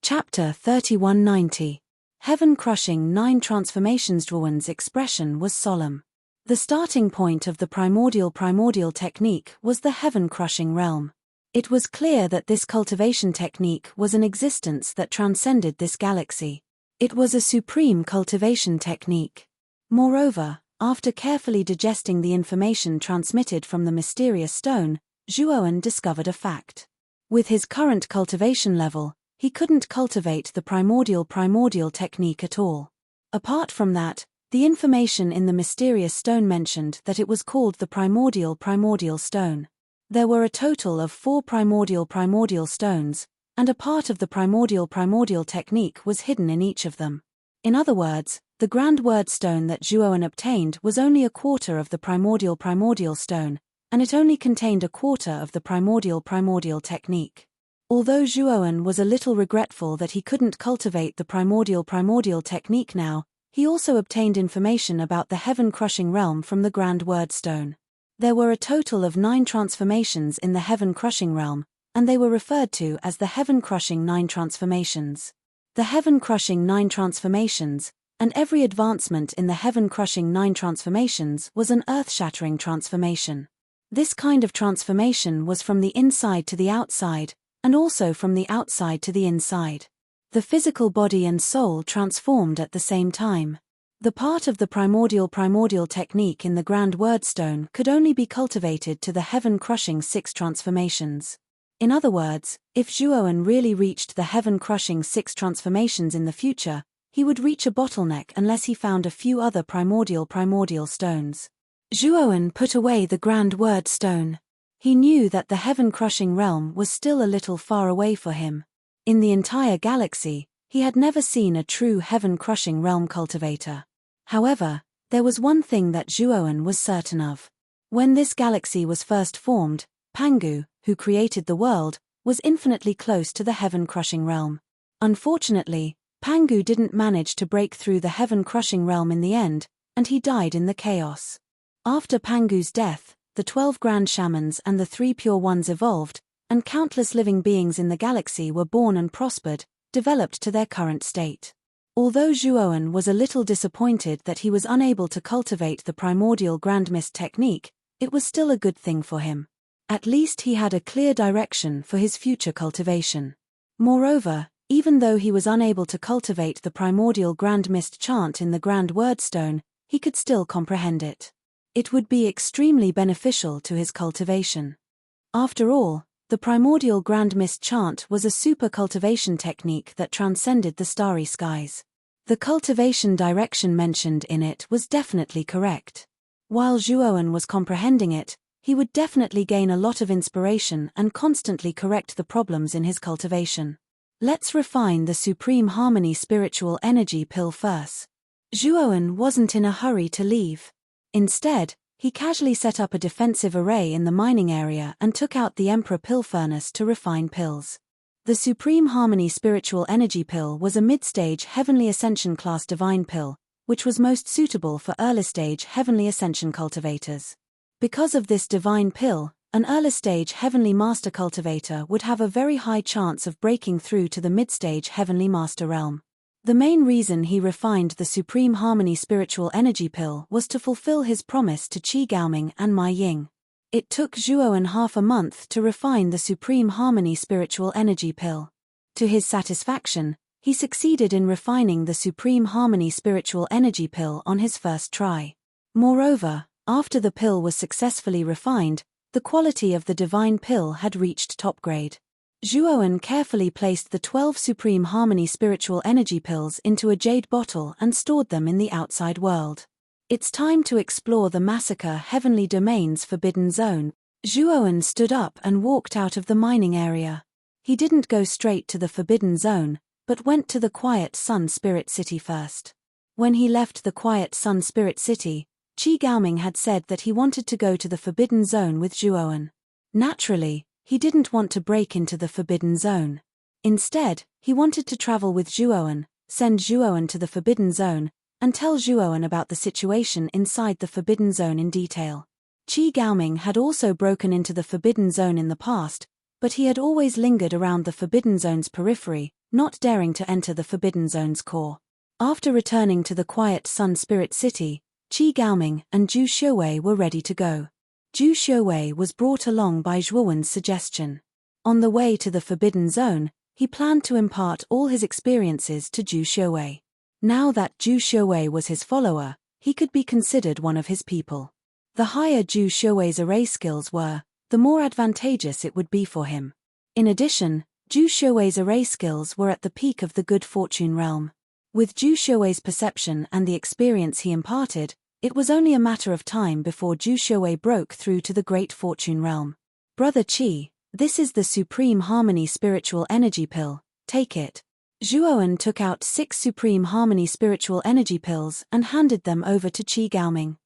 Chapter 3190. Heaven-crushing 9 transformations. Zhuowen's expression was solemn. The starting point of the primordial technique was the heaven-crushing realm. It was clear that this cultivation technique was an existence that transcended this galaxy. It was a supreme cultivation technique. Moreover, after carefully digesting the information transmitted from the mysterious stone, Zhuowen discovered a fact. With his current cultivation level, he couldn't cultivate the primordial technique at all. Apart from that, the information in the mysterious stone mentioned that it was called the primordial stone. There were a total of 4 primordial stones, and a part of the primordial technique was hidden in each of them. In other words, the grand word stone that Zhuowen obtained was only a quarter of the primordial stone, and it only contained a quarter of the primordial technique. Although Zhuowen was a little regretful that he couldn't cultivate the primordial technique now, he also obtained information about the heaven-crushing realm from the grand word stone. There were a total of 9 transformations in the heaven-crushing realm, and they were referred to as the heaven-crushing 9 transformations. The heaven-crushing 9 transformations, and every advancement in the heaven-crushing 9 transformations was an earth-shattering transformation. This kind of transformation was from the inside to the outside, and also from the outside to the inside. The physical body and soul transformed at the same time. The part of the primordial technique in the grand word stone could only be cultivated to the heaven-crushing 6 transformations. In other words, if Zhuowen really reached the heaven-crushing 6 transformations in the future, he would reach a bottleneck unless he found a few other primordial stones. Zhuowen put away the grand word stone. He knew that the heaven-crushing realm was still a little far away for him. In the entire galaxy, he had never seen a true heaven-crushing realm cultivator. However, there was one thing that Zhuowen was certain of. When this galaxy was first formed, Pangu, who created the world, was infinitely close to the heaven-crushing realm. Unfortunately, Pangu didn't manage to break through the heaven-crushing realm in the end, and he died in the chaos. After Pangu's death, the 12 grand shamans and the 3 pure ones evolved, and countless living beings in the galaxy were born and prospered, developed to their current state. Although Zhuowen was a little disappointed that he was unable to cultivate the primordial grand mist technique, it was still a good thing for him. At least he had a clear direction for his future cultivation. Moreover, even though he was unable to cultivate the primordial grand mist chant in the grand word stone, he could still comprehend it. It would be extremely beneficial to his cultivation. After all, the primordial grand mist chant was a super cultivation technique that transcended the starry skies. The cultivation direction mentioned in it was definitely correct. While Zhuowen was comprehending it, he would definitely gain a lot of inspiration and constantly correct the problems in his cultivation. Let's refine the Supreme Harmony spiritual energy pill first. Zhuowen wasn't in a hurry to leave. Instead, he casually set up a defensive array in the mining area and took out the Emperor pill furnace to refine pills. The Supreme Harmony spiritual energy pill was a mid-stage Heavenly Ascension class divine pill, which was most suitable for early-stage Heavenly Ascension cultivators. Because of this divine pill, an early-stage Heavenly Master cultivator would have a very high chance of breaking through to the mid-stage Heavenly Master realm. The main reason he refined the Supreme Harmony spiritual energy pill was to fulfill his promise to Qi Gaoming and Mai Ying. It took Zhuowen half a month to refine the Supreme Harmony spiritual energy pill. To his satisfaction, he succeeded in refining the Supreme Harmony spiritual energy pill on his first try. Moreover, after the pill was successfully refined, the quality of the divine pill had reached top grade. Zhuowen carefully placed the 12 Supreme Harmony spiritual energy pills into a jade bottle and stored them in the outside world. It's time to explore the Massacre Heavenly Domain's Forbidden Zone. Zhuowen stood up and walked out of the mining area. He didn't go straight to the Forbidden Zone, but went to the Quiet Sun Spirit City first. When he left the Quiet Sun Spirit City, Qi Gaoming had said that he wanted to go to the Forbidden Zone with Zhuowen. Naturally, he didn't want to break into the Forbidden Zone. Instead, he wanted to travel with Zhuowen, send Zhuowen to the Forbidden Zone, and tell Zhuowen about the situation inside the Forbidden Zone in detail. Qi Gaoming had also broken into the Forbidden Zone in the past, but he had always lingered around the Forbidden Zone's periphery, not daring to enter the Forbidden Zone's core. After returning to the quiet Sun Spirit City, Qi Gaoming and Zhu Xiuwei were ready to go. Zhu Xiuwei was brought along by Zhuowen's suggestion. On the way to the Forbidden Zone, he planned to impart all his experiences to Zhu Xiuwei. Now that Zhu Xiuwei was his follower, he could be considered one of his people. The higher Zhu Xiuwei's array skills were, the more advantageous it would be for him. In addition, Zhu Xiuwei's array skills were at the peak of the good fortune realm. With Zhu Xiuwei's perception and the experience he imparted, it was only a matter of time before Zhu Xiuwei broke through to the great fortune realm. Brother Qi, this is the Supreme Harmony Spiritual Energy Pill, take it. Zhuowen took out 6 Supreme Harmony Spiritual Energy Pills and handed them over to Qi Gaoming.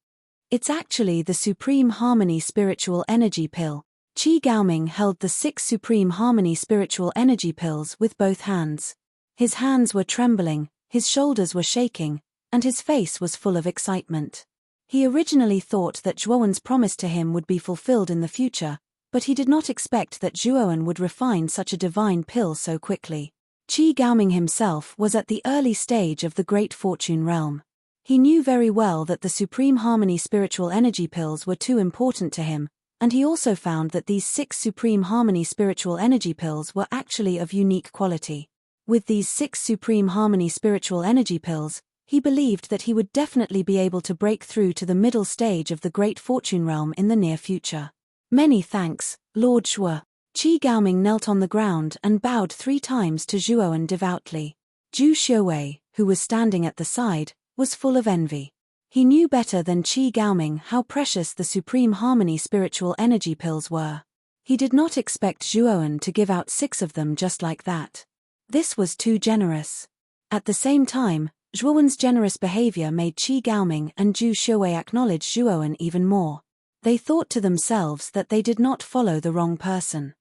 It's actually the Supreme Harmony Spiritual Energy Pill. Qi Gaoming held the 6 Supreme Harmony Spiritual Energy Pills with both hands. His hands were trembling, his shoulders were shaking, and his face was full of excitement. He originally thought that Zhuowen's promise to him would be fulfilled in the future, but he did not expect that Zhuowen would refine such a divine pill so quickly. Qi Gaoming himself was at the early stage of the Great Fortune realm. He knew very well that the Supreme Harmony Spiritual Energy Pills were too important to him, and he also found that these 6 Supreme Harmony Spiritual Energy Pills were actually of unique quality. With these 6 Supreme Harmony Spiritual Energy Pills, he believed that he would definitely be able to break through to the middle stage of the Great Fortune realm in the near future. Many thanks, Lord Shuo. Qi Gaoming knelt on the ground and bowed 3 times to Zhuowen devoutly. Zhu Xiuwei, who was standing at the side, was full of envy. He knew better than Qi Gaoming how precious the Supreme Harmony Spiritual Energy Pills were. He did not expect Zhuowen to give out 6 of them just like that. This was too generous. At the same time, Zhuowen's generous behavior made Qi Gaoming and Zhu Xiuwei acknowledge Zhuowen even more. They thought to themselves that they did not follow the wrong person.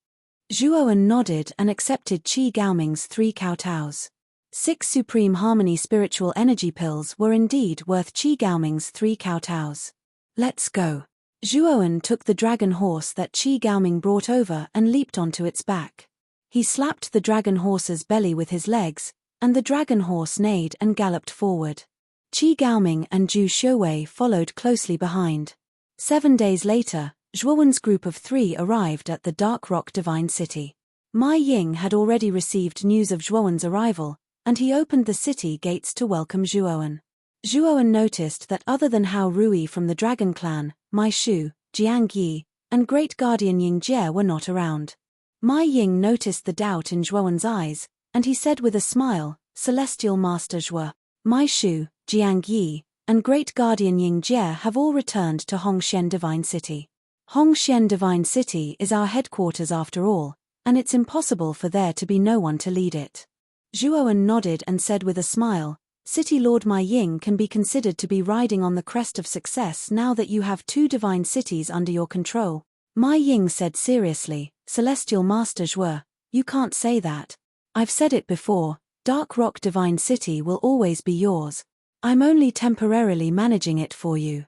Zhuowen nodded and accepted Qi Gaoming's 3 kowtows. 6 Supreme Harmony Spiritual Energy Pills were indeed worth Qi Gaoming's 3 kowtows. Let's go. Zhuowen took the dragon horse that Qi Gaoming brought over and leaped onto its back. He slapped the dragon horse's belly with his legs, and the dragon horse neighed and galloped forward. Qi Gaoming and Zhu Xiuwei followed closely behind. 7 days later, Zhuowen's group of 3 arrived at the Dark Rock Divine City. Mai Ying had already received news of Zhuowen's arrival, and he opened the city gates to welcome Zhuowen. Zhuowen noticed that other than Hao Rui from the Dragon Clan, Mai Shu, Jiang Yi, and Great Guardian Ying Jie were not around. Mai Ying noticed the doubt in Zhuowen's eyes, and he said with a smile, Celestial Master Zhuo, Mai Shu, Jiang Yi, and Great Guardian Ying Jie have all returned to Hongxian Divine City. Hongxian Divine City is our headquarters after all, and it's impossible for there to be no one to lead it. Zhuowen nodded and said with a smile, City Lord Mai Ying can be considered to be riding on the crest of success now that you have 2 divine cities under your control. Mai Ying said seriously, Celestial Master Zhuo, you can't say that. I've said it before, Dark Rock Divine City will always be yours. I'm only temporarily managing it for you.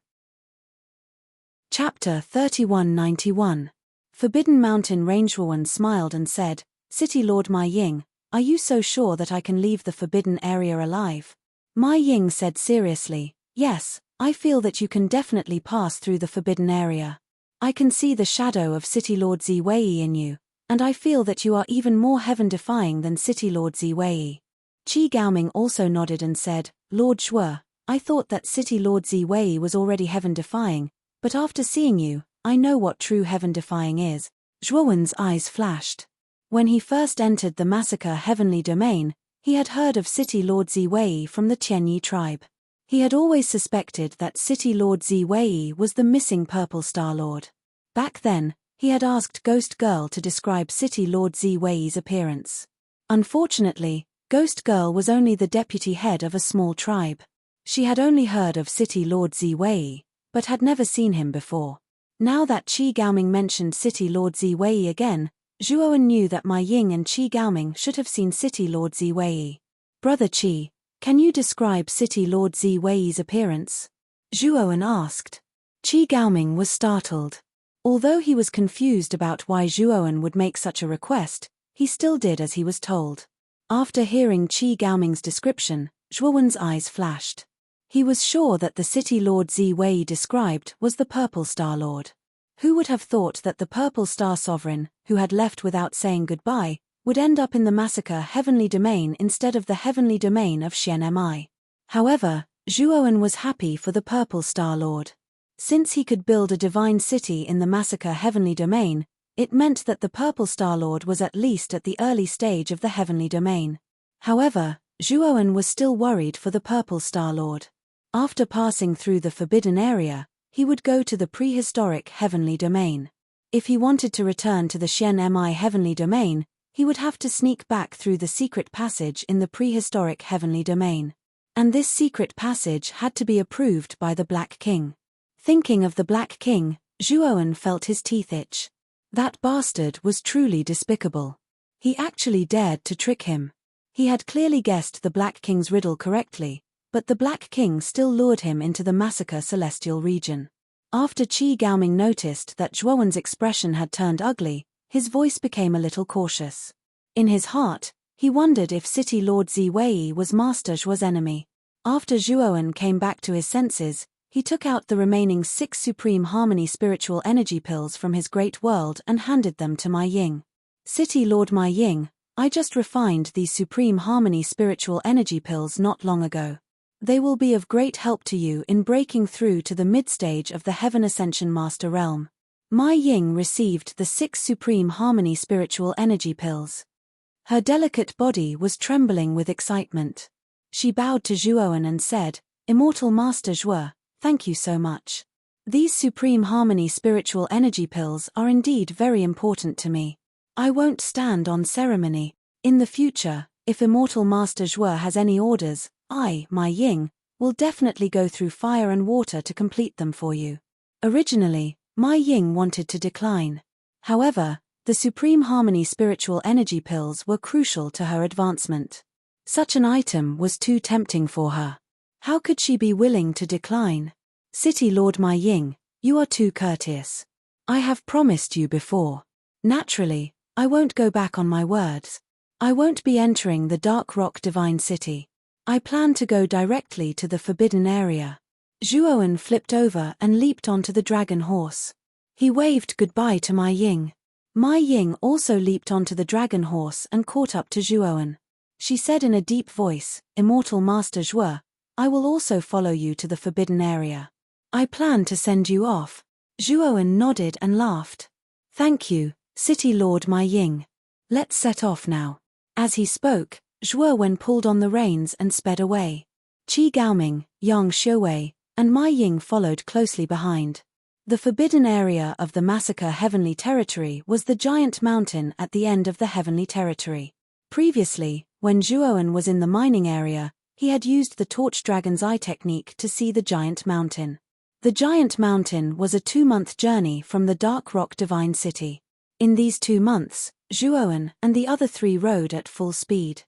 Chapter 3191. Forbidden Mountain Range. Zhuowen smiled and said, City Lord Mai Ying, are you so sure that I can leave the forbidden area alive? Mai Ying said seriously, yes, I feel that you can definitely pass through the forbidden area. I can see the shadow of City Lord Ziwei in you, and I feel that you are even more heaven-defying than City Lord Ziwei. Qi Gaoming also nodded and said, Lord Shuo, I thought that City Lord Ziwei was already heaven-defying, but after seeing you, I know what true heaven-defying is. Zhuowen's eyes flashed. When he first entered the Massacre Heavenly Domain, he had heard of City Lord Ziwei from the Tianyi tribe. He had always suspected that City Lord Ziwei was the missing Purple Star Lord. Back then, he had asked Ghost Girl to describe City Lord Ziwei's appearance. Unfortunately, Ghost Girl was only the deputy head of a small tribe. She had only heard of City Lord Ziwei, but had never seen him before. Now that Qi Gaoming mentioned City Lord Ziwei again, Zhuowen knew that Mai Ying and Qi Gaoming should have seen City Lord Ziwei. Brother Qi, can you describe City Lord Ziwei's appearance? Zhuowen asked. Qi Gaoming was startled. Although he was confused about why Zhuowen would make such a request, he still did as he was told. After hearing Qi Gaoming's description, Zhuowen's eyes flashed. He was sure that the city Lord Ziwei described was the Purple Star Lord. Who would have thought that the Purple Star Sovereign, who had left without saying goodbye, would end up in the massacre heavenly domain instead of the heavenly domain of Xianmi? However, Zhuowen was happy for the Purple Star Lord. Since he could build a divine city in the massacre heavenly domain, it meant that the Purple Star Lord was at least at the early stage of the heavenly domain. However, Zhuowen was still worried for the Purple Star Lord. After passing through the forbidden area, he would go to the prehistoric heavenly domain. If he wanted to return to the Xianmi heavenly domain, he would have to sneak back through the secret passage in the prehistoric heavenly domain. And this secret passage had to be approved by the Black King. Thinking of the Black King, Zhuowen felt his teeth itch. That bastard was truly despicable. He actually dared to trick him. He had clearly guessed the Black King's riddle correctly, but the Black King still lured him into the massacre celestial region. After Qi Gaoming noticed that Zhuowen's expression had turned ugly, his voice became a little cautious. In his heart, he wondered if City Lord Ziwei was Master Zhuo's enemy. After Zhuowen came back to his senses, he took out the remaining 6 Supreme Harmony spiritual energy pills from his great world and handed them to Mai Ying. City Lord Mai Ying, I just refined these Supreme Harmony spiritual energy pills not long ago. They will be of great help to you in breaking through to the mid-stage of the Heaven Ascension Master Realm. Mai Ying received the 6 Supreme Harmony spiritual energy pills. Her delicate body was trembling with excitement. She bowed to Zhuowen and said, Immortal Master Zhuo, thank you so much. These Supreme Harmony spiritual energy pills are indeed very important to me. I won't stand on ceremony. In the future, if Immortal Master Zhuo has any orders, I, Mai Ying, will definitely go through fire and water to complete them for you. Originally, Mai Ying wanted to decline. However, the Supreme Harmony spiritual energy pills were crucial to her advancement. Such an item was too tempting for her. How could she be willing to decline? City Lord Mai Ying, you are too courteous. I have promised you before. Naturally, I won't go back on my words. I won't be entering the Dark Rock Divine City. I plan to go directly to the forbidden area. Zhuowen flipped over and leaped onto the dragon horse. He waved goodbye to Mai Ying. Mai Ying also leaped onto the dragon horse and caught up to Zhuowen. She said in a deep voice, Immortal Master Zhuo, I will also follow you to the forbidden area. I plan to send you off. Zhuowen nodded and laughed. Thank you, City Lord Mai Ying. Let's set off now. As he spoke, Zhuowen pulled on the reins and sped away. Qi Gaoming, Yang Xiuwei, and Mai Ying followed closely behind. The forbidden area of the massacre heavenly territory was the giant mountain at the end of the heavenly territory. Previously, when Zhuowen was in the mining area, he had used the torch dragon's eye technique to see the giant mountain. The giant mountain was a 2-month journey from the Dark Rock Divine City. In these 2 months, Zhuowen and the other 3 rode at full speed.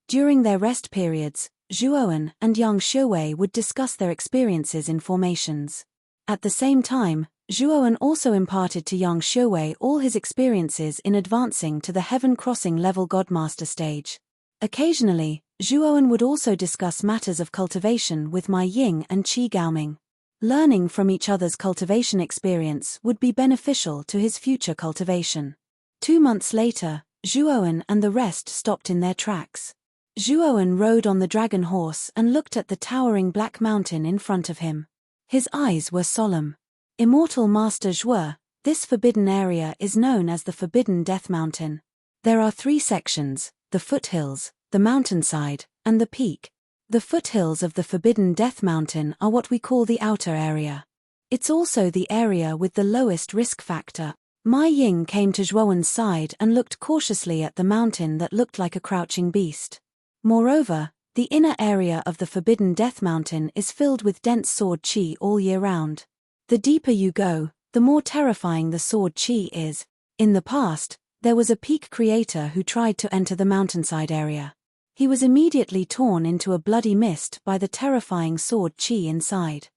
During their rest periods, Zhuowen and Yang Xiuwei would discuss their experiences in formations. At the same time, Zhuowen also imparted to Yang Xiuwei all his experiences in advancing to the Heaven Crossing level Godmaster stage. Occasionally, Zhuowen would also discuss matters of cultivation with Mai Ying and Qi Gaoming. Learning from each other's cultivation experience would be beneficial to his future cultivation. 2 months later, Zhuowen and the rest stopped in their tracks. Zhuowen rode on the dragon horse and looked at the towering black mountain in front of him. His eyes were solemn. Immortal Master Zhuo, this forbidden area is known as the Forbidden Death Mountain. There are 3 sections, the foothills, the mountainside, and the peak. The foothills of the Forbidden Death Mountain are what we call the outer area. It's also the area with the lowest risk factor. Mai Ying came to Zhuowen's side and looked cautiously at the mountain that looked like a crouching beast. Moreover, the inner area of the Forbidden Death Mountain is filled with dense sword qi all year round. The deeper you go, the more terrifying the sword qi is. In the past, there was a peak creator who tried to enter the mountainside area. He was immediately torn into a bloody mist by the terrifying sword qi inside.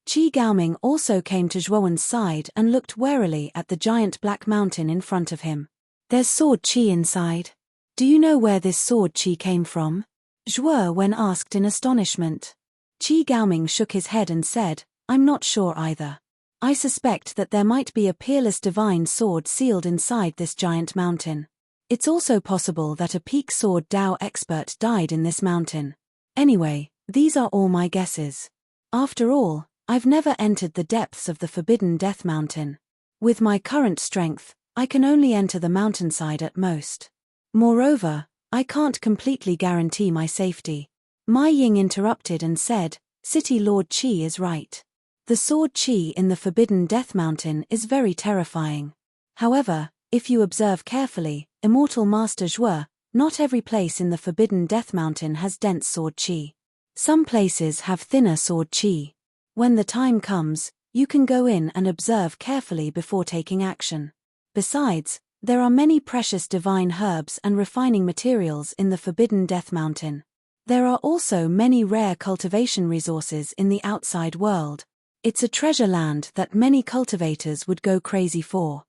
Qi Gaoming also came to Zhuowen's side and looked warily at the giant black mountain in front of him. There's sword qi inside. Do you know where this sword Qi came from? Zhuo Wen asked in astonishment. Qi Gaoming shook his head and said, I'm not sure either. I suspect that there might be a peerless divine sword sealed inside this giant mountain. It's also possible that a peak sword Dao expert died in this mountain. Anyway, these are all my guesses. After all, I've never entered the depths of the Forbidden Death Mountain. With my current strength, I can only enter the mountainside at most. Moreover, I can't completely guarantee my safety. Mai Ying interrupted and said, City Lord Qi is right. The sword Qi in the Forbidden Death Mountain is very terrifying. However, if you observe carefully, Immortal Master Zhuo, not every place in the Forbidden Death Mountain has dense sword Qi. Some places have thinner sword Qi. When the time comes, you can go in and observe carefully before taking action. Besides, there are many precious divine herbs and refining materials in the Forbidden Death Mountain. There are also many rare cultivation resources in the outside world. It's a treasure land that many cultivators would go crazy for.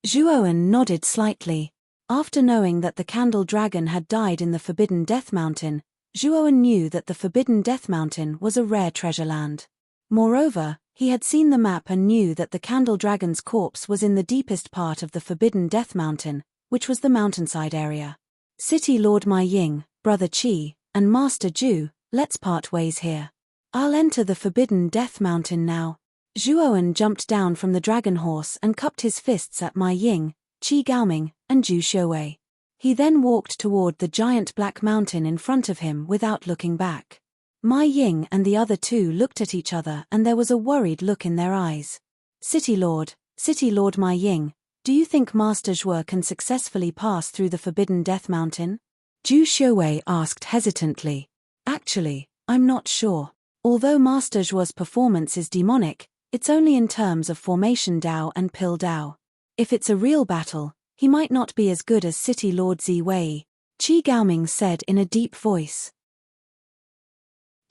Zhuowen nodded slightly. After knowing that the Candle Dragon had died in the Forbidden Death Mountain, Zhuowen knew that the Forbidden Death Mountain was a rare treasure land. Moreover, he had seen the map and knew that the Candle Dragon's corpse was in the deepest part of the Forbidden Death Mountain, which was the mountainside area. City Lord Mai Ying, Brother Qi, and Master Zhu, let's part ways here. I'll enter the Forbidden Death Mountain now. Zhuowen jumped down from the dragon horse and cupped his fists at Mai Ying, Qi Gaoming, and Zhu Xiuwei. He then walked toward the giant black mountain in front of him without looking back. Mai Ying and the other two looked at each other and there was a worried look in their eyes. City Lord Mai Ying, do you think Master Zhuo can successfully pass through the Forbidden Death Mountain? Zhu Xiuwei asked hesitantly. Actually, I'm not sure. Although Master Zhuo's performance is demonic, it's only in terms of formation Dao and pill Dao. If it's a real battle, he might not be as good as City Lord Ziwei, Qi Gaoming said in a deep voice.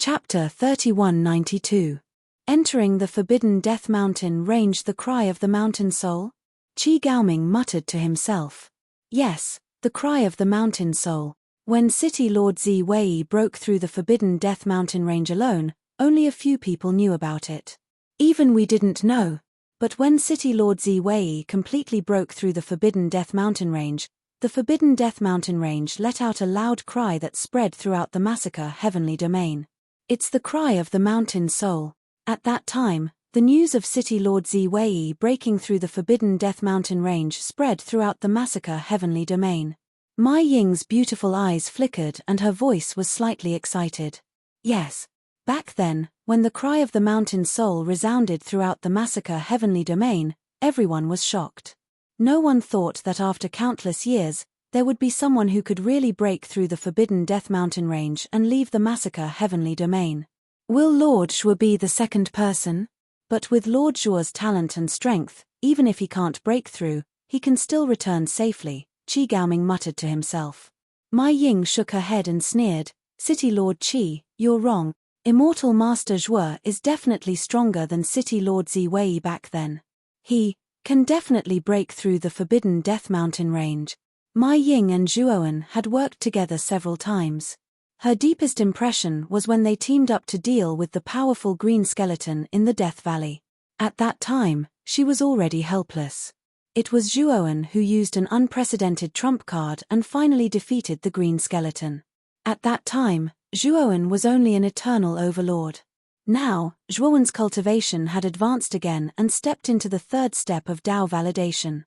Chapter 3192. Entering the Forbidden Death Mountain range. The cry of the mountain soul? Qi Gaoming muttered to himself. Yes, the cry of the mountain soul. When City Lord Ziwei broke through the Forbidden Death Mountain range alone, only a few people knew about it. Even we didn't know. But when City Lord Ziwei completely broke through the Forbidden Death Mountain range, the Forbidden Death Mountain range let out a loud cry that spread throughout the massacre heavenly domain. It's the cry of the mountain soul. At that time, the news of City Lord Ziwei breaking through the Forbidden Death Mountain range spread throughout the massacre heavenly domain. Mai Ying's beautiful eyes flickered and her voice was slightly excited. Yes. Back then, when the cry of the mountain soul resounded throughout the massacre heavenly domain, everyone was shocked. No one thought that after countless years, there would be someone who could really break through the Forbidden Death Mountain range and leave the massacre heavenly domain. Will Lord Zhuo be the second person? But with Lord Zhuo's talent and strength, even if he can't break through, he can still return safely, Qi Gaoming muttered to himself. Mai Ying shook her head and sneered, City Lord Qi, you're wrong. Immortal Master Zhuo is definitely stronger than City Lord Ziwei back then. He can definitely break through the Forbidden Death Mountain range. Mai Ying and Zhuowen had worked together several times. Her deepest impression was when they teamed up to deal with the powerful green skeleton in the Death Valley. At that time, she was already helpless. It was Zhuowen who used an unprecedented trump card and finally defeated the green skeleton. At that time, Zhuowen was only an eternal overlord. Now, Zhuowen's cultivation had advanced again and stepped into the third step of Dao validation.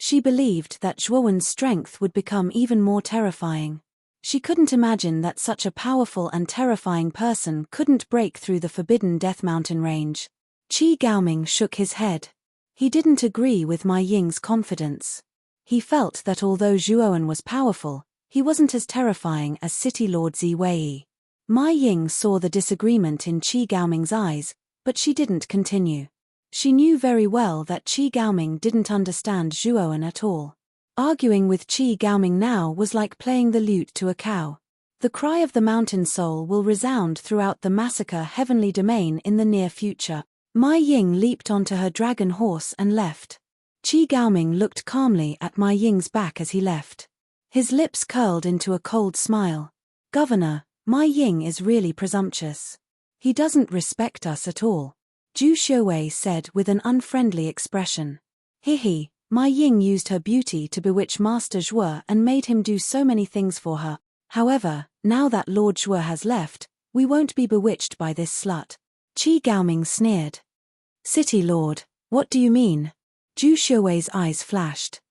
She believed that Zhuowen's strength would become even more terrifying. She couldn't imagine that such a powerful and terrifying person couldn't break through the Forbidden Death Mountain range. Qi Gaoming shook his head. He didn't agree with Mai Ying's confidence. He felt that although Zhuowen was powerful, he wasn't as terrifying as City Lord Ziwei. Mai Ying saw the disagreement in Qi Gaoming's eyes, but she didn't continue. She knew very well that Qi Gaoming didn't understand Zhuowen at all. Arguing with Qi Gaoming now was like playing the lute to a cow. The cry of the mountain soul will resound throughout the massacre heavenly domain in the near future. Mai Ying leaped onto her dragon horse and left. Qi Gaoming looked calmly at Mai Ying's back as he left. His lips curled into a cold smile. Governor, Ma Ying is really presumptuous. He doesn't respect us at all. Zhu Xiuwei said with an unfriendly expression. He, Ma Ying used her beauty to bewitch Master Zhuo and made him do so many things for her. However, now that Lord Zhuo has left, we won't be bewitched by this slut. Qi Gaoming sneered. City Lord, what do you mean? Zhu Xiuwei's eyes flashed.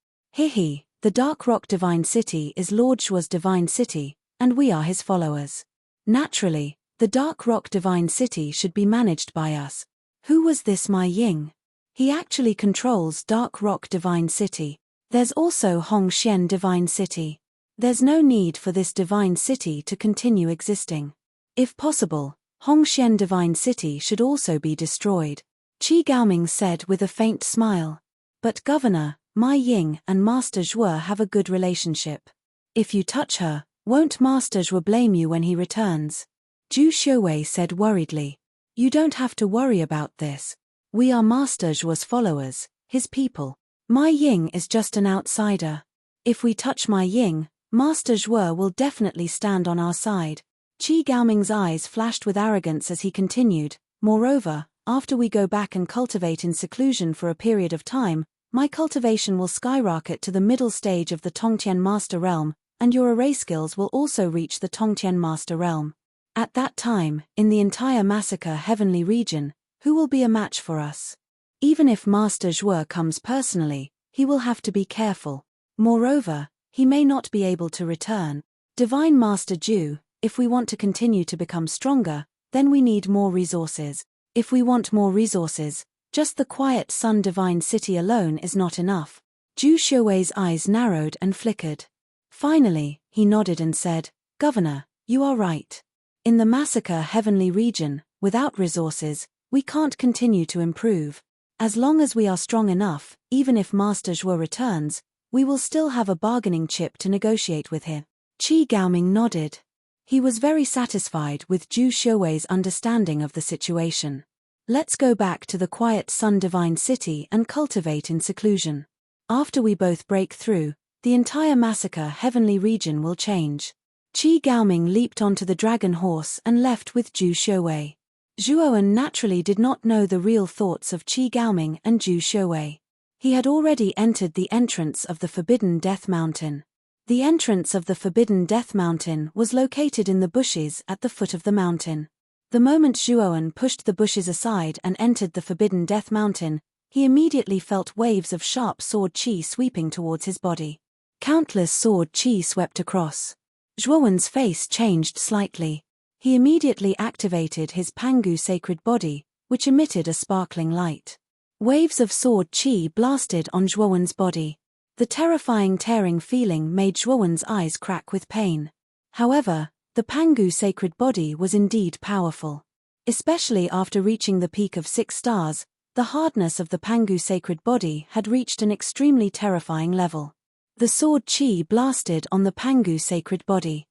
The Dark Rock Divine City is Lord Zhuo's divine city, and we are his followers. Naturally, the Dark Rock Divine City should be managed by us. Who was this Ma Ying? He actually controls Dark Rock Divine City. There's also Hongxian Divine City. There's no need for this divine city to continue existing. If possible, Hongxian Divine City should also be destroyed. Qi Gaoming said with a faint smile. But Governor, Ma Ying and Master Zhuo have a good relationship. If you touch her, won't Master Zhuo blame you when he returns? Zhu Xiuwei said worriedly. You don't have to worry about this. We are Master Zhuo's followers, his people. Ma Ying is just an outsider. If we touch Ma Ying, Master Zhuo will definitely stand on our side. Qi Gaoming's eyes flashed with arrogance as he continued. Moreover, after we go back and cultivate in seclusion for a period of time, my cultivation will skyrocket to the middle stage of the Tongtian Master Realm, and your array skills will also reach the Tongtian Master Realm. At that time, in the entire Massacre Heavenly region, who will be a match for us? Even if Master Zhuo comes personally, he will have to be careful. Moreover, he may not be able to return. Divine Master Zhu, if we want to continue to become stronger, then we need more resources. If we want more resources, just the Quiet Sun Divine City alone is not enough. Zhu Xiuwei's eyes narrowed and flickered. Finally, he nodded and said, Governor, you are right. In the Massacre Heavenly region, without resources, we can't continue to improve. As long as we are strong enough, even if Master Zhuo returns, we will still have a bargaining chip to negotiate with him. Qi Gaoming nodded. He was very satisfied with Zhu Xiuwei's understanding of the situation. Let's go back to the Quiet Sun Divine City and cultivate in seclusion. After we both break through, the entire Massacre Heavenly region will change. Qi Gaoming leaped onto the dragon horse and left with Zhu Xiuwei. Zhuoan naturally did not know the real thoughts of Qi Gaoming and Zhu Xiuwei. He had already entered the entrance of the Forbidden Death Mountain. The entrance of the Forbidden Death Mountain was located in the bushes at the foot of the mountain. The moment Zhuoan pushed the bushes aside and entered the Forbidden Death Mountain, he immediately felt waves of sharp sword qi sweeping towards his body. Countless sword qi swept across. Zhuoan's face changed slightly. He immediately activated his Pangu sacred body, which emitted a sparkling light. Waves of sword qi blasted on Zhuoan's body. The terrifying tearing feeling made Zhuoan's eyes crack with pain. However, the Pangu sacred body was indeed powerful. Especially after reaching the peak of 6 stars, the hardness of the Pangu sacred body had reached an extremely terrifying level. The sword qi blasted on the Pangu sacred body.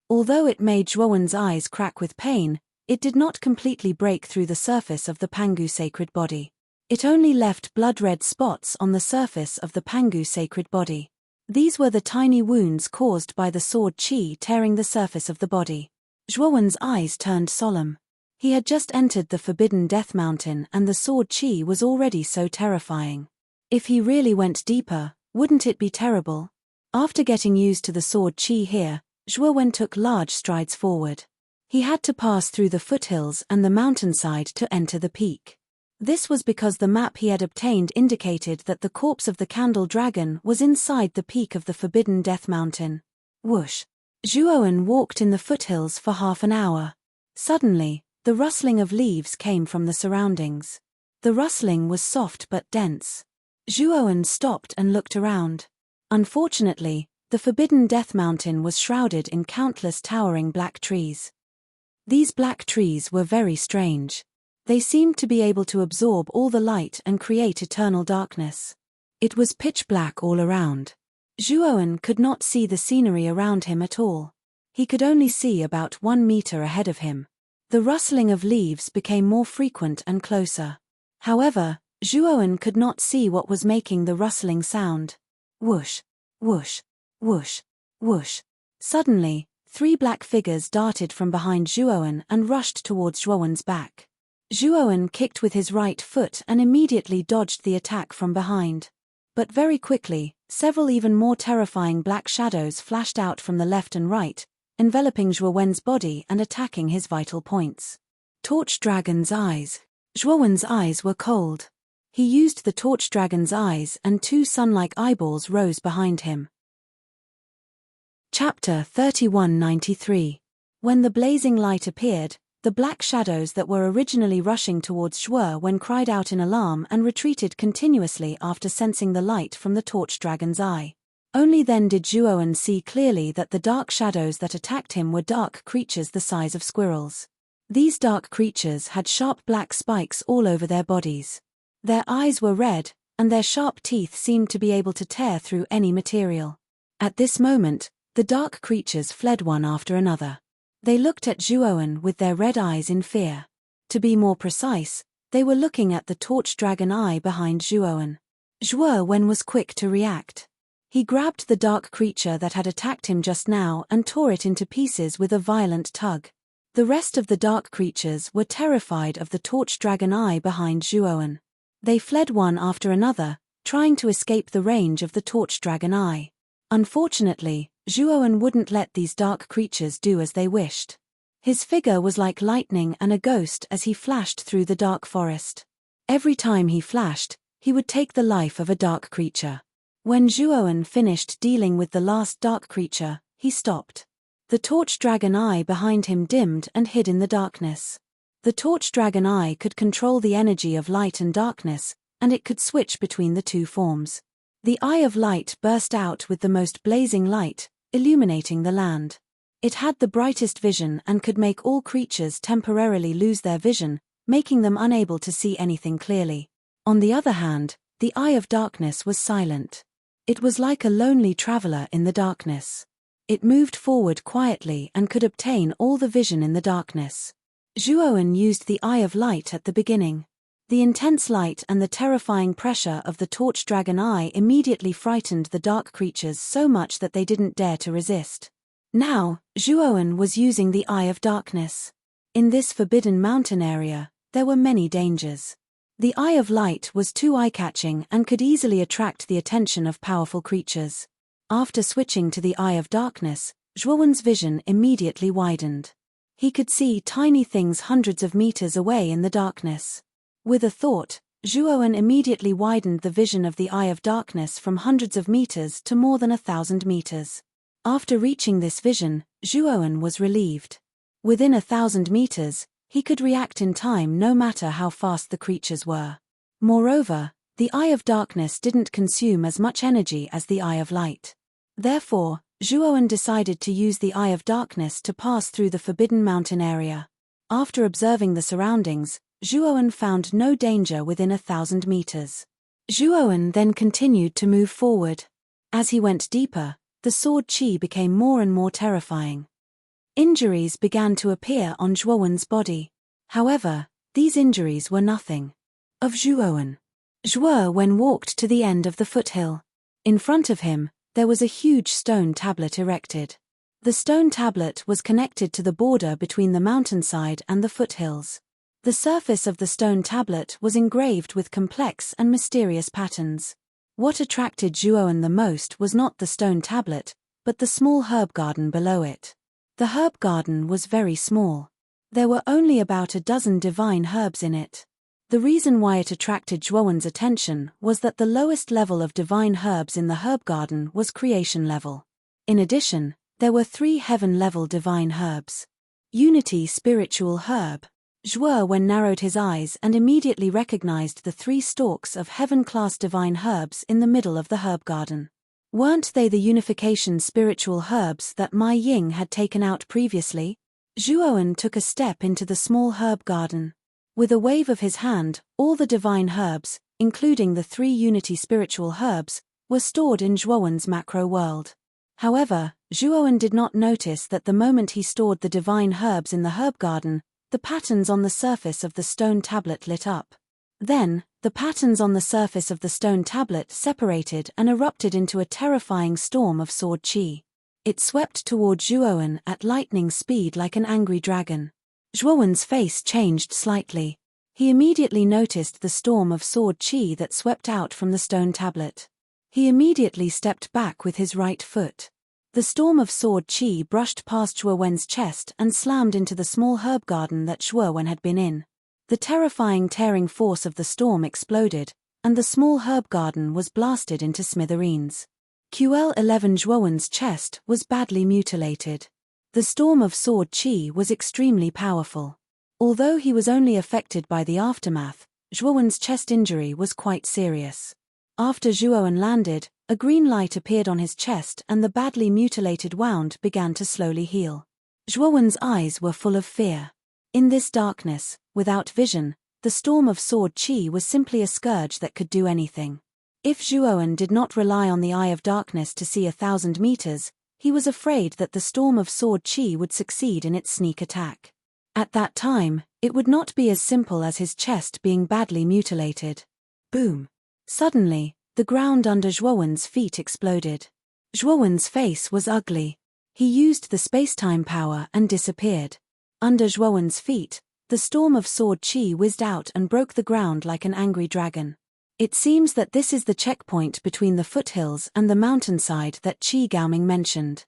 Although it made Zhuoan's eyes crack with pain, it did not completely break through the surface of the Pangu sacred body. It only left blood-red spots on the surface of the Pangu sacred body. These were the tiny wounds caused by the sword qi tearing the surface of the body. Zhuoan's eyes turned solemn. He had just entered the Forbidden Death Mountain and the sword qi was already so terrifying. If he really went deeper, wouldn't it be terrible? After getting used to the sword qi here, Zhuoan took large strides forward. He had to pass through the foothills and the mountainside to enter the peak. This was because the map he had obtained indicated that the corpse of the Candle Dragon was inside the peak of the Forbidden Death Mountain. Whoosh! Zhuoan walked in the foothills for half an hour. Suddenly, the rustling of leaves came from the surroundings. The rustling was soft but dense. Zhuoan stopped and looked around. Unfortunately, the Forbidden Death Mountain was shrouded in countless towering black trees. These black trees were very strange. They seemed to be able to absorb all the light and create eternal darkness. It was pitch black all around. Zhuoan could not see the scenery around him at all. He could only see about 1 meter ahead of him. The rustling of leaves became more frequent and closer. However, Zhuoan could not see what was making the rustling sound. Whoosh, whoosh, whoosh. Whoosh! Suddenly, 3 black figures darted from behind Zhuowen and rushed towards Zhuowen's back. Zhuowen kicked with his right foot and immediately dodged the attack from behind. But very quickly, several even more terrifying black shadows flashed out from the left and right, enveloping Zhuowen's body and attacking his vital points. Torch Dragon's eyes. Zhuowen's eyes were cold. He used the Torch Dragon's eyes and 2 sun-like eyeballs rose behind him. Chapter 3193. When the blazing light appeared, the black shadows that were originally rushing towards Zhuowen cried out in alarm and retreated continuously after sensing the light from the Torch Dragon's eye. Only then did Zhuowen see clearly that the dark shadows that attacked him were dark creatures the size of squirrels. These dark creatures had sharp black spikes all over their bodies. Their eyes were red, and their sharp teeth seemed to be able to tear through any material. At this moment, the dark creatures fled one after another. They looked at Zhuowen with their red eyes in fear. To be more precise, they were looking at the Torch Dragon eye behind Zhuowen. Zhuowen was quick to react. He grabbed the dark creature that had attacked him just now and tore it into pieces with a violent tug. The rest of the dark creatures were terrified of the Torch Dragon eye behind Zhuowen. They fled one after another, trying to escape the range of the Torch Dragon eye. Unfortunately, Zhuowen wouldn't let these dark creatures do as they wished. His figure was like lightning and a ghost as he flashed through the dark forest. Every time he flashed, he would take the life of a dark creature. When Zhuowen finished dealing with the last dark creature, he stopped. The Torch Dragon eye behind him dimmed and hid in the darkness. The Torch Dragon eye could control the energy of light and darkness, and it could switch between the 2 forms. The Eye of Light burst out with the most blazing light, illuminating the land. It had the brightest vision and could make all creatures temporarily lose their vision, making them unable to see anything clearly. On the other hand, the Eye of Darkness was silent. It was like a lonely traveler in the darkness. It moved forward quietly and could obtain all the vision in the darkness. Zhuowen used the Eye of Light at the beginning. The intense light and the terrifying pressure of the Torch Dragon eye immediately frightened the dark creatures so much that they didn't dare to resist. Now, Zhuowen was using the Eye of Darkness. In this forbidden mountain area, there were many dangers. The Eye of Light was too eye-catching and could easily attract the attention of powerful creatures. After switching to the Eye of Darkness, Zhuowen's vision immediately widened. He could see tiny things hundreds of meters away in the darkness. With a thought, Zhuowen immediately widened the vision of the Eye of Darkness from hundreds of meters to more than 1,000 meters. After reaching this vision, Zhuowen was relieved. Within 1,000 meters, he could react in time no matter how fast the creatures were. Moreover, the Eye of Darkness didn't consume as much energy as the Eye of Light. Therefore, Zhuowen decided to use the Eye of Darkness to pass through the Forbidden Mountain area. After observing the surroundings, Zhuowen found no danger within 1,000 meters. Zhuowen then continued to move forward. As he went deeper, the sword qi became more and more terrifying. Injuries began to appear on Zhuowen's body. However, these injuries were nothing of Zhuowen. Zhuowen walked to the end of the foothill. In front of him, there was a huge stone tablet erected. The stone tablet was connected to the border between the mountainside and the foothills. The surface of the stone tablet was engraved with complex and mysterious patterns. What attracted Zhuowen the most was not the stone tablet, but the small herb garden below it. The herb garden was very small. There were only about a dozen divine herbs in it. The reason why it attracted Zhuowen's attention was that the lowest level of divine herbs in the herb garden was creation level. In addition, there were 3 heaven-level divine herbs. Unity spiritual herb. Zhuowen narrowed his eyes and immediately recognized the 3 stalks of heaven-class divine herbs in the middle of the herb garden. Weren't they the unification spiritual herbs that Mai Ying had taken out previously? Zhuowen took a step into the small herb garden. With a wave of his hand, all the divine herbs, including the 3 unity spiritual herbs, were stored in Zhuowen's macro world. However, Zhuowen did not notice that the moment he stored the divine herbs in the herb garden, the patterns on the surface of the stone tablet lit up. Then, the patterns on the surface of the stone tablet separated and erupted into a terrifying storm of sword qi. It swept toward Zhuowen at lightning speed like an angry dragon. Zhuowen's face changed slightly. He immediately noticed the storm of sword qi that swept out from the stone tablet. He immediately stepped back with his right foot. The storm of sword qi brushed past Zhuowen's chest and slammed into the small herb garden that Zhuowen had been in. The terrifying tearing force of the storm exploded, and the small herb garden was blasted into smithereens. QL11 Zhuowen's chest was badly mutilated. The storm of sword qi was extremely powerful. Although he was only affected by the aftermath, Zhuowen's chest injury was quite serious. After Zhuowen landed, a green light appeared on his chest and the badly mutilated wound began to slowly heal. Zhuowen's eyes were full of fear. In this darkness, without vision, the storm of sword qi was simply a scourge that could do anything. If Zhuowen did not rely on the eye of darkness to see 1,000 meters, he was afraid that the storm of sword qi would succeed in its sneak attack. At that time, it would not be as simple as his chest being badly mutilated. Boom! Suddenly, the ground under Zhuowen's feet exploded. Zhuowen's face was ugly. He used the spacetime power and disappeared. Under Zhuowen's feet, the storm of sword qi whizzed out and broke the ground like an angry dragon. It seems that this is the checkpoint between the foothills and the mountainside that Qi Gaoming mentioned.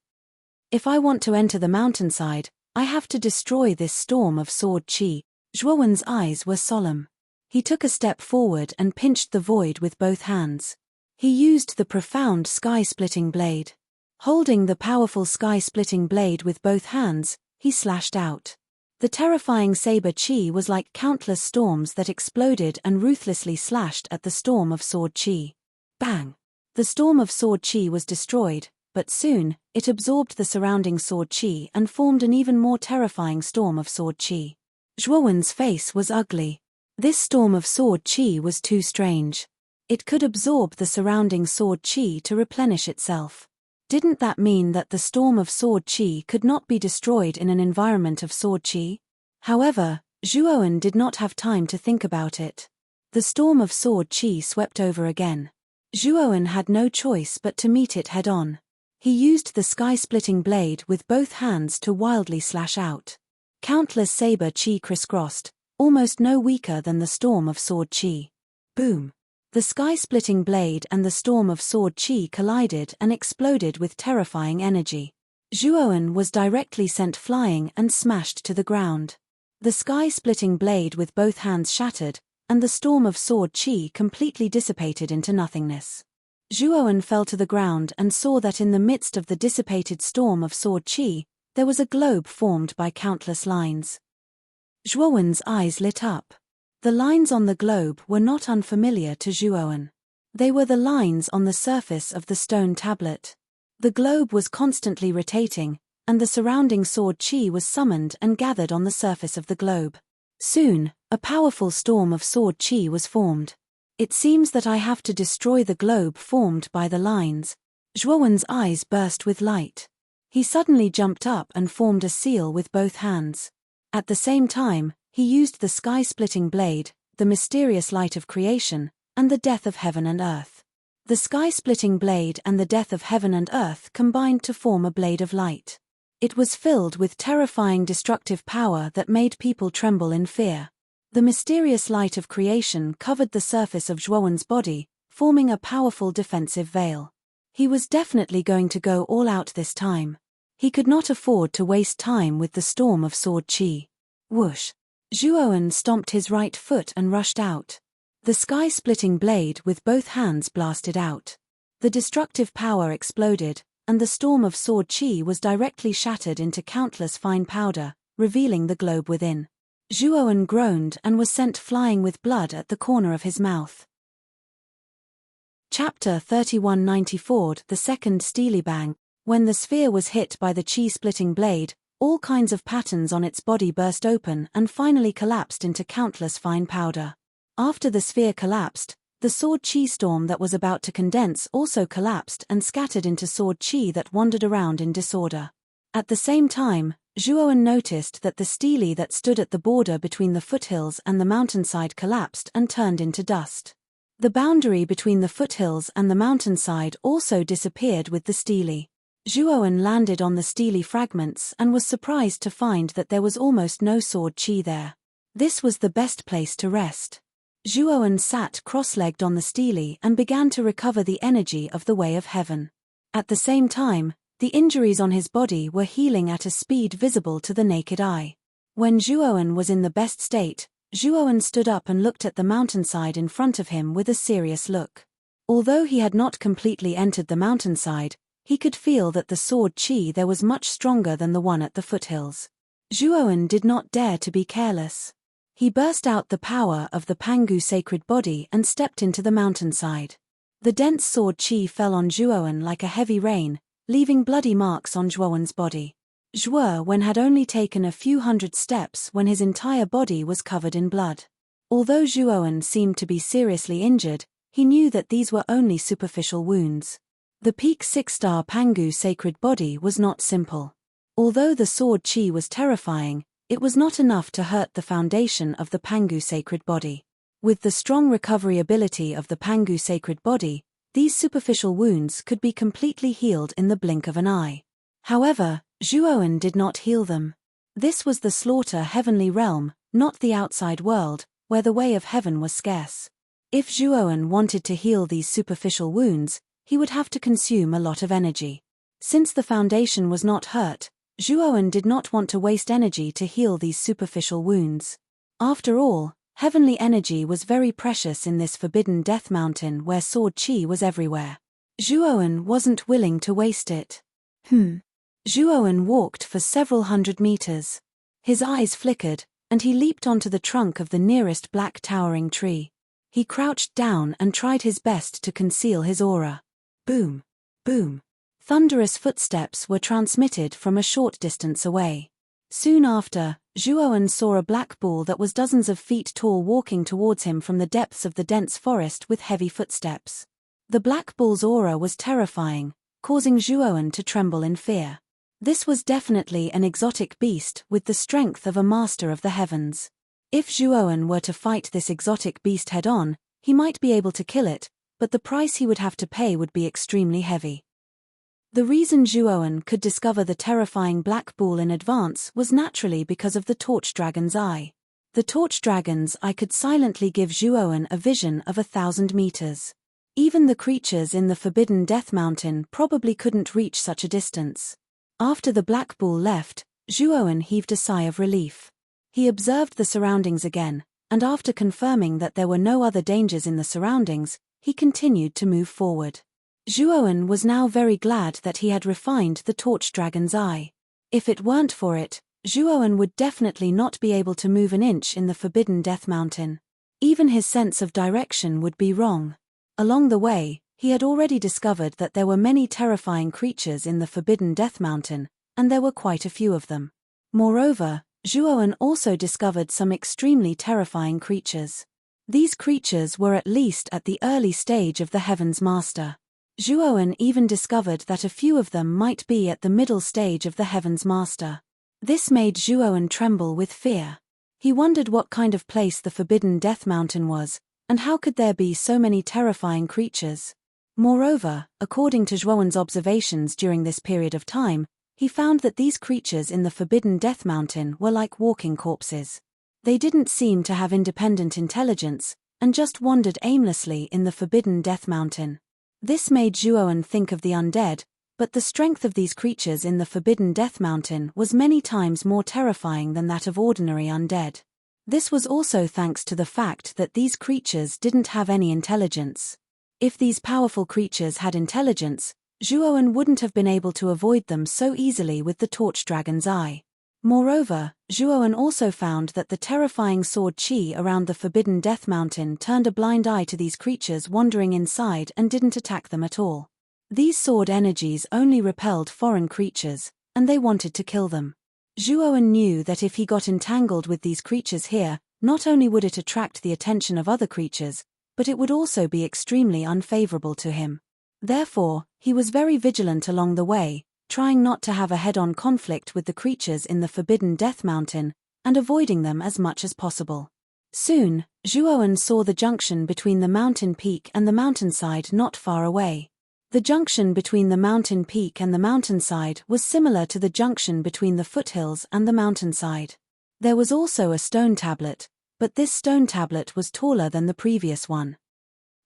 If I want to enter the mountainside, I have to destroy this storm of sword qi. Zhuowen's eyes were solemn. He took a step forward and pinched the void with both hands. He used the profound sky-splitting blade. Holding the powerful sky-splitting blade with both hands, he slashed out. The terrifying saber qi was like countless storms that exploded and ruthlessly slashed at the storm of sword qi. Bang! The storm of sword qi was destroyed, but soon, it absorbed the surrounding sword qi and formed an even more terrifying storm of sword qi. Zhuowen's face was ugly. This storm of sword qi was too strange. It could absorb the surrounding sword qi to replenish itself. Didn't that mean that the storm of sword qi could not be destroyed in an environment of sword qi? However, Zhuowen did not have time to think about it. The storm of sword qi swept over again. Zhuowen had no choice but to meet it head-on. He used the sky-splitting blade with both hands to wildly slash out. Countless saber qi crisscrossed, almost no weaker than the storm of sword qi. Boom! The sky-splitting blade and the storm of sword qi collided and exploded with terrifying energy. Zhuowen was directly sent flying and smashed to the ground. The sky-splitting blade with both hands shattered, and the storm of sword qi completely dissipated into nothingness. Zhuowen fell to the ground and saw that in the midst of the dissipated storm of sword qi, there was a globe formed by countless lines. Zhuowen's eyes lit up. The lines on the globe were not unfamiliar to Zhuowen. They were the lines on the surface of the stone tablet. The globe was constantly rotating, and the surrounding sword qi was summoned and gathered on the surface of the globe. Soon, a powerful storm of sword qi was formed. It seems that I have to destroy the globe formed by the lines. Zhuowen's eyes burst with light. He suddenly jumped up and formed a seal with both hands. At the same time, he used the sky-splitting blade, the mysterious light of creation, and the death of heaven and earth. The sky-splitting blade and the death of heaven and earth combined to form a blade of light. It was filled with terrifying destructive power that made people tremble in fear. The mysterious light of creation covered the surface of Zhuowen's body, forming a powerful defensive veil. He was definitely going to go all out this time. He could not afford to waste time with the storm of sword qi. Whoosh! Zhuowen stomped his right foot and rushed out. The sky-splitting blade with both hands blasted out. The destructive power exploded, and the storm of sword qi was directly shattered into countless fine powder, revealing the globe within. Zhuowen groaned and was sent flying with blood at the corner of his mouth. Chapter 3194 The Second Steely Bang. When the sphere was hit by the qi-splitting blade, all kinds of patterns on its body burst open and finally collapsed into countless fine powder. After the sphere collapsed, the sword qi storm that was about to condense also collapsed and scattered into sword qi that wandered around in disorder. At the same time, Zhuowen noticed that the stele that stood at the border between the foothills and the mountainside collapsed and turned into dust. The boundary between the foothills and the mountainside also disappeared with the stele. Zhuoan landed on the steely fragments and was surprised to find that there was almost no sword chi there. This was the best place to rest. Zhuoan sat cross-legged on the stele and began to recover the energy of the way of heaven. At the same time, the injuries on his body were healing at a speed visible to the naked eye. When Zhuoan was in the best state, Zhuoan stood up and looked at the mountainside in front of him with a serious look. Although he had not completely entered the mountainside, he could feel that the sword chi there was much stronger than the one at the foothills. Zhuoan did not dare to be careless. He burst out the power of the Pangu sacred body and stepped into the mountainside. The dense sword chi fell on Zhuoan like a heavy rain, leaving bloody marks on Zhuoan's body. Zhuoan had only taken a few hundred steps when his entire body was covered in blood. Although Zhuoan seemed to be seriously injured, he knew that these were only superficial wounds. The peak 6-star Pangu sacred body was not simple. Although the sword chi was terrifying, it was not enough to hurt the foundation of the Pangu sacred body. With the strong recovery ability of the Pangu sacred body, these superficial wounds could be completely healed in the blink of an eye. However, Zhuoan did not heal them. This was the slaughter heavenly realm, not the outside world, where the way of heaven was scarce. If Zhuoan wanted to heal these superficial wounds, he would have to consume a lot of energy. Since the foundation was not hurt, Zhuoan did not want to waste energy to heal these superficial wounds. After all, heavenly energy was very precious in this forbidden death mountain where sword chi was everywhere. Zhuoan wasn't willing to waste it. Zhuoan walked for several hundred meters. His eyes flickered, and he leaped onto the trunk of the nearest black towering tree. He crouched down and tried his best to conceal his aura. Boom! Boom! Thunderous footsteps were transmitted from a short distance away. Soon after, Zhuoan saw a black bull that was dozens of feet tall walking towards him from the depths of the dense forest with heavy footsteps. The black bull's aura was terrifying, causing Zhuoan to tremble in fear. This was definitely an exotic beast with the strength of a master of the heavens. If Zhuoan were to fight this exotic beast head-on, he might be able to kill it, but the price he would have to pay would be extremely heavy. The reason Zhuoan could discover the terrifying black bull in advance was naturally because of the torch dragon's eye. The torch dragon's eye could silently give Zhuoan a vision of 1,000 meters. Even the creatures in the Forbidden Death Mountain probably couldn't reach such a distance. After the black bull left, Zhuoan heaved a sigh of relief. He observed the surroundings again, and after confirming that there were no other dangers in the surroundings, he continued to move forward. Zhuoan was now very glad that he had refined the torch dragon's eye. If it weren't for it, Zhuoan would definitely not be able to move an inch in the Forbidden Death Mountain. Even his sense of direction would be wrong. Along the way, he had already discovered that there were many terrifying creatures in the Forbidden Death Mountain, and there were quite a few of them. Moreover, Zhuoan also discovered some extremely terrifying creatures. These creatures were at least at the early stage of the Heaven's Master. Zhuoan even discovered that a few of them might be at the middle stage of the Heaven's Master. This made Zhuoan tremble with fear. He wondered what kind of place the Forbidden Death Mountain was, and how could there be so many terrifying creatures. Moreover, according to Zhuoan's observations during this period of time, he found that these creatures in the Forbidden Death Mountain were like walking corpses. They didn't seem to have independent intelligence, and just wandered aimlessly in the Forbidden Death Mountain. This made Zhuoan think of the undead, but the strength of these creatures in the Forbidden Death Mountain was many times more terrifying than that of ordinary undead. This was also thanks to the fact that these creatures didn't have any intelligence. If these powerful creatures had intelligence, Zhuoan wouldn't have been able to avoid them so easily with the torch dragon's eye. Moreover, Zhuoan also found that the terrifying sword chi around the Forbidden Death Mountain turned a blind eye to these creatures wandering inside and didn't attack them at all. These sword energies only repelled foreign creatures, and they wanted to kill them. Zhuoan knew that if he got entangled with these creatures here, not only would it attract the attention of other creatures, but it would also be extremely unfavorable to him. Therefore, he was very vigilant along the way, trying not to have a head-on conflict with the creatures in the Forbidden Death Mountain, and avoiding them as much as possible. Soon, Zhuoan saw the junction between the mountain peak and the mountainside not far away. The junction between the mountain peak and the mountainside was similar to the junction between the foothills and the mountainside. There was also a stone tablet, but this stone tablet was taller than the previous one.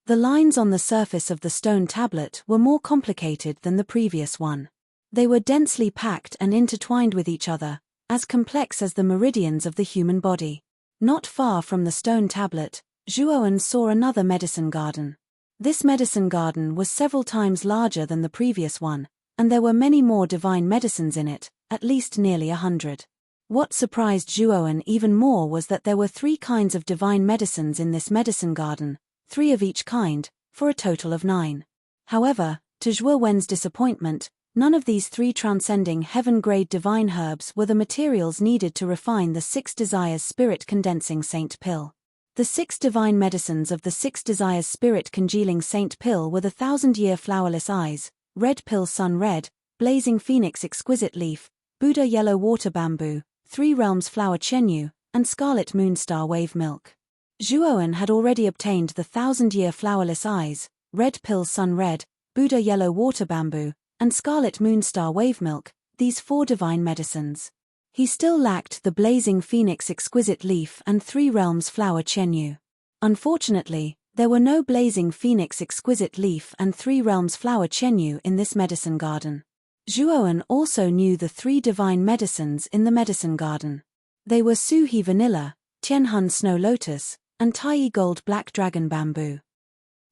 The lines on the surface of the stone tablet were more complicated than the previous one. They were densely packed and intertwined with each other, as complex as the meridians of the human body. Not far from the stone tablet, Zhuowen saw another medicine garden. This medicine garden was several times larger than the previous one, and there were many more divine medicines in it, at least nearly 100. What surprised Zhuowen even more was that there were 3 kinds of divine medicines in this medicine garden, 3 of each kind, for a total of 9. However, to Zhuowen's disappointment, none of these 3 transcending heaven-grade divine herbs were the materials needed to refine the 6 desires spirit-condensing saint pill. The 6 divine medicines of the 6 desires spirit-congealing saint pill were the 1,000-year flowerless eyes, red pill sun red, blazing phoenix exquisite leaf, Buddha yellow water bamboo, 3 realms flower chenyu, and scarlet moonstar wave milk. Zhuowen had already obtained the 1,000-year flowerless eyes, red pill sun red, Buddha yellow water bamboo, and scarlet moonstar wave milk, these 4 divine medicines. He still lacked the blazing phoenix exquisite leaf and 3 realms flower chenyu. Unfortunately, there were no blazing phoenix exquisite leaf and 3 realms flower chenyu in this medicine garden. Zhuowen also knew the 3 divine medicines in the medicine garden. They were Suhi vanilla, Tianhun snow lotus, and Tai gold black dragon bamboo.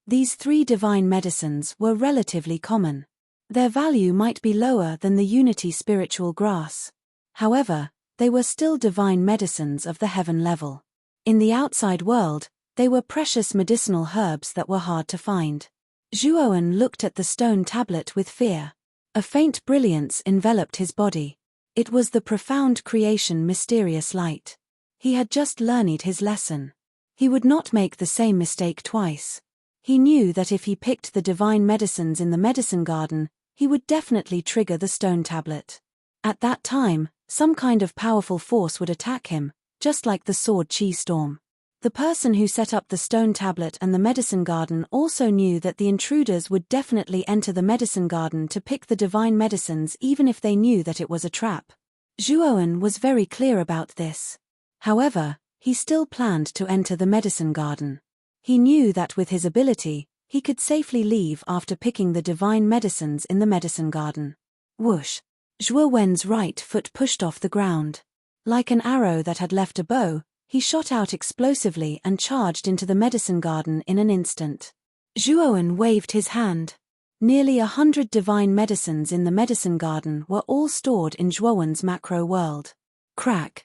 These 3 divine medicines were relatively common. Their value might be lower than the unity spiritual grass. However, they were still divine medicines of the heaven level. In the outside world, they were precious medicinal herbs that were hard to find. Zhuowen looked at the stone tablet with fear. A faint brilliance enveloped his body. It was the profound creation mysterious light. He had just learned his lesson. He would not make the same mistake twice. He knew that if he picked the divine medicines in the medicine garden, he would definitely trigger the stone tablet. At that time, some kind of powerful force would attack him, just like the sword chi storm. The person who set up the stone tablet and the medicine garden also knew that the intruders would definitely enter the medicine garden to pick the divine medicines even if they knew that it was a trap. Zhuowen was very clear about this. However, he still planned to enter the medicine garden. He knew that with his ability, he could safely leave after picking the divine medicines in the medicine garden. Whoosh! Zhuowen's right foot pushed off the ground. Like an arrow that had left a bow, he shot out explosively and charged into the medicine garden in an instant. Zhuowen waved his hand. Nearly 100 divine medicines in the medicine garden were all stored in Zhuowen's macro world. Crack.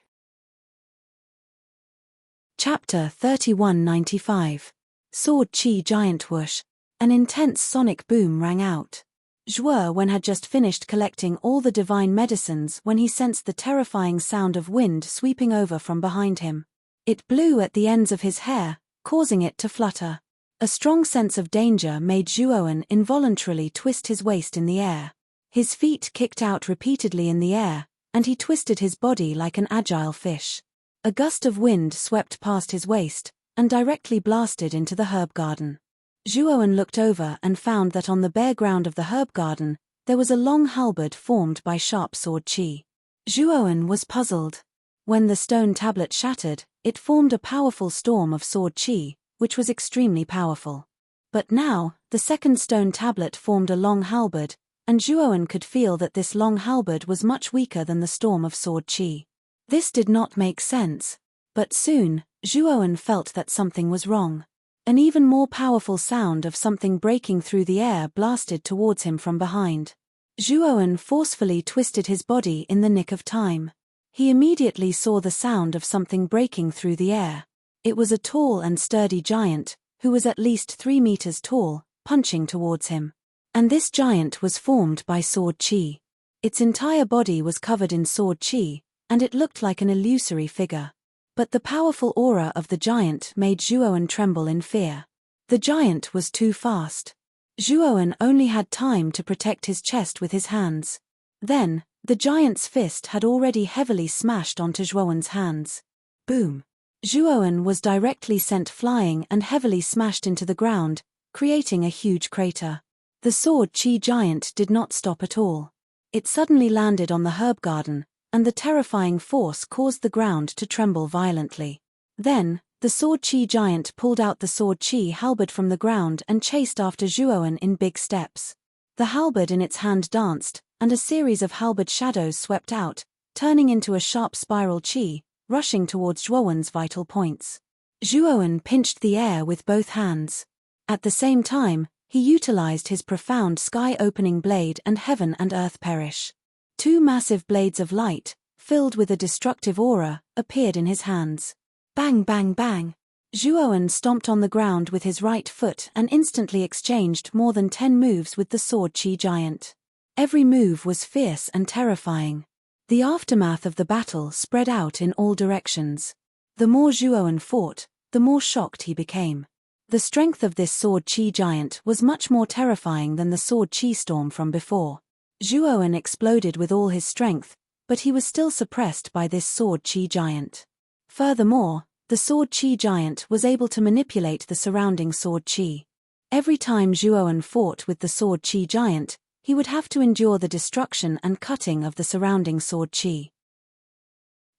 Chapter 3195. Sword Chi Giant Whoosh. An intense sonic boom rang out. Zhuowen had just finished collecting all the divine medicines when he sensed the terrifying sound of wind sweeping over from behind him. It blew at the ends of his hair, causing it to flutter. A strong sense of danger made Zhuowen involuntarily twist his waist in the air. His feet kicked out repeatedly in the air, and he twisted his body like an agile fish. A gust of wind swept past his waist, and directly blasted into the herb garden. Zhuowen looked over and found that on the bare ground of the herb garden, there was a long halberd formed by sharp sword chi. Zhuowen was puzzled. When the stone tablet shattered, it formed a powerful storm of sword chi, which was extremely powerful. But now, the second stone tablet formed a long halberd, and Zhuowen could feel that this long halberd was much weaker than the storm of sword chi. This did not make sense. But soon, Zhuowen felt that something was wrong. An even more powerful sound of something breaking through the air blasted towards him from behind. Zhuowen forcefully twisted his body in the nick of time. He immediately saw the sound of something breaking through the air. It was a tall and sturdy giant, who was at least 3 meters tall, punching towards him. And this giant was formed by sword chi. Its entire body was covered in sword chi, and it looked like an illusory figure. But the powerful aura of the giant made Zhuowen tremble in fear. The giant was too fast. Zhuowen only had time to protect his chest with his hands. Then, the giant's fist had already heavily smashed onto Zhuowen's hands. Boom! Zhuowen was directly sent flying and heavily smashed into the ground, creating a huge crater. The sword chi giant did not stop at all. It suddenly landed on the herb garden, and the terrifying force caused the ground to tremble violently. Then, the sword chi giant pulled out the sword chi halberd from the ground and chased after Zhuowen in big steps. The halberd in its hand danced, and a series of halberd shadows swept out, turning into a sharp spiral chi, rushing towards Zhuowen's vital points. Zhuowen pinched the air with both hands. At the same time, he utilized his profound sky-opening blade and heaven and earth perish. Two massive blades of light, filled with a destructive aura, appeared in his hands. Bang bang bang! Zhuowen stomped on the ground with his right foot and instantly exchanged more than 10 moves with the sword chi giant. Every move was fierce and terrifying. The aftermath of the battle spread out in all directions. The more Zhuowen fought, the more shocked he became. The strength of this sword chi giant was much more terrifying than the sword chi storm from before. Zhuowen exploded with all his strength, but he was still suppressed by this sword chi giant. Furthermore, the sword chi giant was able to manipulate the surrounding sword chi. Every time Zhuowen fought with the sword chi giant, he would have to endure the destruction and cutting of the surrounding sword chi.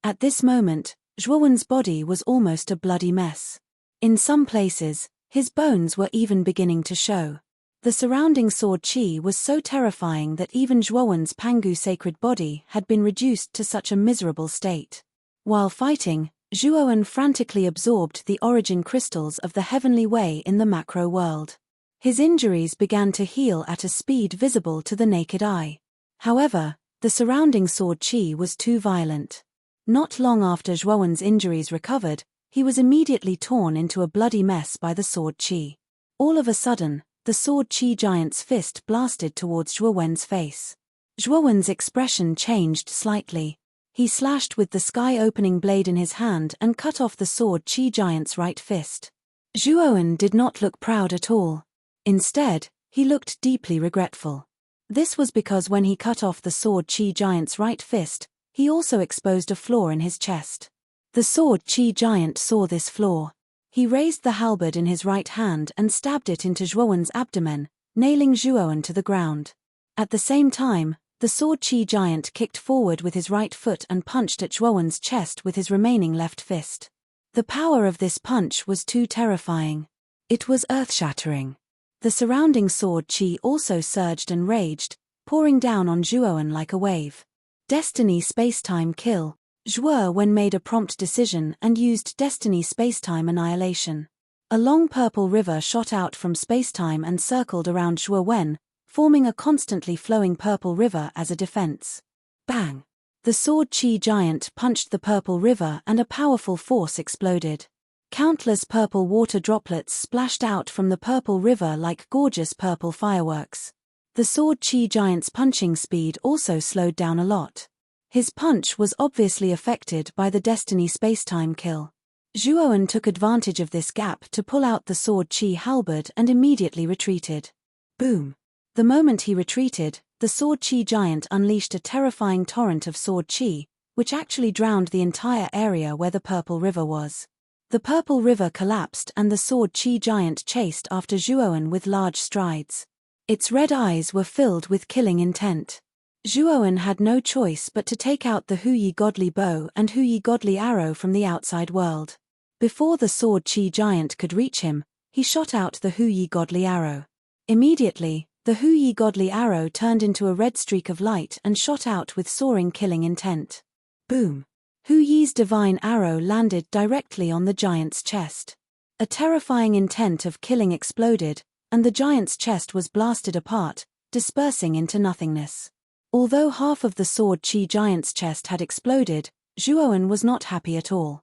At this moment, Zhuowen's body was almost a bloody mess. In some places, his bones were even beginning to show. The surrounding sword chi was so terrifying that even Zhuowen's Pangu sacred body had been reduced to such a miserable state. While fighting, Zhuowen frantically absorbed the origin crystals of the heavenly way in the macro world. His injuries began to heal at a speed visible to the naked eye. However, the surrounding sword chi was too violent. Not long after Zhuowen's injuries recovered, he was immediately torn into a bloody mess by the sword chi. All of a sudden, the sword chi giant's fist blasted towards Zhuowen's face. Zhuowen's expression changed slightly. He slashed with the sky-opening blade in his hand and cut off the sword chi giant's right fist. Zhuowen did not look proud at all. Instead, he looked deeply regretful. This was because when he cut off the sword chi giant's right fist, he also exposed a flaw in his chest. The sword chi giant saw this flaw. He raised the halberd in his right hand and stabbed it into Zhuowen's abdomen, nailing Zhuowen to the ground. At the same time, the sword chi giant kicked forward with his right foot and punched at Zhuowen's chest with his remaining left fist. The power of this punch was too terrifying. It was earth-shattering. The surrounding sword chi also surged and raged, pouring down on Zhuowen like a wave. Destiny Spacetime Kill. Zhuowen made a prompt decision and used Destiny Spacetime Annihilation. A long purple river shot out from spacetime and circled around Zhuowen, forming a constantly flowing purple river as a defense. Bang! The sword chi giant punched the purple river and a powerful force exploded. Countless purple water droplets splashed out from the purple river like gorgeous purple fireworks. The sword chi giant's punching speed also slowed down a lot. His punch was obviously affected by the Destiny Spacetime Kill. Zhuowen took advantage of this gap to pull out the sword chi halberd and immediately retreated. Boom! The moment he retreated, the sword chi giant unleashed a terrifying torrent of sword chi, which actually drowned the entire area where the purple river was. The purple river collapsed and the sword chi giant chased after Zhuowen with large strides. Its red eyes were filled with killing intent. Zhuowen had no choice but to take out the Huyi godly bow and Huyi godly arrow from the outside world. Before the sword chi giant could reach him, he shot out the Huyi godly arrow. Immediately, the Huyi godly arrow turned into a red streak of light and shot out with soaring killing intent. Boom! Huyi's divine arrow landed directly on the giant's chest. A terrifying intent of killing exploded, and the giant's chest was blasted apart, dispersing into nothingness. Although half of the sword chi giant's chest had exploded, Zhuowen was not happy at all.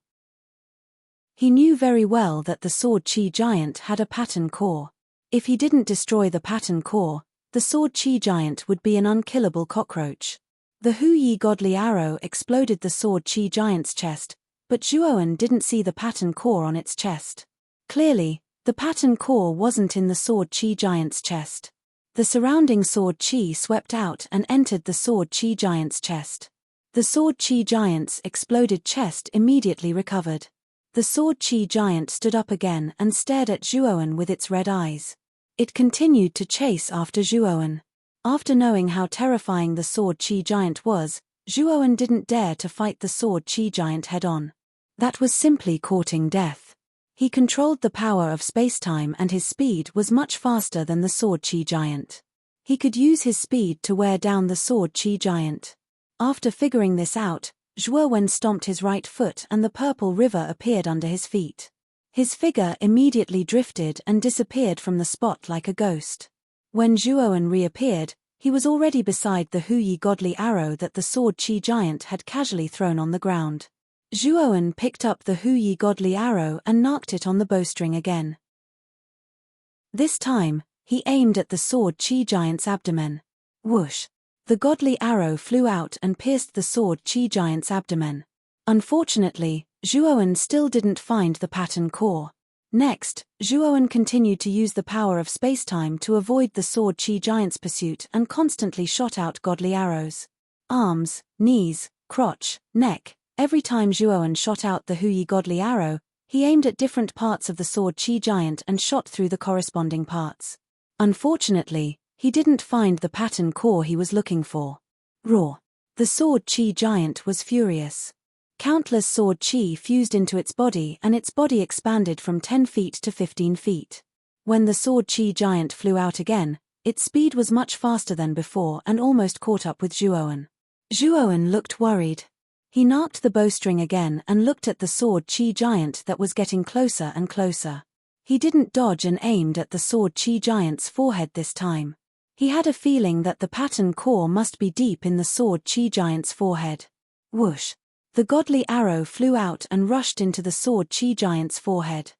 He knew very well that the sword chi giant had a pattern core. If he didn't destroy the pattern core, the sword chi giant would be an unkillable cockroach. The Huyi godly arrow exploded the sword chi giant's chest, but Zhuowen didn't see the pattern core on its chest. Clearly, the pattern core wasn't in the sword chi giant's chest. The surrounding sword chi swept out and entered the sword chi giant's chest. The sword chi giant's exploded chest immediately recovered. The sword chi giant stood up again and stared at Zhuowen with its red eyes. It continued to chase after Zhuowen. After knowing how terrifying the sword chi giant was, Zhuowen didn't dare to fight the sword chi giant head-on. That was simply courting death. He controlled the power of space-time and his speed was much faster than the sword chi giant. He could use his speed to wear down the sword chi giant. After figuring this out, Zhuowen stomped his right foot and the purple river appeared under his feet. His figure immediately drifted and disappeared from the spot like a ghost. When Zhuowen reappeared, he was already beside the Huyi godly arrow that the sword chi giant had casually thrown on the ground. Zhuowen picked up the Huyi godly arrow and knocked it on the bowstring again. This time, he aimed at the sword chi giant's abdomen. Whoosh! The godly arrow flew out and pierced the sword chi giant's abdomen. Unfortunately, Zhuowen still didn't find the pattern core. Next, Zhuowen continued to use the power of spacetime to avoid the sword chi giant's pursuit and constantly shot out godly arrows. Arms, knees, crotch, neck. Every time Zhuowen shot out the Huyi godly arrow, he aimed at different parts of the sword chi giant and shot through the corresponding parts. Unfortunately, he didn't find the pattern core he was looking for. Roar! The sword chi giant was furious. Countless sword chi fused into its body and its body expanded from 10 feet to 15 feet. When the sword chi giant flew out again, its speed was much faster than before and almost caught up with Zhuowen. Zhuowen looked worried. He knocked the bowstring again and looked at the sword chi giant that was getting closer and closer. He didn't dodge and aimed at the sword chi giant's forehead this time. He had a feeling that the pattern core must be deep in the sword chi giant's forehead. Whoosh! The godly arrow flew out and rushed into the sword chi giant's forehead.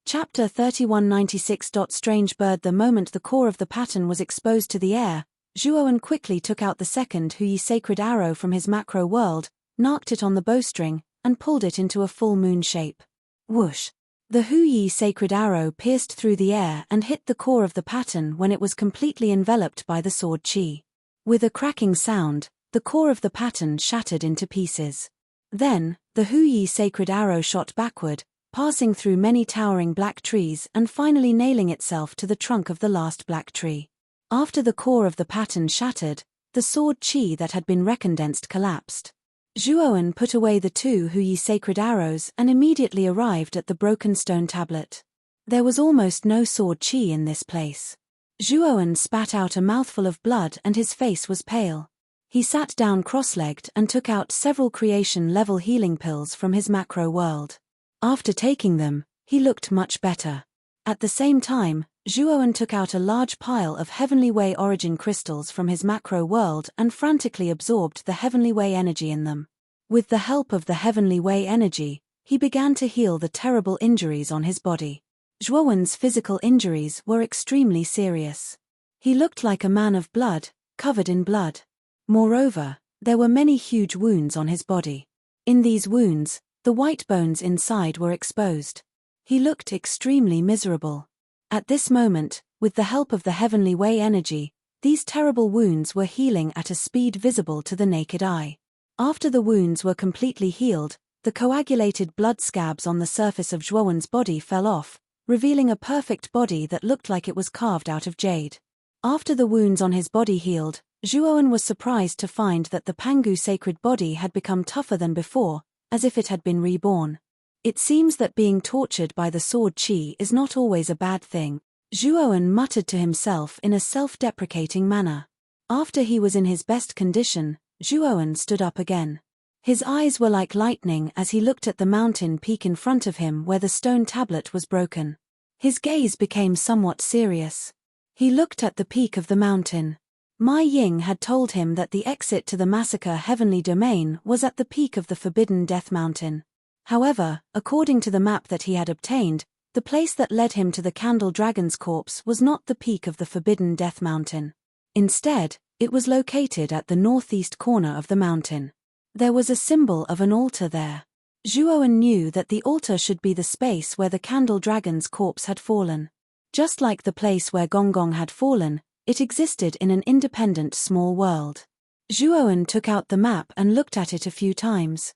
Chapter 3196. Strange bird. The moment the core of the pattern was exposed to the air, Zhuowen quickly took out the second Huyi sacred arrow from his macro world, knocked it on the bowstring, and pulled it into a full moon shape. Whoosh! The Huyi sacred arrow pierced through the air and hit the core of the pattern when it was completely enveloped by the sword chi. With a cracking sound, the core of the pattern shattered into pieces. Then, the Huyi sacred arrow shot backward, passing through many towering black trees and finally nailing itself to the trunk of the last black tree. After the core of the pattern shattered, the sword chi that had been recondensed collapsed. Zhuowen put away the 2 Huyi sacred arrows and immediately arrived at the broken stone tablet. There was almost no sword chi in this place. Zhuowen spat out a mouthful of blood and his face was pale. He sat down cross-legged and took out several creation-level healing pills from his macro world. After taking them, he looked much better. At the same time, Zhuowen took out a large pile of Heavenly Way origin crystals from his macro world and frantically absorbed the Heavenly Way energy in them. With the help of the Heavenly Way energy, he began to heal the terrible injuries on his body. Zhuowen's physical injuries were extremely serious. He looked like a man of blood, covered in blood. Moreover, there were many huge wounds on his body. In these wounds, the white bones inside were exposed. He looked extremely miserable. At this moment, with the help of the Heavenly Way energy, these terrible wounds were healing at a speed visible to the naked eye. After the wounds were completely healed, the coagulated blood scabs on the surface of Zhuowen's body fell off, revealing a perfect body that looked like it was carved out of jade. After the wounds on his body healed, Zhuowen was surprised to find that the Pangu sacred body had become tougher than before, as if it had been reborn. It seems that being tortured by the sword chi is not always a bad thing, Zhuowen muttered to himself in a self-deprecating manner. After he was in his best condition, Zhuowen stood up again. His eyes were like lightning as he looked at the mountain peak in front of him where the stone tablet was broken. His gaze became somewhat serious. He looked at the peak of the mountain. Mai Ying had told him that the exit to the massacre heavenly domain was at the peak of the Forbidden Death Mountain. However, according to the map that he had obtained, the place that led him to the Candle Dragon's corpse was not the peak of the Forbidden Death Mountain. Instead, it was located at the northeast corner of the mountain. There was a symbol of an altar there. Zhuowen knew that the altar should be the space where the Candle Dragon's corpse had fallen. Just like the place where Gonggong had fallen, it existed in an independent small world. Zhuowen took out the map and looked at it a few times.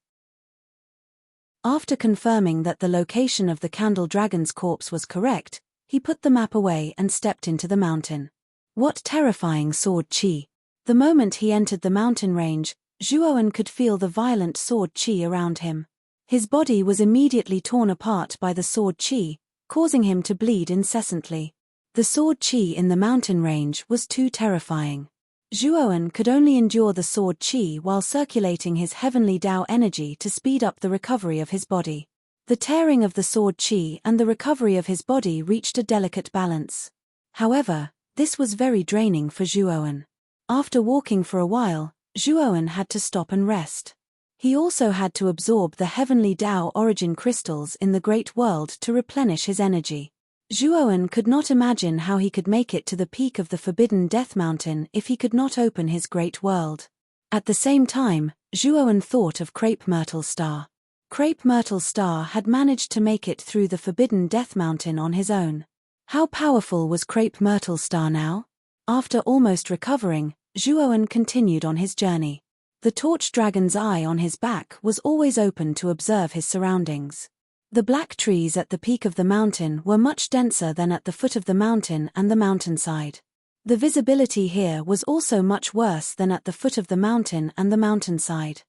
After confirming that the location of the candle dragon's corpse was correct, he put the map away and stepped into the mountain. What terrifying sword chi! The moment he entered the mountain range, Zhuowen could feel the violent sword chi around him. His body was immediately torn apart by the sword chi, causing him to bleed incessantly. The sword chi in the mountain range was too terrifying. Zhuowen could only endure the sword chi while circulating his heavenly Tao energy to speed up the recovery of his body. The tearing of the sword chi and the recovery of his body reached a delicate balance. However, this was very draining for Zhuowen. After walking for a while, Zhuowen had to stop and rest. He also had to absorb the heavenly Tao origin crystals in the Great World to replenish his energy. Zhuowen could not imagine how he could make it to the peak of the Forbidden Death Mountain if he could not open his Great World. At the same time, Zhuowen thought of Crepe Myrtle Star. Crepe Myrtle Star had managed to make it through the Forbidden Death Mountain on his own. How powerful was Crepe Myrtle Star now? After almost recovering, Zhuowen continued on his journey. The torch dragon's eye on his back was always open to observe his surroundings. The black trees at the peak of the mountain were much denser than at the foot of the mountain and the mountainside. The visibility here was also much worse than at the foot of the mountain and the mountainside.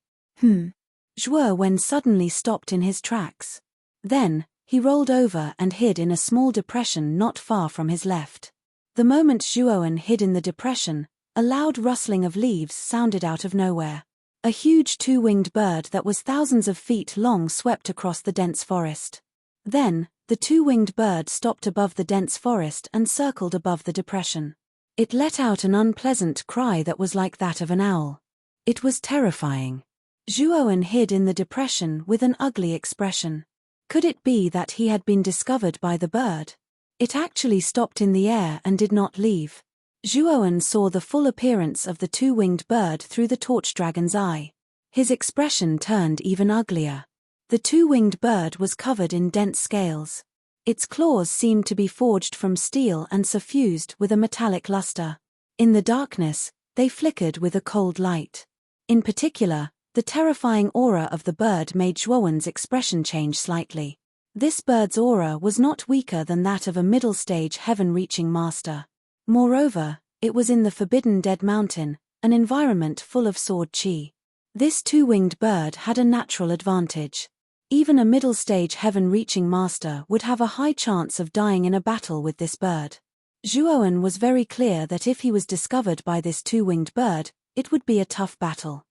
Zhuowen suddenly stopped in his tracks. Then, he rolled over and hid in a small depression not far from his left. The moment Zhuowen hid in the depression, a loud rustling of leaves sounded out of nowhere. A huge two-winged bird that was thousands of feet long swept across the dense forest. Then, the two-winged bird stopped above the dense forest and circled above the depression. It let out an unpleasant cry that was like that of an owl. It was terrifying. Zhuowen hid in the depression with an ugly expression. Could it be that he had been discovered by the bird? It actually stopped in the air and did not leave. Zhuowen saw the full appearance of the two-winged bird through the torch dragon's eye. His expression turned even uglier. The two-winged bird was covered in dense scales. Its claws seemed to be forged from steel and suffused with a metallic luster. In the darkness, they flickered with a cold light. In particular, the terrifying aura of the bird made Zhuowen's expression change slightly. This bird's aura was not weaker than that of a middle-stage heaven-reaching master. Moreover, it was in the Forbidden Dead Mountain, an environment full of sword chi. This two-winged bird had a natural advantage. Even a middle-stage heaven-reaching master would have a high chance of dying in a battle with this bird. Zhuowen was very clear that if he was discovered by this two-winged bird, it would be a tough battle.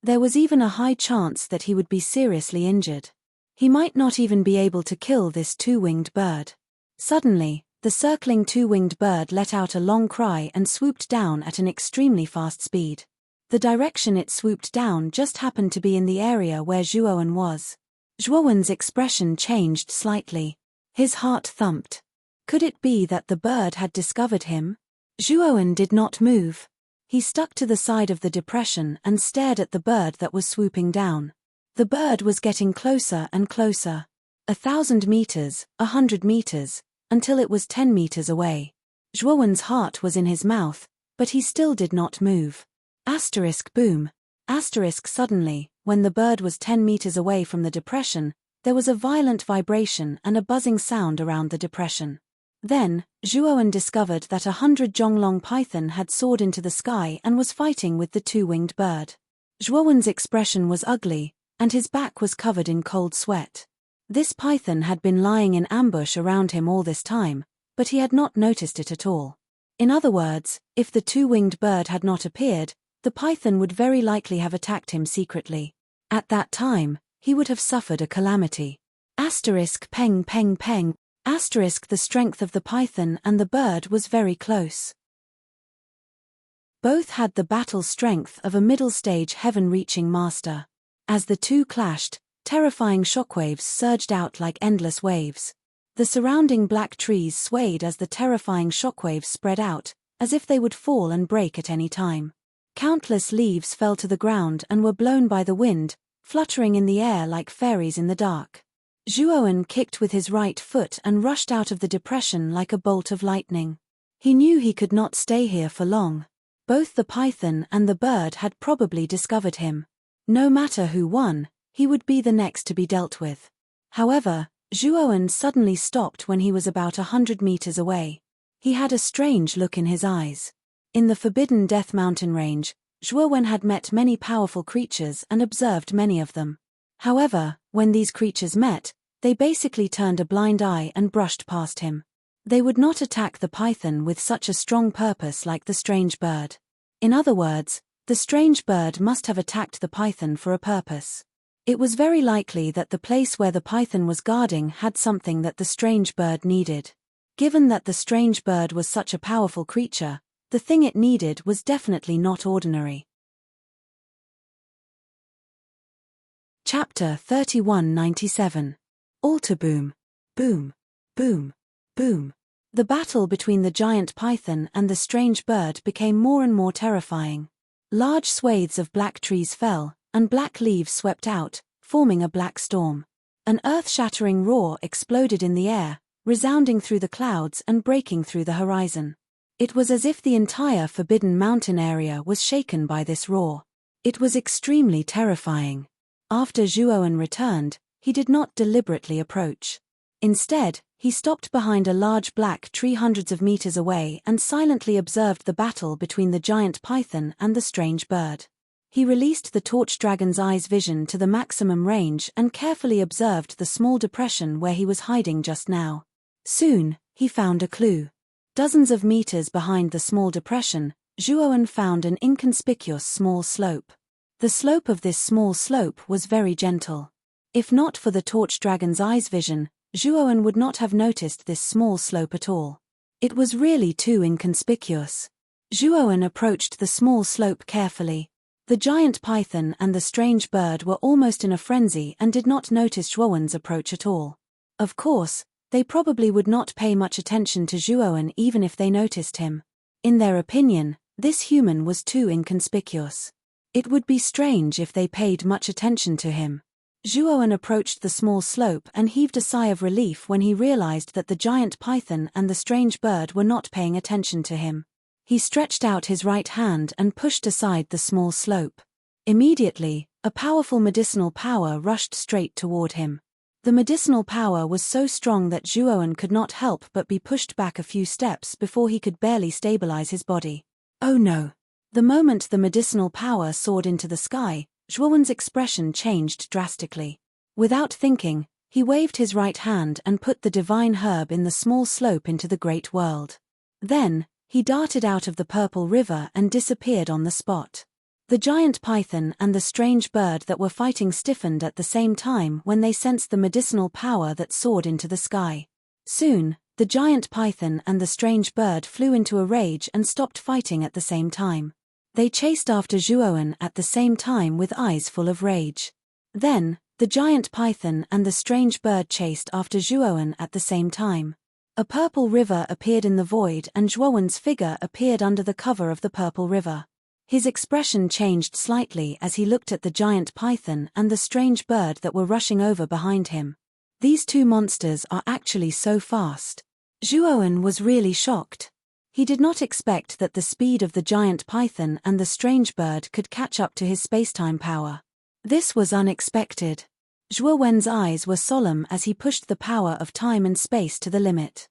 There was even a high chance that he would be seriously injured. He might not even be able to kill this two-winged bird. Suddenly, the circling two-winged bird let out a long cry and swooped down at an extremely fast speed. The direction it swooped down just happened to be in the area where Zhuowen was. Zhuowen's expression changed slightly. His heart thumped. Could it be that the bird had discovered him? Zhuowen did not move. He stuck to the side of the depression and stared at the bird that was swooping down. The bird was getting closer and closer. 1,000 meters, 100 meters, until it was 10 meters away. Zhuowen's heart was in his mouth, but he still did not move. Boom. Suddenly, when the bird was 10 meters away from the depression, there was a violent vibration and a buzzing sound around the depression. Then, Zhuowen discovered that 100 Zhonglong python had soared into the sky and was fighting with the two-winged bird. Zhuowen's expression was ugly, and his back was covered in cold sweat. This python had been lying in ambush around him all this time, but he had not noticed it at all. In other words, if the two-winged bird had not appeared, the python would very likely have attacked him secretly. At that time, he would have suffered a calamity. Peng peng peng. The strength of the python and the bird was very close. Both had the battle strength of a middle-stage heaven-reaching master. As the two clashed, terrifying shockwaves surged out like endless waves. The surrounding black trees swayed as the terrifying shockwaves spread out, as if they would fall and break at any time. Countless leaves fell to the ground and were blown by the wind, fluttering in the air like fairies in the dark. Zhuowen kicked with his right foot and rushed out of the depression like a bolt of lightning. He knew he could not stay here for long. Both the python and the bird had probably discovered him. No matter who won, He would be the next to be dealt with. However, Zhuowen suddenly stopped when he was about 100 meters away. He had a strange look in his eyes. In the forbidden Death Mountain range, Zhuowen had met many powerful creatures and observed many of them. However, when these creatures met, they basically turned a blind eye and brushed past him. They would not attack the python with such a strong purpose like the strange bird. In other words, the strange bird must have attacked the python for a purpose. It was very likely that the place where the python was guarding had something that the strange bird needed. Given that the strange bird was such a powerful creature, the thing it needed was definitely not ordinary. Chapter 3197. Altar Boom. Boom. Boom. Boom. The battle between the giant python and the strange bird became more and more terrifying. Large swathes of black trees fell, and black leaves swept out, forming a black storm. An earth-shattering roar exploded in the air, resounding through the clouds and breaking through the horizon. It was as if the entire Forbidden Mountain area was shaken by this roar. It was extremely terrifying. After Zhuowen returned, he did not deliberately approach. Instead, he stopped behind a large black tree hundreds of meters away and silently observed the battle between the giant python and the strange bird. He released the torch dragon's eye's vision to the maximum range and carefully observed the small depression where he was hiding just now. Soon, he found a clue. Dozens of meters behind the small depression, Zhuowen found an inconspicuous small slope. The slope of this small slope was very gentle. If not for the torch dragon's eye's vision, Zhuowen would not have noticed this small slope at all. It was really too inconspicuous. Zhuowen approached the small slope carefully. The giant python and the strange bird were almost in a frenzy and did not notice Zhuowen's approach at all. Of course, they probably would not pay much attention to Zhuowen even if they noticed him. In their opinion, this human was too inconspicuous. It would be strange if they paid much attention to him. Zhuowen approached the small slope and heaved a sigh of relief when he realized that the giant python and the strange bird were not paying attention to him. He stretched out his right hand and pushed aside the small slope. Immediately, a powerful medicinal power rushed straight toward him. The medicinal power was so strong that Zhuowen could not help but be pushed back a few steps before he could barely stabilize his body. Oh no! The moment the medicinal power soared into the sky, Zhuowen's expression changed drastically. Without thinking, he waved his right hand and put the divine herb in the small slope into the great world. Then, he darted out of the purple river and disappeared on the spot. The giant python and the strange bird that were fighting stiffened at the same time when they sensed the medicinal power that soared into the sky. Soon, the giant python and the strange bird flew into a rage and stopped fighting at the same time. They chased after Zhuowen at the same time with eyes full of rage. Then, the giant python and the strange bird chased after Zhuowen at the same time. A purple river appeared in the void and Zhuowen's figure appeared under the cover of the purple river. His expression changed slightly as he looked at the giant python and the strange bird that were rushing over behind him. These two monsters are actually so fast. Zhuowen was really shocked. He did not expect that the speed of the giant python and the strange bird could catch up to his spacetime power. This was unexpected. Zhuowen's eyes were solemn as he pushed the power of time and space to the limit.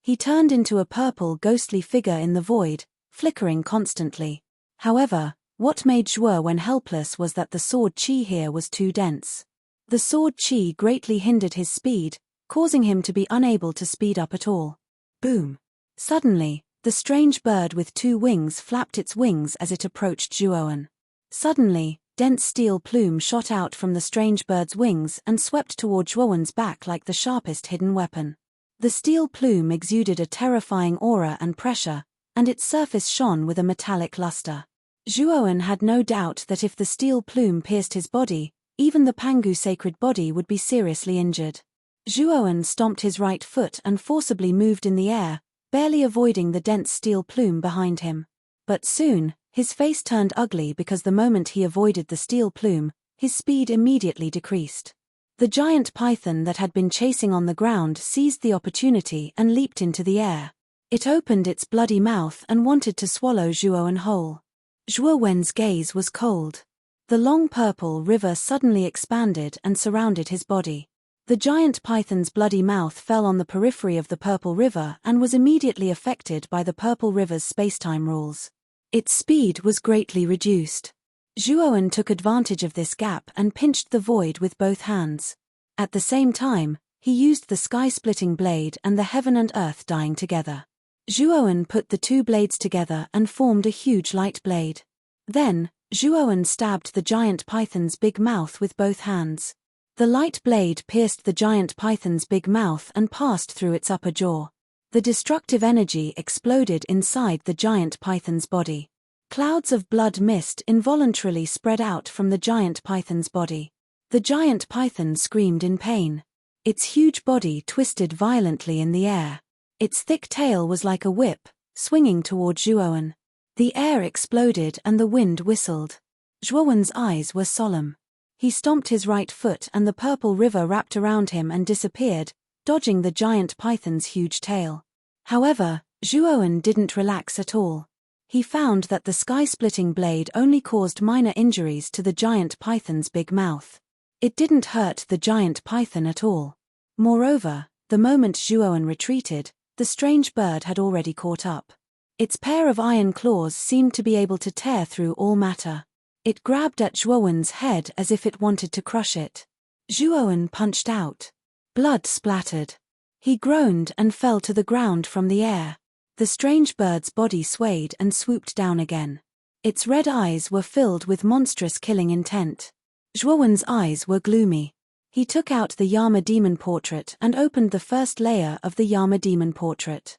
He turned into a purple ghostly figure in the void, flickering constantly. However, what made Zhuowen helpless was that the sword chi here was too dense. The sword chi greatly hindered his speed, causing him to be unable to speed up at all. Boom! Suddenly, the strange bird with two wings flapped its wings as it approached Zhuowen. Suddenly, dense steel plume shot out from the strange bird's wings and swept toward Zhuowen's back like the sharpest hidden weapon. The steel plume exuded a terrifying aura and pressure, and its surface shone with a metallic luster. Zhuowen had no doubt that if the steel plume pierced his body, even the Pangu sacred body would be seriously injured. Zhuowen stomped his right foot and forcibly moved in the air, barely avoiding the dense steel plume behind him. But soon, his face turned ugly because the moment he avoided the steel plume, his speed immediately decreased. The giant python that had been chasing on the ground seized the opportunity and leaped into the air. It opened its bloody mouth and wanted to swallow Zhuowen whole. Zhuowen's gaze was cold. The long purple river suddenly expanded and surrounded his body. The giant python's bloody mouth fell on the periphery of the purple river and was immediately affected by the purple river's spacetime rules. Its speed was greatly reduced. Zhuowen took advantage of this gap and pinched the void with both hands. At the same time, he used the sky-splitting blade and the heaven and earth dying together. Zhuowen put the two blades together and formed a huge light blade. Then, Zhuowen stabbed the giant python's big mouth with both hands. The light blade pierced the giant python's big mouth and passed through its upper jaw. The destructive energy exploded inside the giant python's body. Clouds of blood mist involuntarily spread out from the giant python's body. The giant python screamed in pain. Its huge body twisted violently in the air. Its thick tail was like a whip, swinging toward Zhuowen. The air exploded and the wind whistled. Zhuowen's eyes were solemn. He stomped his right foot and the purple river wrapped around him and disappeared, dodging the giant python's huge tail. However, Zhuowen didn't relax at all. He found that the sky-splitting blade only caused minor injuries to the giant python's big mouth. It didn't hurt the giant python at all. Moreover, the moment Zhuowen retreated, the strange bird had already caught up. Its pair of iron claws seemed to be able to tear through all matter. It grabbed at Zhuowen's head as if it wanted to crush it. Zhuowen punched out. Blood splattered. He groaned and fell to the ground from the air. The strange bird's body swayed and swooped down again. Its red eyes were filled with monstrous killing intent. Zhuowen's eyes were gloomy. He took out the Yama demon portrait and opened the first layer of the Yama demon portrait.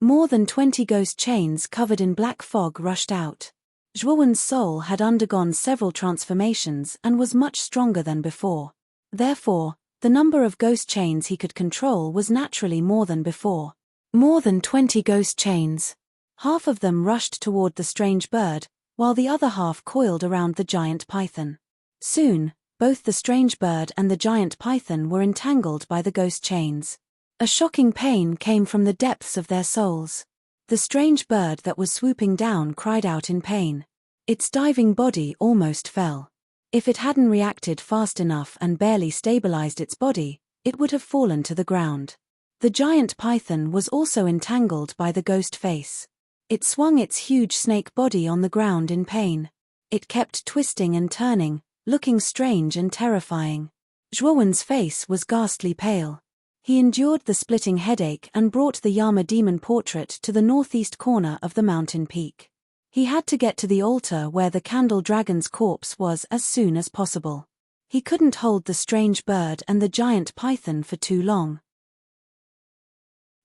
More than 20 ghost chains covered in black fog rushed out. Zhuowen's soul had undergone several transformations and was much stronger than before. Therefore, the number of ghost chains he could control was naturally more than before. More than 20 ghost chains. Half of them rushed toward the strange bird, while the other half coiled around the giant python. Soon, both the strange bird and the giant python were entangled by the ghost chains. A shocking pain came from the depths of their souls. The strange bird that was swooping down cried out in pain. Its diving body almost fell. If it hadn't reacted fast enough and barely stabilized its body, it would have fallen to the ground. The giant python was also entangled by the ghost face. It swung its huge snake body on the ground in pain. It kept twisting and turning, looking strange and terrifying. Zhuowen's face was ghastly pale. He endured the splitting headache and brought the Yama demon portrait to the northeast corner of the mountain peak. He had to get to the altar where the candle dragon's corpse was as soon as possible. He couldn't hold the strange bird and the giant python for too long.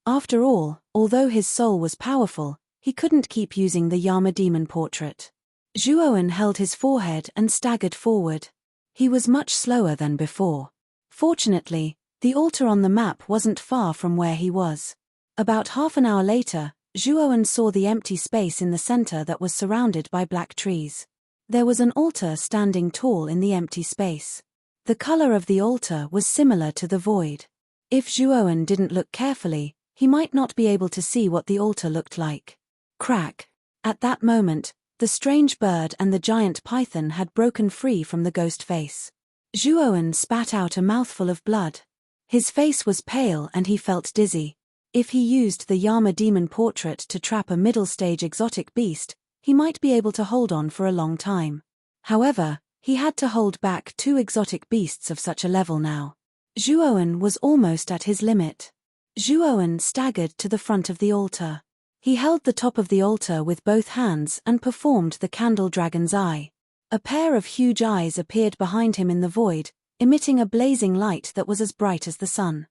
After all, although his soul was powerful, he couldn't keep using the Yama demon portrait. Zhuowen held his forehead and staggered forward. He was much slower than before. Fortunately, the altar on the map wasn't far from where he was. About half an hour later, Zhuowen saw the empty space in the center that was surrounded by black trees. There was an altar standing tall in the empty space. The color of the altar was similar to the void. If Zhuowen didn't look carefully, he might not be able to see what the altar looked like. Crack! At that moment, the strange bird and the giant python had broken free from the ghost face. Zhuowen spat out a mouthful of blood. His face was pale and he felt dizzy. If he used the Yama demon portrait to trap a middle-stage exotic beast, he might be able to hold on for a long time. However, he had to hold back 2 exotic beasts of such a level now. Zhuowen was almost at his limit. Zhuowen staggered to the front of the altar. He held the top of the altar with both hands and performed the candle dragon's eye. A pair of huge eyes appeared behind him in the void, emitting a blazing light that was as bright as the sun.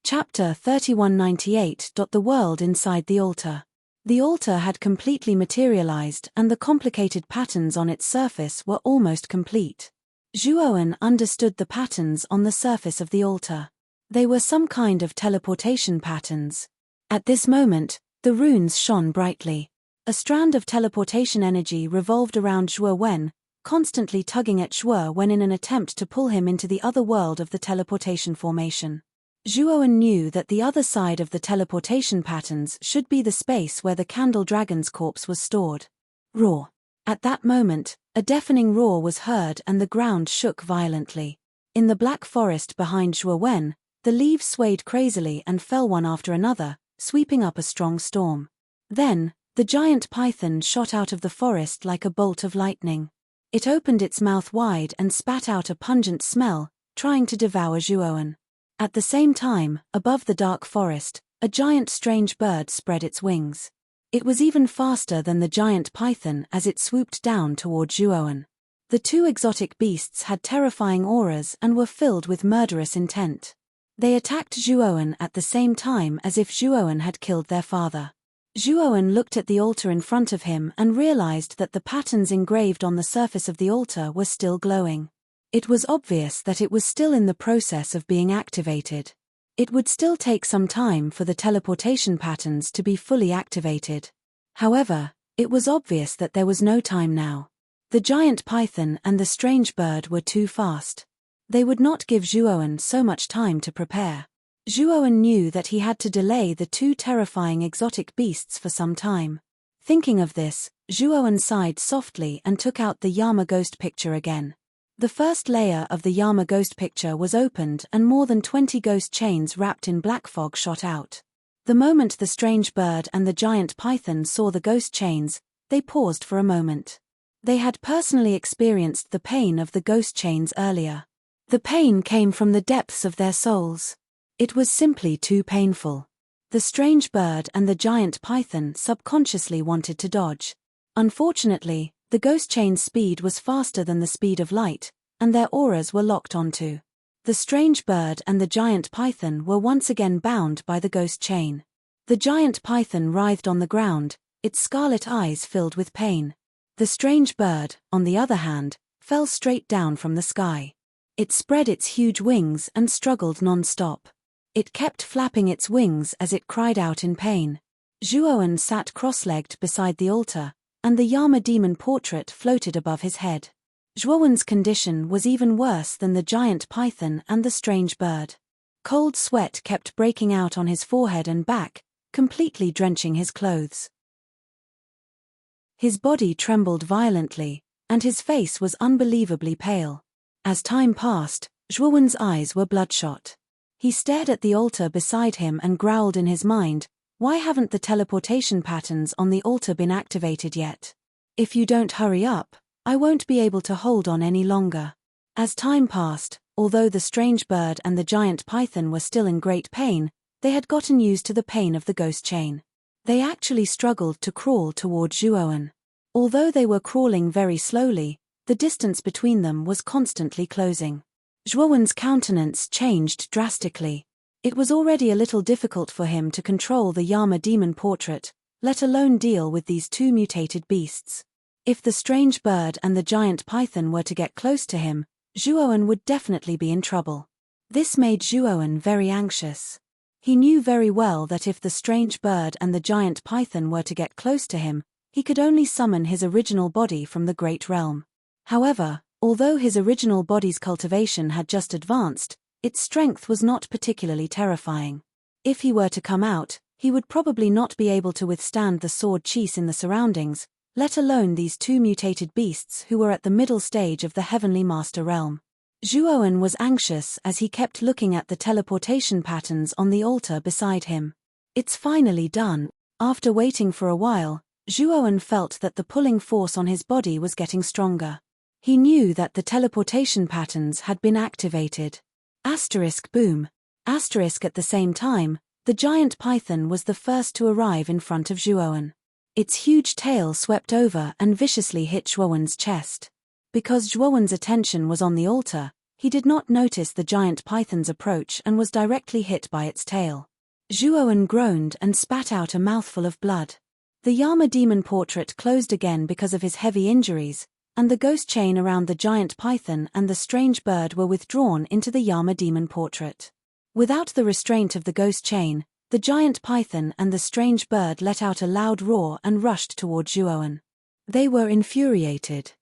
Chapter 3198. The world inside the altar. The altar had completely materialized and the complicated patterns on its surface were almost complete. Zhuowen understood the patterns on the surface of the altar. They were some kind of teleportation patterns. At this moment, the runes shone brightly. A strand of teleportation energy revolved around Zhuowen, constantly tugging at Zhuowen in an attempt to pull him into the other world of the teleportation formation. Zhuowen knew that the other side of the teleportation patterns should be the space where the candle dragon's corpse was stored. Roar. At that moment, a deafening roar was heard and the ground shook violently. In the black forest behind Zhuowen, the leaves swayed crazily and fell one after another, sweeping up a strong storm. Then, the giant python shot out of the forest like a bolt of lightning. It opened its mouth wide and spat out a pungent smell, trying to devour Zhuowen. At the same time, above the dark forest, a giant strange bird spread its wings. It was even faster than the giant python as it swooped down toward Zhuowen. The two exotic beasts had terrifying auras and were filled with murderous intent. They attacked Zhuowen at the same time as if Zhuowen had killed their father. Zhuowen looked at the altar in front of him and realized that the patterns engraved on the surface of the altar were still glowing. It was obvious that it was still in the process of being activated. It would still take some time for the teleportation patterns to be fully activated. However, it was obvious that there was no time now. The giant python and the strange bird were too fast. They would not give Zhuowen so much time to prepare. Zhuowen knew that he had to delay the two terrifying exotic beasts for some time. Thinking of this, Zhuowen sighed softly and took out the Yama ghost picture again. The first layer of the Yama ghost picture was opened and more than 20 ghost chains wrapped in black fog shot out. The moment the strange bird and the giant python saw the ghost chains, they paused for a moment. They had personally experienced the pain of the ghost chains earlier. The pain came from the depths of their souls. It was simply too painful. The strange bird and the giant python subconsciously wanted to dodge. Unfortunately, the ghost chain's speed was faster than the speed of light, and their auras were locked onto. The strange bird and the giant python were once again bound by the ghost chain. The giant python writhed on the ground, its scarlet eyes filled with pain. The strange bird, on the other hand, fell straight down from the sky. It spread its huge wings and struggled non-stop. It kept flapping its wings as it cried out in pain. Zhuowen sat cross-legged beside the altar, and the Yama demon portrait floated above his head. Zhuowen's condition was even worse than the giant python and the strange bird. Cold sweat kept breaking out on his forehead and back, completely drenching his clothes. His body trembled violently, and his face was unbelievably pale. As time passed, Zhuowen's eyes were bloodshot. He stared at the altar beside him and growled in his mind, "Why haven't the teleportation patterns on the altar been activated yet? If you don't hurry up, I won't be able to hold on any longer." As time passed, although the strange bird and the giant python were still in great pain, they had gotten used to the pain of the ghost chain. They actually struggled to crawl toward Zhuowen. Although they were crawling very slowly, the distance between them was constantly closing. Zhuowen's countenance changed drastically. It was already a little difficult for him to control the Yama demon portrait, let alone deal with these two mutated beasts. If the strange bird and the giant python were to get close to him, Zhuowen would definitely be in trouble. This made Zhuowen very anxious. He knew very well that if the strange bird and the giant python were to get close to him, he could only summon his original body from the Great Realm. However, although his original body's cultivation had just advanced, its strength was not particularly terrifying. If he were to come out, he would probably not be able to withstand the sword cheese in the surroundings, let alone these two mutated beasts who were at the middle stage of the Heavenly Master Realm. Zhuowen was anxious as he kept looking at the teleportation patterns on the altar beside him. It's finally done. After waiting for a while, Zhuowen felt that the pulling force on his body was getting stronger. He knew that the teleportation patterns had been activated. Boom. At the same time, the giant python was the first to arrive in front of Zhuowen. Its huge tail swept over and viciously hit Zhuowen's chest. Because Zhuowen's attention was on the altar, he did not notice the giant python's approach and was directly hit by its tail. Zhuowen groaned and spat out a mouthful of blood. The Yama demon portrait closed again because of his heavy injuries, and the ghost chain around the giant python and the strange bird were withdrawn into the Yama demon portrait. Without the restraint of the ghost chain, the giant python and the strange bird let out a loud roar and rushed toward Zhuowen. They were infuriated.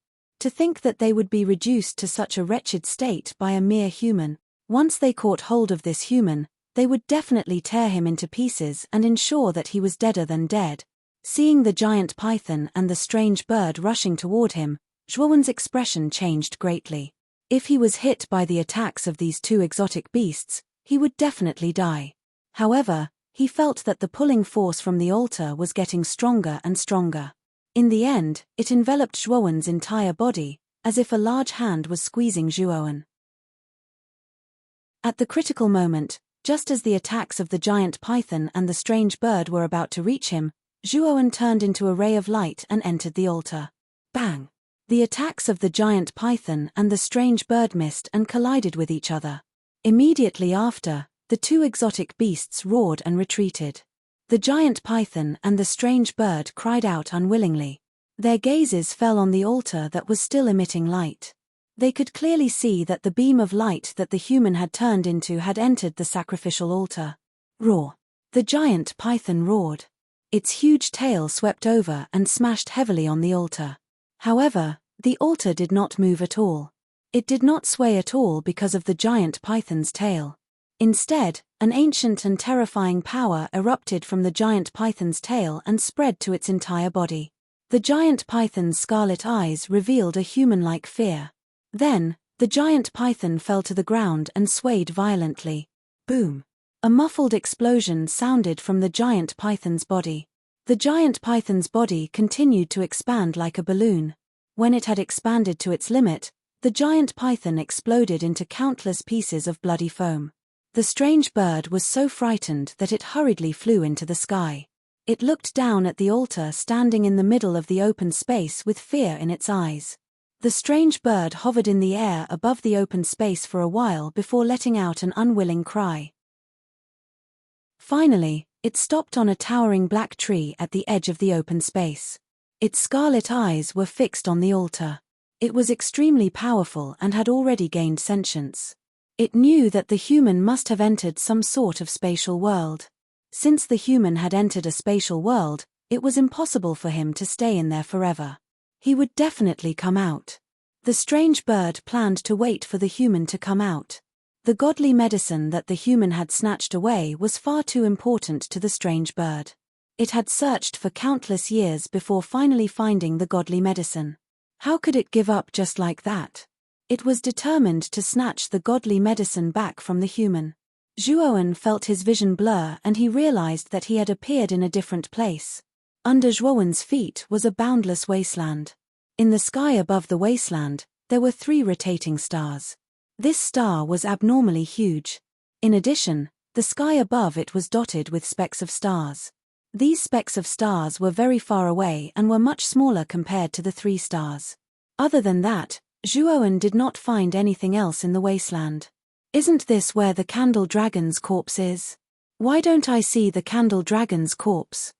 To think that they would be reduced to such a wretched state by a mere human. Once they caught hold of this human, They would definitely tear him into pieces and ensure that he was deader than dead. Seeing the giant python and the strange bird rushing toward him, Zhuowen's expression changed greatly. If he was hit by the attacks of these two exotic beasts, he would definitely die. However, he felt that the pulling force from the altar was getting stronger and stronger. In the end, it enveloped Zhuowen's entire body, as if a large hand was squeezing Zhuowen. At the critical moment, just as the attacks of the giant python and the strange bird were about to reach him, Zhuowen turned into a ray of light and entered the altar. Bang! The attacks of the giant python and the strange bird missed and collided with each other. Immediately after, the two exotic beasts roared and retreated. The giant python and the strange bird cried out unwillingly. Their gazes fell on the altar that was still emitting light. They could clearly see that the beam of light that the human had turned into had entered the sacrificial altar. Roar! The giant python roared. Its huge tail swept over and smashed heavily on the altar. However, the altar did not move at all. It did not sway at all because of the giant python's tail. Instead, an ancient and terrifying power erupted from the giant python's tail and spread to its entire body. The giant python's scarlet eyes revealed a human-like fear. Then, the giant python fell to the ground and swayed violently. Boom! A muffled explosion sounded from the giant python's body. The giant python's body continued to expand like a balloon. When it had expanded to its limit, the giant python exploded into countless pieces of bloody foam. The strange bird was so frightened that it hurriedly flew into the sky. It looked down at the altar standing in the middle of the open space with fear in its eyes. The strange bird hovered in the air above the open space for a while before letting out an unwilling cry. Finally, it stopped on a towering black tree at the edge of the open space. Its scarlet eyes were fixed on the altar. It was extremely powerful and had already gained sentience. It knew that the human must have entered some sort of spatial world. Since the human had entered a spatial world, it was impossible for him to stay in there forever. He would definitely come out. The strange bird planned to wait for the human to come out. The godly medicine that the human had snatched away was far too important to the strange bird. It had searched for countless years before finally finding the godly medicine. How could it give up just like that? It was determined to snatch the godly medicine back from the human. Zhuowen felt his vision blur and he realized that he had appeared in a different place. Under Zhuowen's feet was a boundless wasteland. In the sky above the wasteland, there were 3 rotating stars. This star was abnormally huge. In addition, the sky above it was dotted with specks of stars. These specks of stars were very far away and were much smaller compared to the 3 stars. Other than that, Zhuowen did not find anything else in the wasteland. Isn't this where the candle dragon's corpse is? Why don't I see the candle dragon's corpse?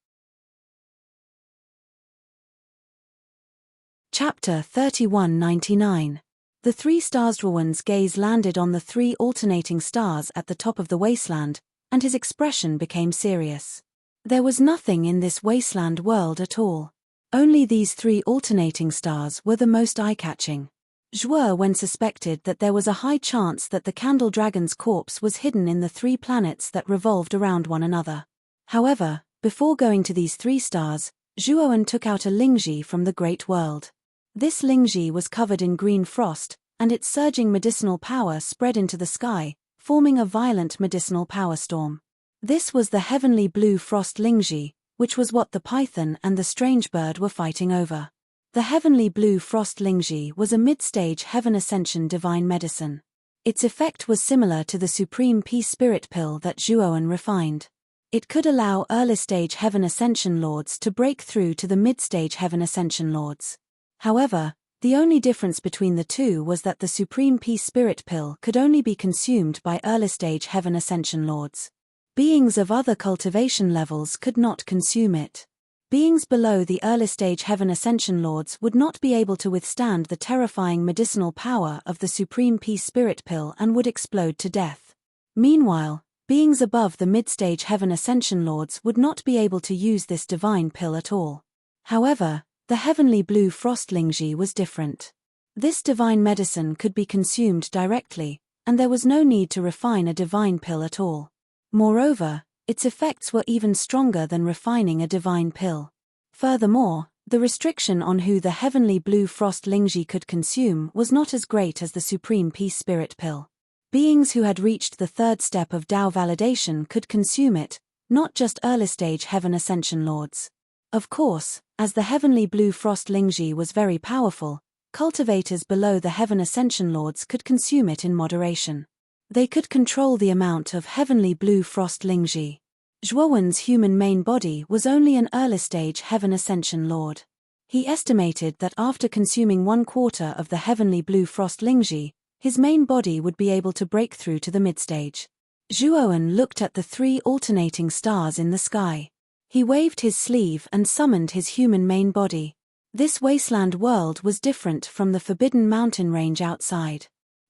Chapter 3199. The 3 stars. Zhuowen's gaze landed on the 3 alternating stars at the top of the wasteland, and his expression became serious. There was nothing in this wasteland world at all. Only these 3 alternating stars were the most eye-catching. Zhuowen suspected that there was a high chance that the candle dragon's corpse was hidden in the 3 planets that revolved around one another. However, before going to these 3 stars, Zhuowen took out a lingji from the Great World. This lingji was covered in green frost, and its surging medicinal power spread into the sky, forming a violent medicinal power storm. This was the heavenly blue frost lingji, which was what the python and the strange bird were fighting over. The heavenly blue frost lingji was a mid-stage heaven ascension divine medicine. Its effect was similar to the supreme peace spirit pill that Zhuowen refined. It could allow early-stage heaven ascension lords to break through to the mid-stage heaven ascension lords. However, the only difference between the two was that the supreme peace spirit pill could only be consumed by early-stage heaven ascension lords. Beings of other cultivation levels could not consume it. Beings below the early-stage heaven ascension lords would not be able to withstand the terrifying medicinal power of the supreme peace spirit pill and would explode to death. Meanwhile, beings above the mid-stage heaven ascension lords would not be able to use this divine pill at all. However, the heavenly blue frost lingji was different. This divine medicine could be consumed directly, and there was no need to refine a divine pill at all. Moreover, its effects were even stronger than refining a divine pill. Furthermore, the restriction on who the heavenly blue frost Lingji could consume was not as great as the supreme peace spirit pill. Beings who had reached the third step of Tao validation could consume it, not just early-stage heaven ascension lords. Of course, as the heavenly blue frost Lingji was very powerful, cultivators below the heaven ascension lords could consume it in moderation. They could control the amount of heavenly blue frost Lingji. Zhuowen's human main body was only an early-stage heaven ascension lord. He estimated that after consuming 1/4 of the heavenly blue frost Lingji, his main body would be able to break through to the mid-stage. Zhuowen looked at the 3 alternating stars in the sky. He waved his sleeve and summoned his human main body. This wasteland world was different from the forbidden mountain range outside.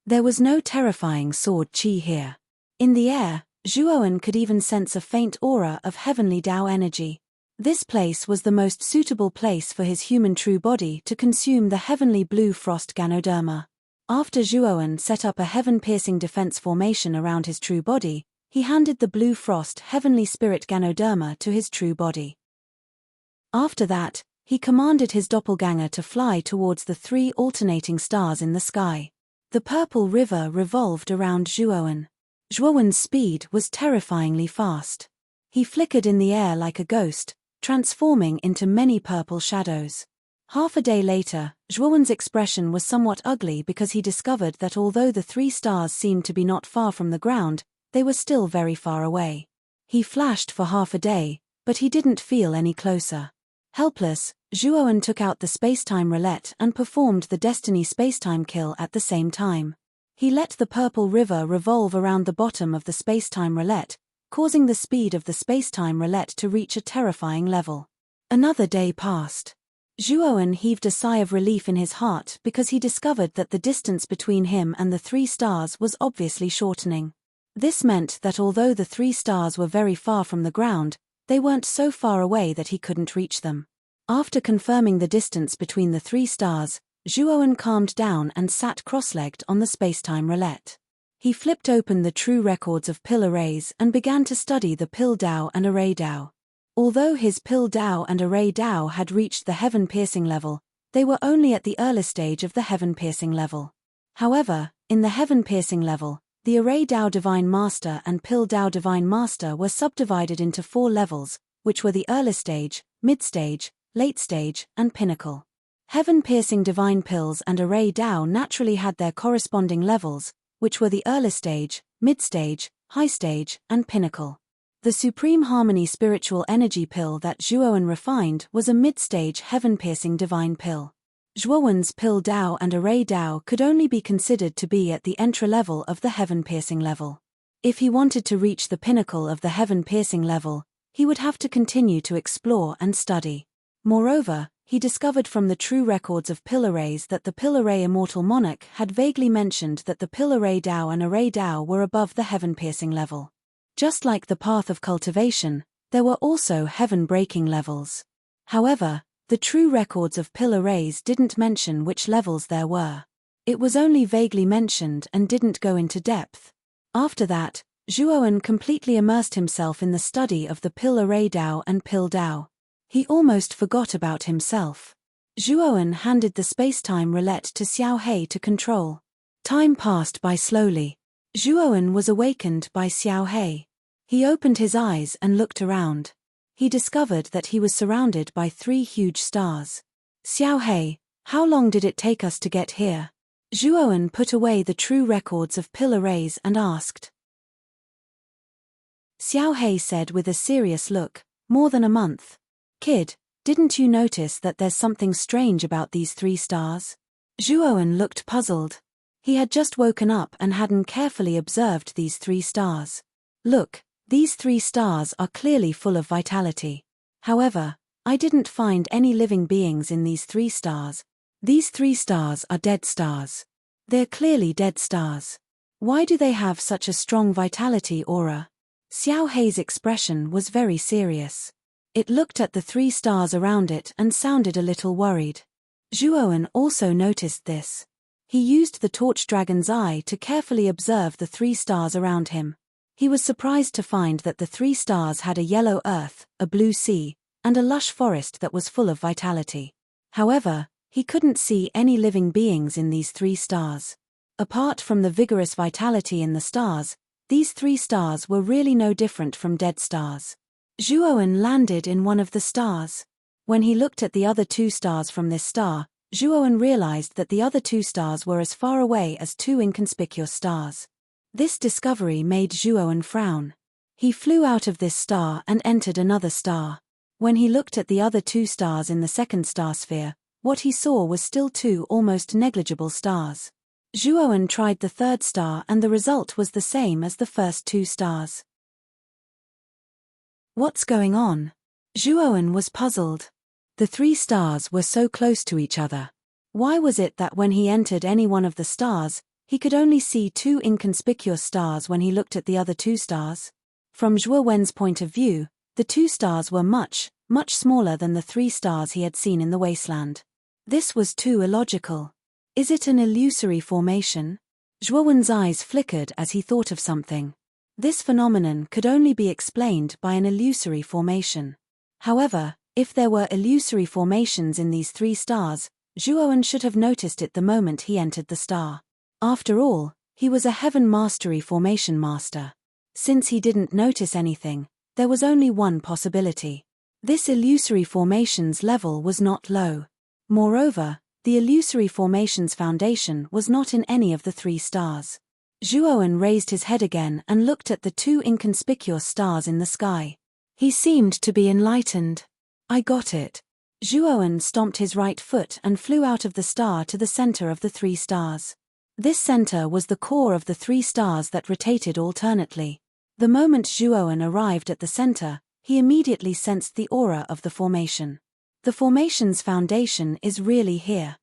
There was no terrifying sword qi here. In the air, Zhuowen could even sense a faint aura of heavenly Tao energy. This place was the most suitable place for his human true body to consume the heavenly blue frost Ganoderma. After Zhuowen set up a heaven-piercing defense formation around his true body, he handed the blue frost heavenly spirit Ganoderma to his true body. After that, he commanded his doppelganger to fly towards the 3 alternating stars in the sky. The purple river revolved around Zhuowen. Zhuowen's speed was terrifyingly fast. He flickered in the air like a ghost, transforming into many purple shadows. Half a day later, Zhuowen's expression was somewhat ugly because he discovered that although the 3 stars seemed to be not far from the ground, they were still very far away. He flashed for half a day, but he didn't feel any closer. Helpless, Zhuowen took out the spacetime roulette and performed the destiny spacetime kill at the same time. He let the purple river revolve around the bottom of the spacetime roulette, causing the speed of the spacetime roulette to reach a terrifying level. Another day passed. Zhuowen heaved a sigh of relief in his heart because he discovered that the distance between him and the 3 stars was obviously shortening. This meant that although the 3 stars were very far from the ground, they weren't so far away that he couldn't reach them. After confirming the distance between the 3 stars, Zhuowen calmed down and sat cross-legged on the spacetime roulette. He flipped open the true records of pill arrays and began to study the pill Tao and array Tao. Although his pill Tao and array Tao had reached the heaven-piercing level, they were only at the early stage of the heaven-piercing level. However, in the heaven-piercing level, the array Tao Divine Master and pill Tao Divine Master were subdivided into 4 levels, which were the early stage, mid-stage, late stage, and pinnacle. Heaven-piercing divine pills and array Tao naturally had their corresponding levels, which were the early stage, mid-stage, high stage, and pinnacle. The Supreme Harmony spiritual energy pill that Zhuowen refined was a mid-stage heaven-piercing divine pill. Zhuowen's pill Tao and array Tao could only be considered to be at the entry level of the heaven-piercing level. If he wanted to reach the pinnacle of the heaven-piercing level, he would have to continue to explore and study. Moreover, he discovered from the true records of pill arrays that the pill array Immortal Monarch had vaguely mentioned that the pill array Tao and array Tao were above the heaven-piercing level. Just like the path of cultivation, there were also heaven-breaking levels. However, the true records of pill arrays didn't mention which levels there were. It was only vaguely mentioned and didn't go into depth. After that, Zhuowen completely immersed himself in the study of the pill array Tao and pill Tao. He almost forgot about himself. Zhuowen handed the spacetime roulette to Xiao He to control. Time passed by slowly. Zhuowen was awakened by Xiao He. He opened his eyes and looked around. He discovered that he was surrounded by 3 huge stars. Xiao He, how long did it take us to get here? Zhuowen put away the true records of pill arrays and asked. Xiao He said with a serious look, more than a month. Kid, didn't you notice that there's something strange about these 3 stars? Zhuowen looked puzzled. He had just woken up and hadn't carefully observed these 3 stars. Look, these 3 stars are clearly full of vitality. However, I didn't find any living beings in these 3 stars. These 3 stars are dead stars. They're clearly dead stars. Why do they have such a strong vitality aura? Xiao He's expression was very serious. It looked at the 3 stars around it and sounded a little worried. Zhuowen also noticed this. He used the torch dragon's eye to carefully observe the 3 stars around him. He was surprised to find that the 3 stars had a yellow earth, a blue sea, and a lush forest that was full of vitality. However, he couldn't see any living beings in these 3 stars. Apart from the vigorous vitality in the stars, these 3 stars were really no different from dead stars. Zhuowen landed in one of the stars. When he looked at the other 2 stars from this star, Zhuowen realized that the other 2 stars were as far away as 2 inconspicuous stars. This discovery made Zhuowen frown. He flew out of this star and entered another star. When he looked at the other 2 stars in the second star sphere, what he saw was still 2 almost negligible stars. Zhuowen tried the third star and the result was the same as the first 2 stars. What's going on? Zhuowen was puzzled. The 3 stars were so close to each other. Why was it that when he entered any one of the stars, he could only see 2 inconspicuous stars when he looked at the other 2 stars? From Zhuowen's point of view, the 2 stars were much smaller than the 3 stars he had seen in the wasteland. This was too illogical. Is it an illusory formation? Zhuowen's eyes flickered as he thought of something. This phenomenon could only be explained by an illusory formation. However, if there were illusory formations in these 3 stars, Zhuowen should have noticed it the moment he entered the star. After all, he was a heaven mastery formation master. Since he didn't notice anything, there was only one possibility. This illusory formation's level was not low. Moreover, the illusory formation's foundation was not in any of the 3 stars. Zhuowen raised his head again and looked at the 2 inconspicuous stars in the sky. He seemed to be enlightened. I got it. Zhuowen stomped his right foot and flew out of the star to the center of the 3 stars. This center was the core of the 3 stars that rotated alternately. The moment Zhuowen arrived at the center, he immediately sensed the aura of the formation. The formation's foundation is really here.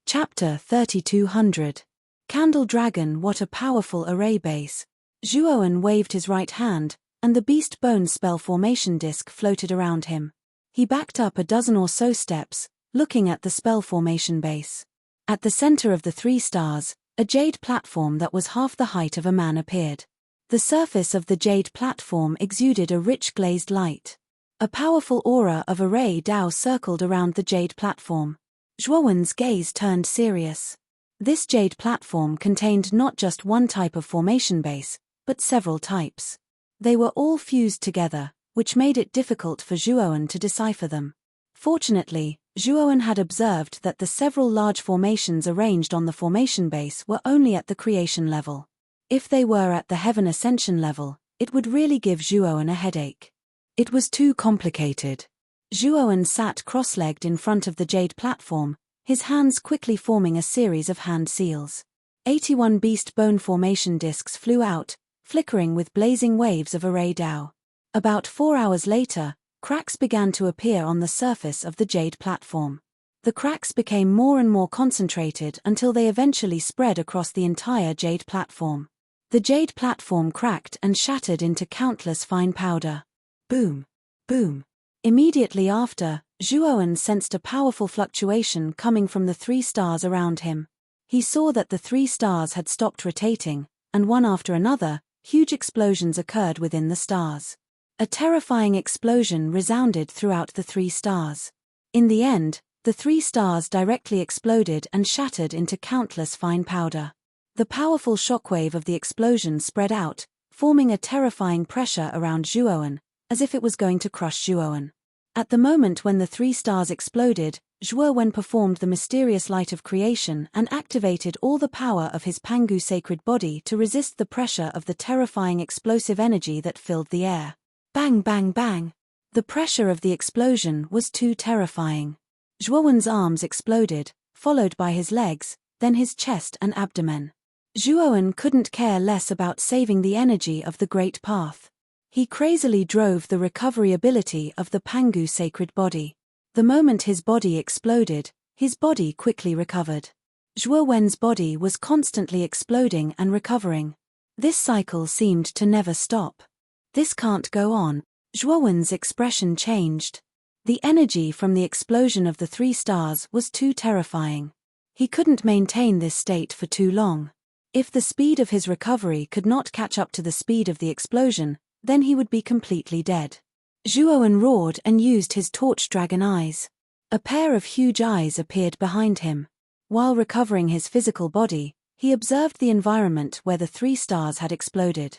Chapter 3200. Candle Dragon. What a powerful array base. Zhuowen waved his right hand, and the beast bone spell formation disc floated around him. He backed up a dozen or so steps, looking at the spell formation base. At the center of the 3 stars, a jade platform that was half the height of a man appeared. The surface of the jade platform exuded a rich glazed light. A powerful aura of array Dao circled around the jade platform. Zhuowen's gaze turned serious. This jade platform contained not just one type of formation base, but several types. They were all fused together, which made it difficult for Zhuowen to decipher them. Fortunately, Zhuowen had observed that the several large formations arranged on the formation base were only at the creation level. If they were at the heaven ascension level, it would really give Zhuowen a headache. It was too complicated. Zhuowen sat cross-legged in front of the jade platform, his hands quickly forming a series of hand seals. 81 beast bone formation discs flew out, flickering with blazing waves of array Dao. About 4 hours later, cracks began to appear on the surface of the jade platform. The cracks became more and more concentrated until they eventually spread across the entire jade platform. The jade platform cracked and shattered into countless fine powder. Boom! Boom! Immediately after, Zhuowen sensed a powerful fluctuation coming from the 3 stars around him. He saw that the 3 stars had stopped rotating, and one after another, huge explosions occurred within the stars. A terrifying explosion resounded throughout the 3 stars. In the end, the 3 stars directly exploded and shattered into countless fine powder. The powerful shockwave of the explosion spread out, forming a terrifying pressure around Zhuowen, as if it was going to crush Zhuowen. At the moment when the 3 stars exploded, Zhuowen performed the mysterious light of creation and activated all the power of his Pangu sacred body to resist the pressure of the terrifying explosive energy that filled the air. Bang bang bang! The pressure of the explosion was too terrifying. Zhuowen's arms exploded, followed by his legs, then his chest and abdomen. Zhuowen couldn't care less about saving the energy of the Great Path. He crazily drove the recovery ability of the Pangu sacred body. The moment his body exploded, his body quickly recovered. Zhuowen's body was constantly exploding and recovering. This cycle seemed to never stop. This can't go on. Zhuowen's expression changed. The energy from the explosion of the 3 stars was too terrifying. He couldn't maintain this state for too long. If the speed of his recovery could not catch up to the speed of the explosion, then he would be completely dead. Zhuowen roared and used his torch dragon eyes. A pair of huge eyes appeared behind him. While recovering his physical body, he observed the environment where the 3 stars had exploded.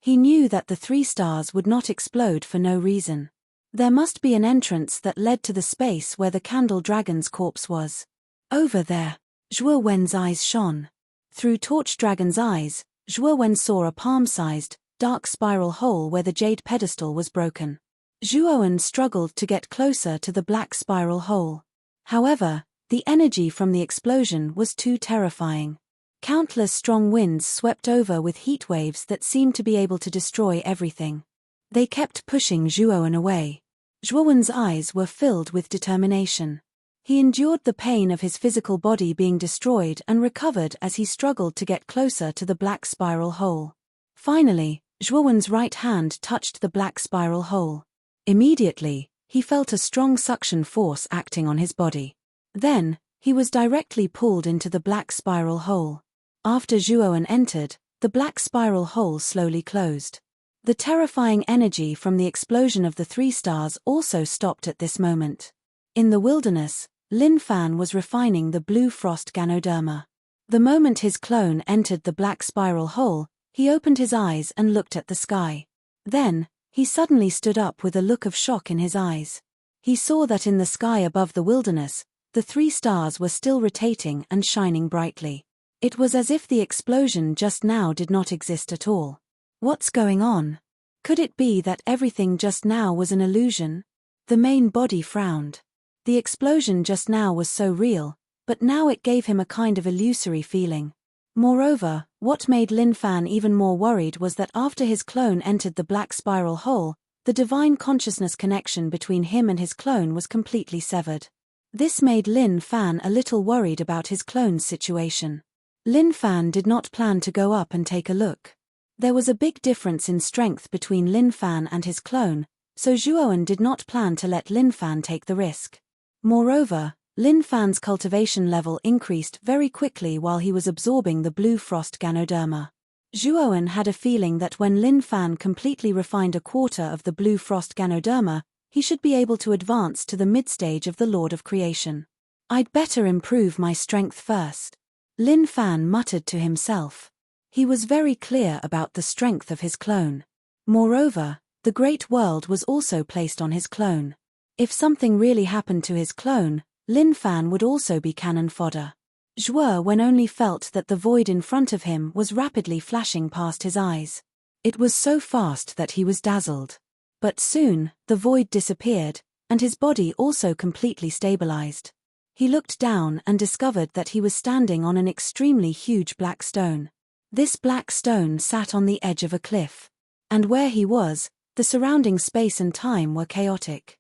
He knew that the 3 stars would not explode for no reason. There must be an entrance that led to the space where the candle dragon's corpse was. Over there. Zhuowen's eyes shone. Through torch dragon's eyes, Zhuowen saw a palm-sized, dark spiral hole where the jade pedestal was broken. Zhuowen struggled to get closer to the black spiral hole. However, the energy from the explosion was too terrifying. Countless strong winds swept over with heat waves that seemed to be able to destroy everything. They kept pushing Zhuowen away. Zhuowen's eyes were filled with determination. He endured the pain of his physical body being destroyed and recovered as he struggled to get closer to the black spiral hole. Finally, Zhuowen's right hand touched the black spiral hole. Immediately, he felt a strong suction force acting on his body. Then, he was directly pulled into the black spiral hole. After Zhuowen entered, the black spiral hole slowly closed. The terrifying energy from the explosion of the 3 stars also stopped at this moment. In the wilderness, Lin Fan was refining the blue frost Ganoderma. The moment his clone entered the black spiral hole, he opened his eyes and looked at the sky. Then, he suddenly stood up with a look of shock in his eyes. He saw that in the sky above the wilderness, the 3 stars were still rotating and shining brightly. It was as if the explosion just now did not exist at all. What's going on? Could it be that everything just now was an illusion? The main body frowned. The explosion just now was so real, but now it gave him a kind of illusory feeling. Moreover, what made Lin Fan even more worried was that after his clone entered the black spiral hole, the divine consciousness connection between him and his clone was completely severed. This made Lin Fan a little worried about his clone's situation. Lin Fan did not plan to go up and take a look. There was a big difference in strength between Lin Fan and his clone, so Zhuowen did not plan to let Lin Fan take the risk. Moreover, Lin Fan's cultivation level increased very quickly while he was absorbing the blue frost Ganoderma. Zhuowen had a feeling that when Lin Fan completely refined a quarter of the blue frost Ganoderma, he should be able to advance to the mid-stage of the Lord of Creation. I'd better improve my strength first. Lin Fan muttered to himself. He was very clear about the strength of his clone. Moreover, the great world was also placed on his clone. If something really happened to his clone, Lin Fan would also be cannon fodder. Zhuowen only felt that the void in front of him was rapidly flashing past his eyes. It was so fast that he was dazzled. But soon, the void disappeared, and his body also completely stabilized. He looked down and discovered that he was standing on an extremely huge black stone. This black stone sat on the edge of a cliff. And where he was, the surrounding space and time were chaotic.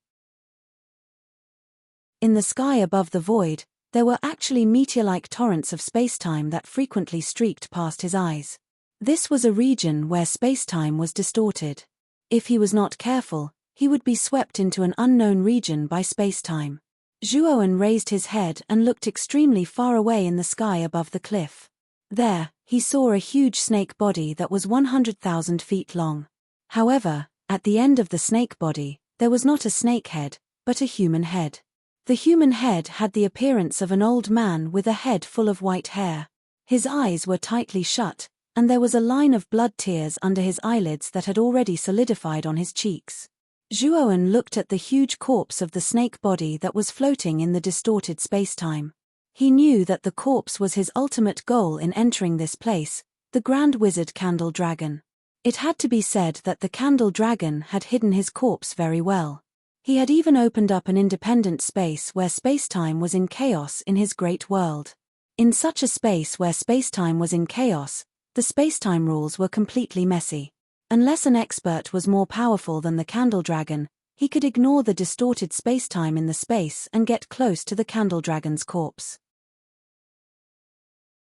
In the sky above the void, there were actually meteor-like torrents of spacetime that frequently streaked past his eyes. This was a region where spacetime was distorted. If he was not careful, he would be swept into an unknown region by spacetime. Zhuowen raised his head and looked extremely far away in the sky above the cliff. There, he saw a huge snake body that was 100,000 feet long. However, at the end of the snake body, there was not a snake head, but a human head. The human head had the appearance of an old man with a head full of white hair. His eyes were tightly shut, and there was a line of blood tears under his eyelids that had already solidified on his cheeks. Zhuowen looked at the huge corpse of the snake body that was floating in the distorted spacetime. He knew that the corpse was his ultimate goal in entering this place, the Grand Wizard Candle Dragon. It had to be said that the Candle Dragon had hidden his corpse very well. He had even opened up an independent space where spacetime was in chaos in his great world. In such a space where spacetime was in chaos, the spacetime rules were completely messy. Unless an expert was more powerful than the Candle Dragon, he could ignore the distorted spacetime in the space and get close to the Candle Dragon's corpse.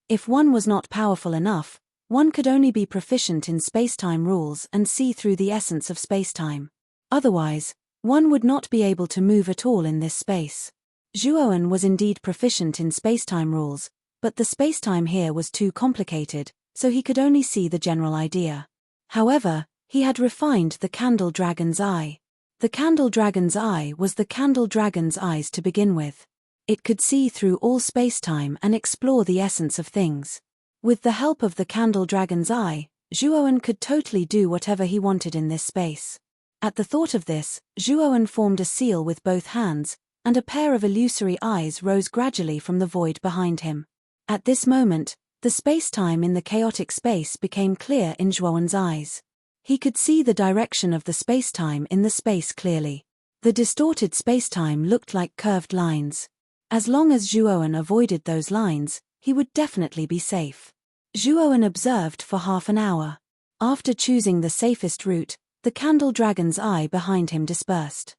If one was not powerful enough, one could only be proficient in spacetime rules and see through the essence of spacetime. Otherwise, one would not be able to move at all in this space. Zhuowen was indeed proficient in spacetime rules, but the spacetime here was too complicated, so he could only see the general idea. However, he had refined the candle dragon's eye. The candle dragon's eye was the candle dragon's eyes to begin with. It could see through all spacetime and explore the essence of things. With the help of the candle dragon's eye, Zhuowen could totally do whatever he wanted in this space. At the thought of this, Zhuowen formed a seal with both hands, and a pair of illusory eyes rose gradually from the void behind him. At this moment, the spacetime in the chaotic space became clear in Zhuowen's eyes. He could see the direction of the spacetime in the space clearly. The distorted spacetime looked like curved lines. As long as Zhuowen avoided those lines, he would definitely be safe. Zhuowen observed for half an hour. After choosing the safest route, the candle dragon's eye behind him dispersed.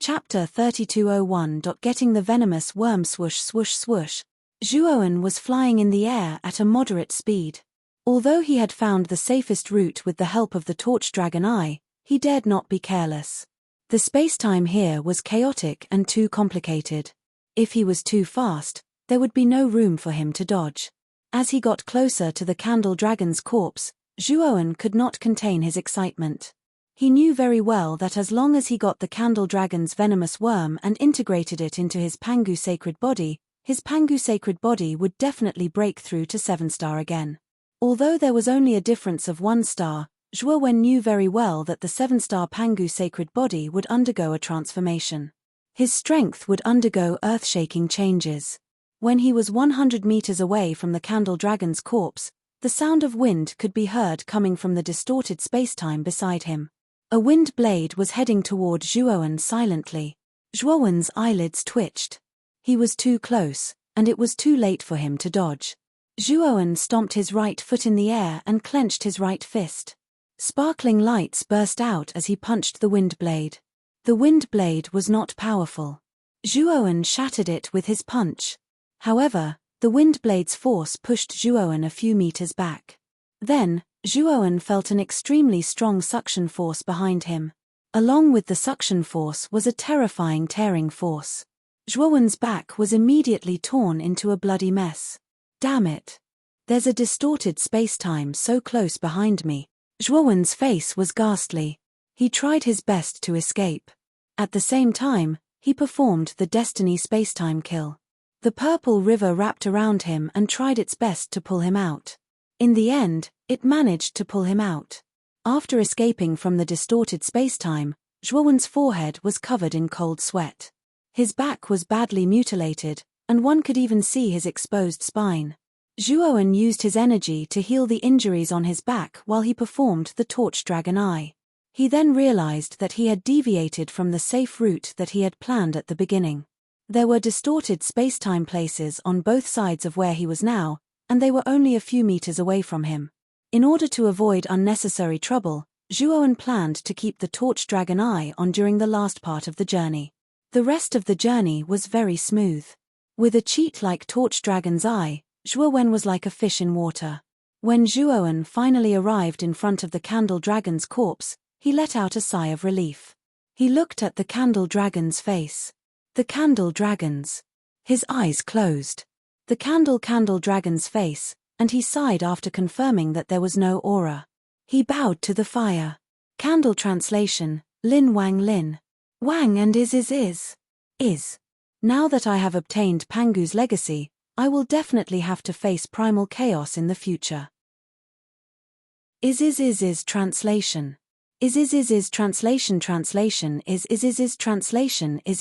Chapter 3201. Getting the venomous worm. Swoosh swoosh swoosh. Zhuowen was flying in the air at a moderate speed. Although he had found the safest route with the help of the torch dragon eye, he dared not be careless. The spacetime here was chaotic and too complicated. If he was too fast, there would be no room for him to dodge. As he got closer to the candle dragon's corpse, Zhuowen could not contain his excitement. He knew very well that as long as he got the candle dragon's venomous worm and integrated it into his Pangu sacred body, his Pangu sacred body would definitely break through to 7-star again. Although there was only a difference of 1 star, Zhuowen knew very well that the 7-star Pangu sacred body would undergo a transformation. His strength would undergo earth-shaking changes. When he was 100 meters away from the candle dragon's corpse, the sound of wind could be heard coming from the distorted spacetime beside him. A wind blade was heading toward Zhuowen silently. Zhuowen's eyelids twitched. He was too close, and it was too late for him to dodge. Zhuowen stomped his right foot in the air and clenched his right fist. Sparkling lights burst out as he punched the wind blade. The wind blade was not powerful. Zhuowen shattered it with his punch. However, the wind blade's force pushed Zhuowen a few meters back. Then, Zhuowen felt an extremely strong suction force behind him. Along with the suction force was a terrifying tearing force. Zhuowen's back was immediately torn into a bloody mess. Damn it! There's a distorted spacetime so close behind me. Zhuowen's face was ghastly. He tried his best to escape. At the same time, he performed the Destiny spacetime kill. The purple river wrapped around him and tried its best to pull him out. In the end, it managed to pull him out. After escaping from the distorted spacetime, Zhuowen's forehead was covered in cold sweat. His back was badly mutilated, and one could even see his exposed spine. Zhuowen used his energy to heal the injuries on his back while he performed the torch dragon eye. He then realized that he had deviated from the safe route that he had planned at the beginning. There were distorted spacetime places on both sides of where he was now, and they were only a few meters away from him. In order to avoid unnecessary trouble, Zhuowen planned to keep the torch dragon eye on during the last part of the journey. The rest of the journey was very smooth. With a cheat-like torch dragon's eye, Zhuowen was like a fish in water. When Zhuowen finally arrived in front of the candle dragon's corpse, he let out a sigh of relief. He looked at the candle dragon's face. The candle dragon's. His eyes closed. The candle dragon's face, and he sighed after confirming that there was no aura. He bowed to the fire. Candle translation, Lin Wang Lin. Wang and is. Now that I have obtained Pangu's legacy, I will definitely have to face primal chaos in the future. Is translation. Is translation translation is translation is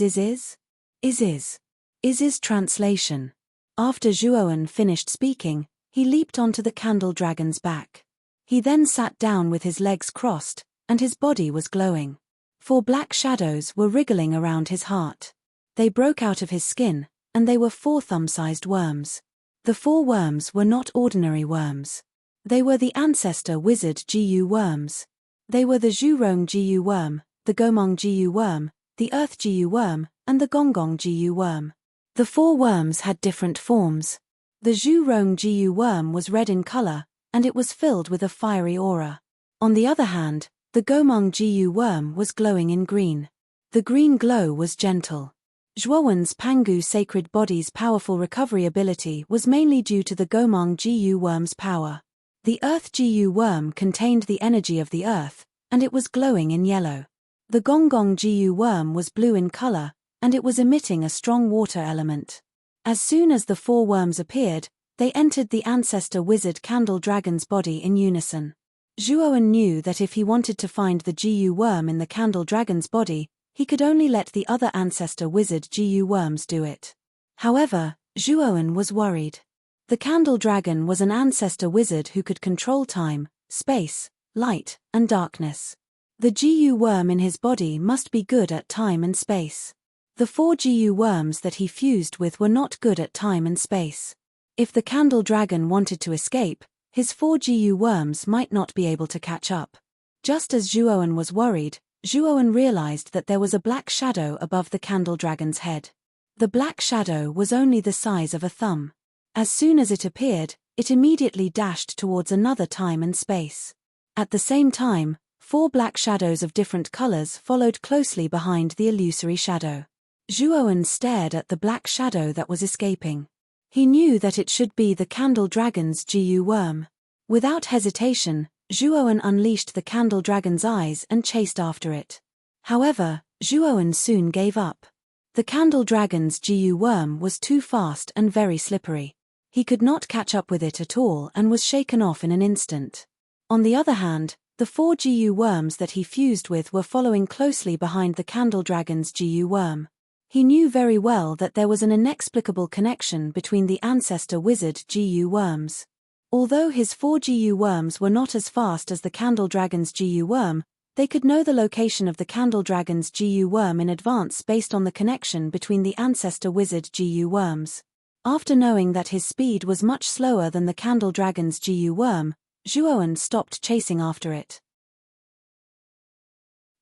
translation. After Zhuowen finished speaking, he leaped onto the candle dragon's back. He then sat down with his legs crossed, and his body was glowing. 4 black shadows were wriggling around his heart. They broke out of his skin, and they were 4 thumb-sized worms. The 4 worms were not ordinary worms. They were the ancestor wizard Jiyu worms. They were the Zhurong Jiyu worm, the Gomong Jiyu worm, the Earth Jiyu worm, and the Gonggong Jiyu worm. The 4 worms had different forms. The Zhurong Jiyu worm was red in color, and it was filled with a fiery aura. On the other hand, the Gomong Jiyu worm was glowing in green. The green glow was gentle. Zhuowen's Pangu sacred body's powerful recovery ability was mainly due to the Gomang Jiyu worm's power. The Earth Jiyu worm contained the energy of the earth, and it was glowing in yellow. The Gonggong Jiyu worm was blue in color, and it was emitting a strong water element. As soon as the four worms appeared, they entered the ancestor wizard Candle Dragon's body in unison. Zhuowen knew that if he wanted to find the Jiyu worm in the Candle Dragon's body, he could only let the other ancestor wizard Jiyu worms do it. However, Zhuowen was worried. The Candle Dragon was an ancestor wizard who could control time, space, light, and darkness. The Jiyu worm in his body must be good at time and space. The four Jiyu worms that he fused with were not good at time and space. If the Candle Dragon wanted to escape, his four Jiyu worms might not be able to catch up. Just as Zhuowen was worried, Zhuowen realized that there was a black shadow above the Candle Dragon's head. The black shadow was only the size of a thumb. As soon as it appeared, it immediately dashed towards another time and space. At the same time, four black shadows of different colors followed closely behind the illusory shadow. Zhuowen stared at the black shadow that was escaping. He knew that it should be the Candle Dragon's Jiyu worm. Without hesitation, Zhuowen unleashed the Candle Dragon's eyes and chased after it. However, Zhuowen soon gave up. The Candle Dragon's Jiyu worm was too fast and very slippery. He could not catch up with it at all and was shaken off in an instant. On the other hand, the four Jiyu worms that he fused with were following closely behind the Candle Dragon's Jiyu worm. He knew very well that there was an inexplicable connection between the ancestor wizard Jiyu worms. Although his four Jiyu worms were not as fast as the Candle Dragon's Jiyu worm, they could know the location of the Candle Dragon's Jiyu worm in advance based on the connection between the ancestor wizard Jiyu worms. After knowing that his speed was much slower than the Candle Dragon's Jiyu worm, Zhuowen stopped chasing after it.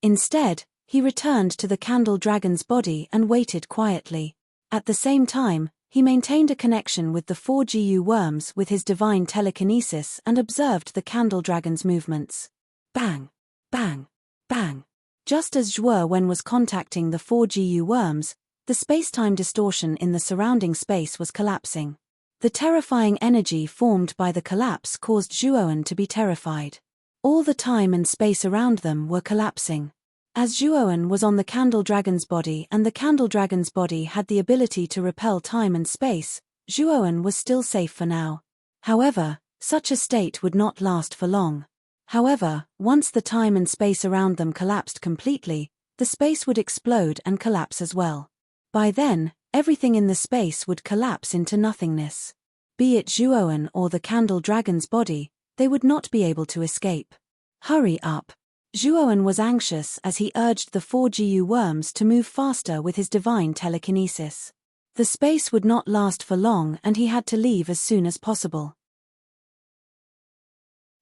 Instead, he returned to the Candle Dragon's body and waited quietly. At the same time, he maintained a connection with the four Jiyu worms with his divine telekinesis and observed the Candle Dragon's movements. Bang! Bang! Bang! Just as Zhuowen was contacting the four Jiyu worms, the space-time distortion in the surrounding space was collapsing. The terrifying energy formed by the collapse caused Zhuowen to be terrified. All the time and space around them were collapsing. As Zhuowen was on the Candle Dragon's body and the Candle Dragon's body had the ability to repel time and space, Zhuowen was still safe for now. However, such a state would not last for long. However, once the time and space around them collapsed completely, the space would explode and collapse as well. By then, everything in the space would collapse into nothingness. Be it Zhuowen or the Candle Dragon's body, they would not be able to escape. Hurry up! Zhuowen was anxious as he urged the four Jiyu worms to move faster with his divine telekinesis. The space would not last for long and he had to leave as soon as possible.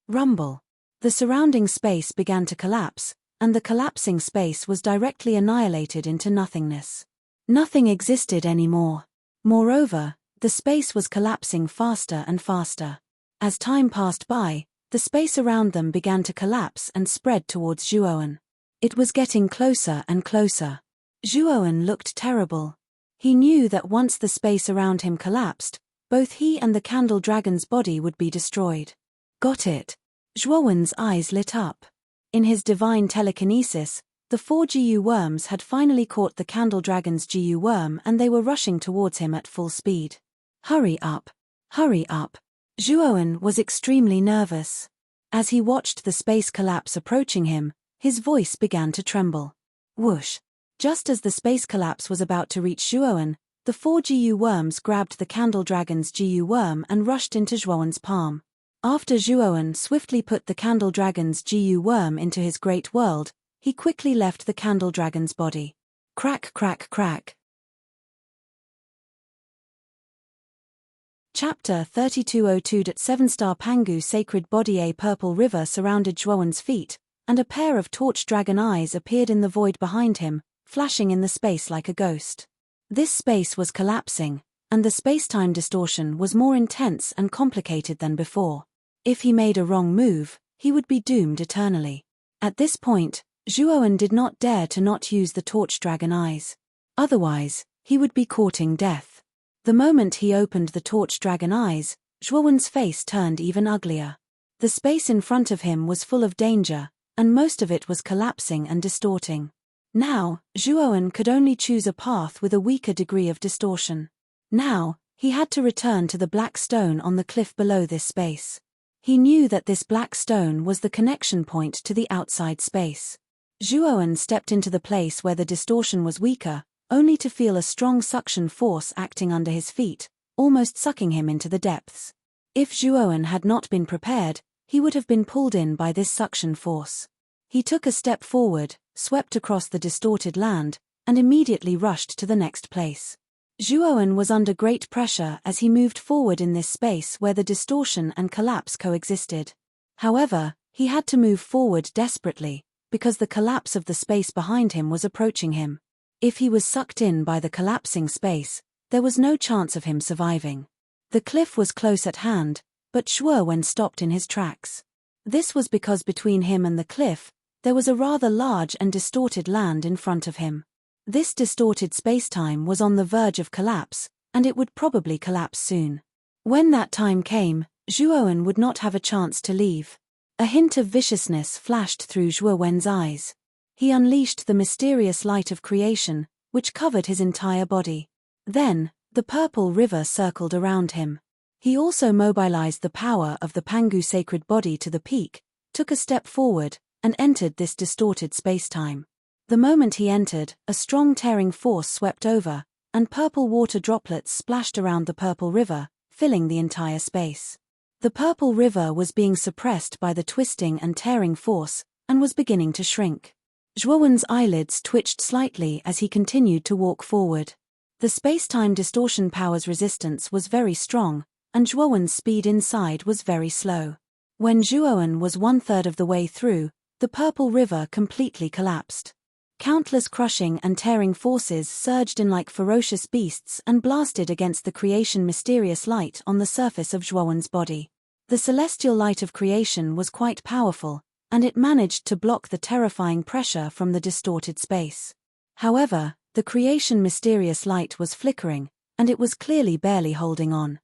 Rumble. The surrounding space began to collapse, and the collapsing space was directly annihilated into nothingness. Nothing existed anymore. Moreover, the space was collapsing faster and faster. As time passed by, the space around them began to collapse and spread towards Zhuowen. It was getting closer and closer. Zhuowen looked terrible. He knew that once the space around him collapsed, both he and the Candle Dragon's body would be destroyed. Got it. Zhuowen's eyes lit up. In his divine telekinesis, the four Jiyu worms had finally caught the Candle Dragon's Jiyu worm and they were rushing towards him at full speed. Hurry up! Hurry up! Zhuowen was extremely nervous. As he watched the space collapse approaching him, his voice began to tremble. Whoosh! Just as the space collapse was about to reach Zhuowen, the four Jiyu worms grabbed the Candle Dragon's Jiyu worm and rushed into Zhuowen's palm. After Zhuowen swiftly put the Candle Dragon's Jiyu worm into his great world, he quickly left the Candle Dragon's body. Crack, crack, crack. Chapter 3202. 7-star Pangu sacred body. A purple river surrounded Zhuowen's feet, and a pair of torch dragon eyes appeared in the void behind him, flashing in the space like a ghost. This space was collapsing, and the space-time distortion was more intense and complicated than before. If he made a wrong move, he would be doomed eternally. At this point, Zhuowen did not dare to not use the torch dragon eyes. Otherwise, He would be courting death. The moment he opened the torch dragon eyes, Zhuowen's face turned even uglier. The space in front of him was full of danger, and most of it was collapsing and distorting. Now, Zhuowen could only choose a path with a weaker degree of distortion. Now, he had to return to the black stone on the cliff below this space. He knew that this black stone was the connection point to the outside space. Zhuowen stepped into the place where the distortion was weaker, only to feel a strong suction force acting under his feet, almost sucking him into the depths. If Zhuowen had not been prepared, he would have been pulled in by this suction force. He took a step forward, swept across the distorted land, and immediately rushed to the next place. Zhuowen was under great pressure as he moved forward in this space where the distortion and collapse coexisted. However, he had to move forward desperately, because the collapse of the space behind him was approaching him. If he was sucked in by the collapsing space, there was no chance of him surviving. The cliff was close at hand, but Zhuowen stopped in his tracks. This was because between him and the cliff, there was a rather large and distorted land in front of him. This distorted spacetime was on the verge of collapse, and it would probably collapse soon. When that time came, Zhuowen would not have a chance to leave. A hint of viciousness flashed through Zhuowen's eyes. He unleashed the mysterious light of creation, which covered his entire body. Then, the purple river circled around him. He also mobilized the power of the Pangu sacred body to the peak, took a step forward, and entered this distorted spacetime. The moment he entered, a strong tearing force swept over, and purple water droplets splashed around the purple river, filling the entire space. The purple river was being suppressed by the twisting and tearing force, and was beginning to shrink. Zhuowen's eyelids twitched slightly as he continued to walk forward. The spacetime distortion power's resistance was very strong, and Zhuowen's speed inside was very slow. When Zhuowen was 1/3 of the way through, the purple river completely collapsed. Countless crushing and tearing forces surged in like ferocious beasts and blasted against the creation mysterious light on the surface of Zhuowen's body. The celestial light of creation was quite powerful, and it managed to block the terrifying pressure from the distorted space. However, the creation mysterious light was flickering, and it was clearly barely holding on.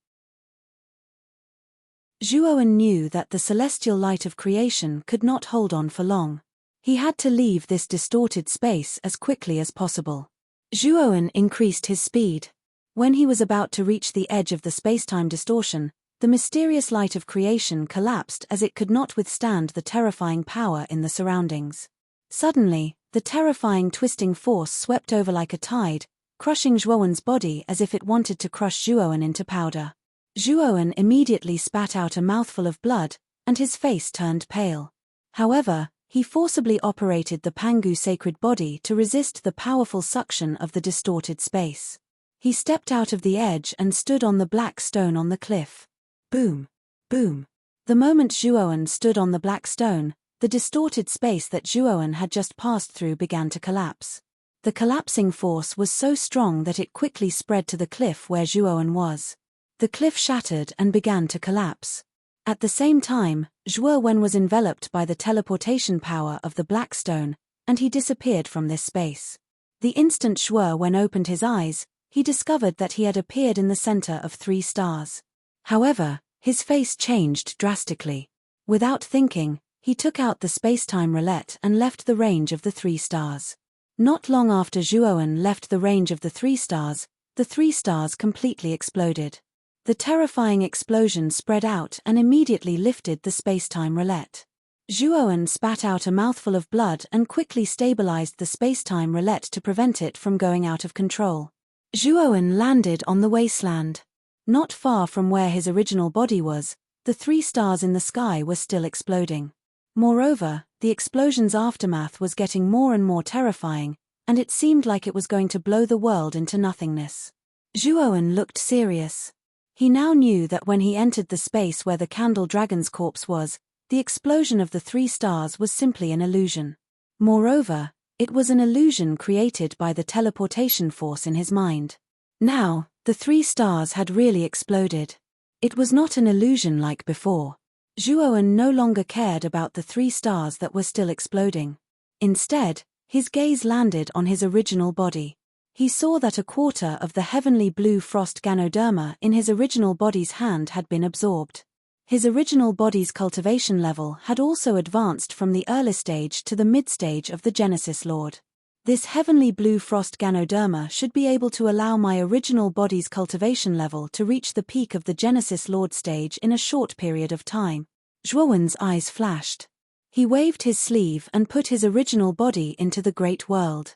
Zhuowen knew that the celestial light of creation could not hold on for long. He had to leave this distorted space as quickly as possible. Zhuowen increased his speed. When he was about to reach the edge of the spacetime distortion, the mysterious light of creation collapsed as it could not withstand the terrifying power in the surroundings. Suddenly, the terrifying twisting force swept over like a tide, crushing Zhuowen's body as if it wanted to crush Zhuowen into powder. Zhuowen immediately spat out a mouthful of blood, and his face turned pale. However, he forcibly operated the Pangu sacred body to resist the powerful suction of the distorted space. He stepped out of the edge and stood on the black stone on the cliff. Boom! Boom! The moment Zhuowen stood on the black stone, the distorted space that Zhuowen had just passed through began to collapse. The collapsing force was so strong that it quickly spread to the cliff where Zhuowen was. The cliff shattered and began to collapse. At the same time, Zhuowen was enveloped by the teleportation power of the black stone, and he disappeared from this space. The instant Zhuowen opened his eyes, he discovered that he had appeared in the center of 3 stars. However, his face changed drastically. Without thinking, he took out the spacetime roulette and left the range of the 3 stars. Not long after Zhuowen left the range of the 3 stars, the 3 stars completely exploded. The terrifying explosion spread out and immediately lifted the spacetime roulette. Zhuowen spat out a mouthful of blood and quickly stabilized the spacetime roulette to prevent it from going out of control. Zhuowen landed on the wasteland. Not far from where his original body was, the 3 stars in the sky were still exploding. Moreover, the explosion's aftermath was getting more and more terrifying, and it seemed like it was going to blow the world into nothingness. Zhuowen looked serious. He now knew that when he entered the space where the candle dragon's corpse was, the explosion of the 3 stars was simply an illusion. Moreover, it was an illusion created by the teleportation force in his mind. Now, the 3 stars had really exploded. It was not an illusion like before. Zhuowen no longer cared about the 3 stars that were still exploding. Instead, his gaze landed on his original body. He saw that a quarter of the heavenly blue frost Ganoderma in his original body's hand had been absorbed. His original body's cultivation level had also advanced from the early stage to the mid-stage of the Genesis Lord. This heavenly blue frost Ganoderma should be able to allow my original body's cultivation level to reach the peak of the Genesis Lord stage in a short period of time. Zhuowen's eyes flashed. He waved his sleeve and put his original body into the great world.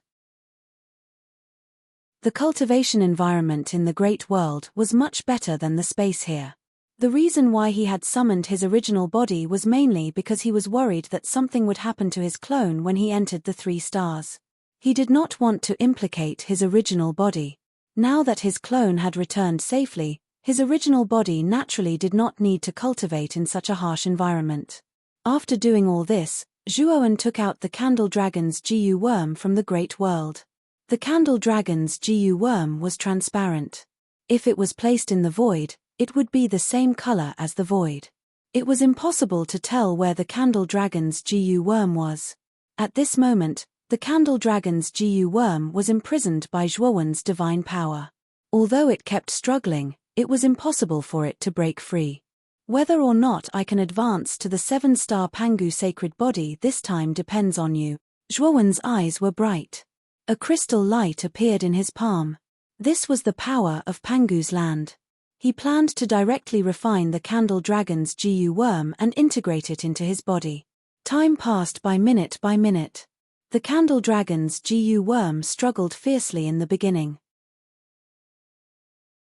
The cultivation environment in the great world was much better than the space here. The reason why he had summoned his original body was mainly because he was worried that something would happen to his clone when he entered the 3 stars. He did not want to implicate his original body. Now that his clone had returned safely, his original body naturally did not need to cultivate in such a harsh environment. After doing all this, Zhuowen took out the Candle Dragon's GU worm from the Great World. The Candle Dragon's GU worm was transparent. If it was placed in the void, it would be the same color as the void. It was impossible to tell where the Candle Dragon's GU worm was. At this moment, the Candle Dragon's GU worm was imprisoned by Zhuowen's divine power. Although it kept struggling, it was impossible for it to break free. Whether or not I can advance to the 7-star Pangu sacred body this time depends on you. Zhuowen's eyes were bright. A crystal light appeared in his palm. This was the power of Pangu's land. He planned to directly refine the Candle Dragon's GU worm and integrate it into his body. Time passed by minute by minute. The Candle Dragon's GU worm struggled fiercely in the beginning.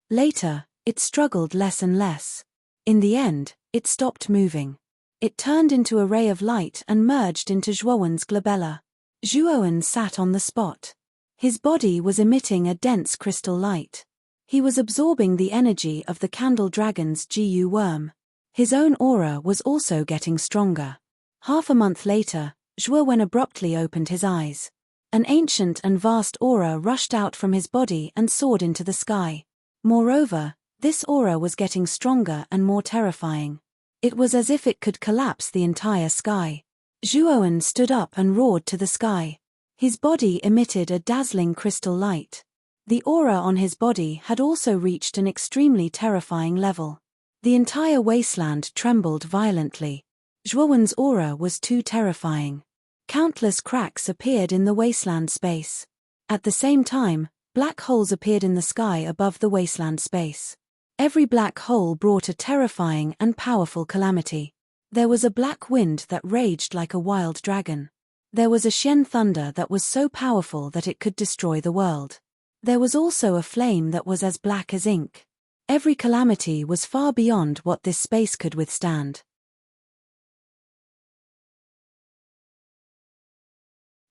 Later, it struggled less and less. In the end, it stopped moving. It turned into a ray of light and merged into Zhuowen's glabella. Zhuowen sat on the spot. His body was emitting a dense crystal light. He was absorbing the energy of the Candle Dragon's GU worm. His own aura was also getting stronger. Half a month later, Zhuowen abruptly opened his eyes. An ancient and vast aura rushed out from his body and soared into the sky. Moreover, this aura was getting stronger and more terrifying. It was as if it could collapse the entire sky. Zhuowen stood up and roared to the sky. His body emitted a dazzling crystal light. The aura on his body had also reached an extremely terrifying level. The entire wasteland trembled violently. Zhuowen's aura was too terrifying. Countless cracks appeared in the wasteland space. At the same time, black holes appeared in the sky above the wasteland space. Every black hole brought a terrifying and powerful calamity. There was a black wind that raged like a wild dragon. There was a Shen thunder that was so powerful that it could destroy the world. There was also a flame that was as black as ink. Every calamity was far beyond what this space could withstand.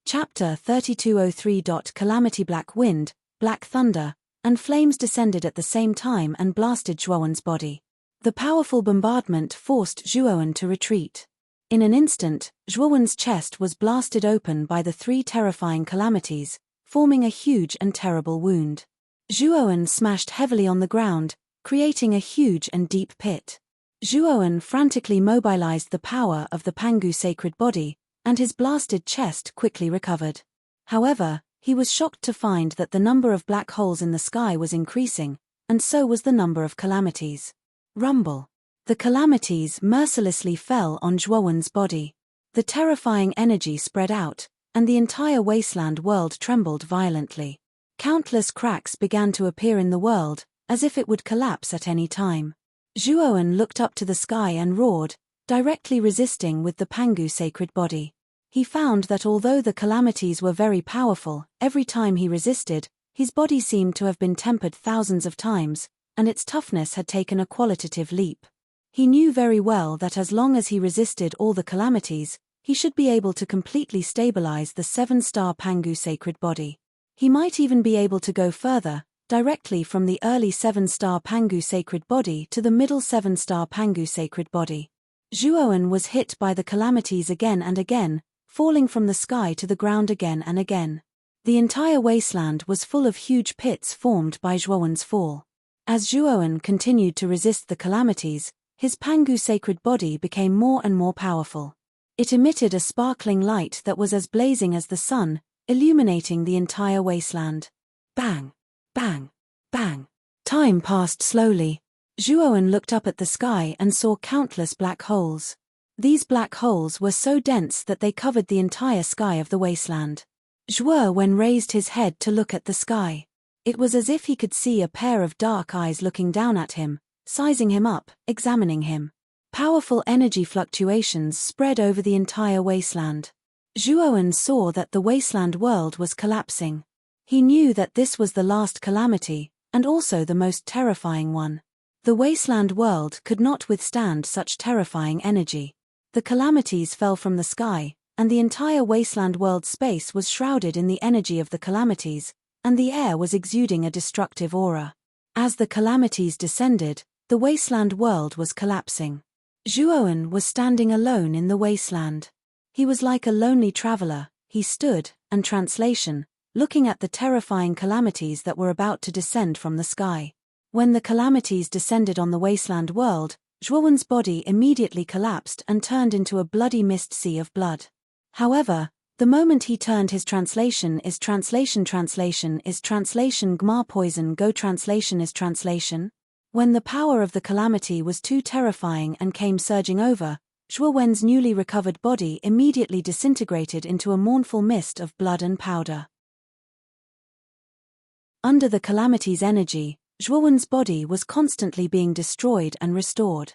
Chapter 3203. Calamity. Black wind, black thunder, and flames descended at the same time and blasted Zhuowen's body. The powerful bombardment forced Zhuowen to retreat. In an instant, Zhuowen's chest was blasted open by the 3 terrifying calamities, forming a huge and terrible wound. Zhuowen smashed heavily on the ground, creating a huge and deep pit. Zhuowen frantically mobilized the power of the Pangu sacred body, and his blasted chest quickly recovered. However, he was shocked to find that the number of black holes in the sky was increasing, and so was the number of calamities. Rumble. The calamities mercilessly fell on Zhuowen's body. The terrifying energy spread out, and the entire wasteland world trembled violently. Countless cracks began to appear in the world, as if it would collapse at any time. Zhuowen looked up to the sky and roared, directly resisting with the Pangu sacred body. He found that although the calamities were very powerful, every time he resisted, his body seemed to have been tempered thousands of times, and its toughness had taken a qualitative leap. He knew very well that as long as he resisted all the calamities, he should be able to completely stabilize the 7-star Pangu sacred body. He might even be able to go further, directly from the early 7-star Pangu sacred body to the middle 7-star Pangu sacred body. Zhuowen was hit by the calamities again and again, falling from the sky to the ground again and again. The entire wasteland was full of huge pits formed by Zhuowen's fall. As Zhuowen continued to resist the calamities, his Pangu sacred body became more and more powerful. It emitted a sparkling light that was as blazing as the sun, illuminating the entire wasteland. Bang! Bang! Bang! Time passed slowly. Zhuowen looked up at the sky and saw countless black holes. These black holes were so dense that they covered the entire sky of the wasteland. Zhuowen raised his head to look at the sky. It was as if he could see a pair of dark eyes looking down at him, sizing him up, examining him. Powerful energy fluctuations spread over the entire wasteland. Zhuowen saw that the wasteland world was collapsing. He knew that this was the last calamity, and also the most terrifying one. The wasteland world could not withstand such terrifying energy. The calamities fell from the sky, and the entire wasteland world space was shrouded in the energy of the calamities, and the air was exuding a destructive aura. As the calamities descended, the wasteland world was collapsing. Zhuowen was standing alone in the wasteland. He was like a lonely traveler. He stood, and translation, looking at the terrifying calamities that were about to descend from the sky. When the calamities descended on the wasteland world, Zhuowen's body immediately collapsed and turned into a bloody mist sea of blood. However, the moment he turned, his translation is translation gma poison go translation is translation. When the power of the calamity was too terrifying and came surging over, Zhuowen's newly recovered body immediately disintegrated into a mournful mist of blood and powder. Under the calamity's energy, Zhuowen's body was constantly being destroyed and restored.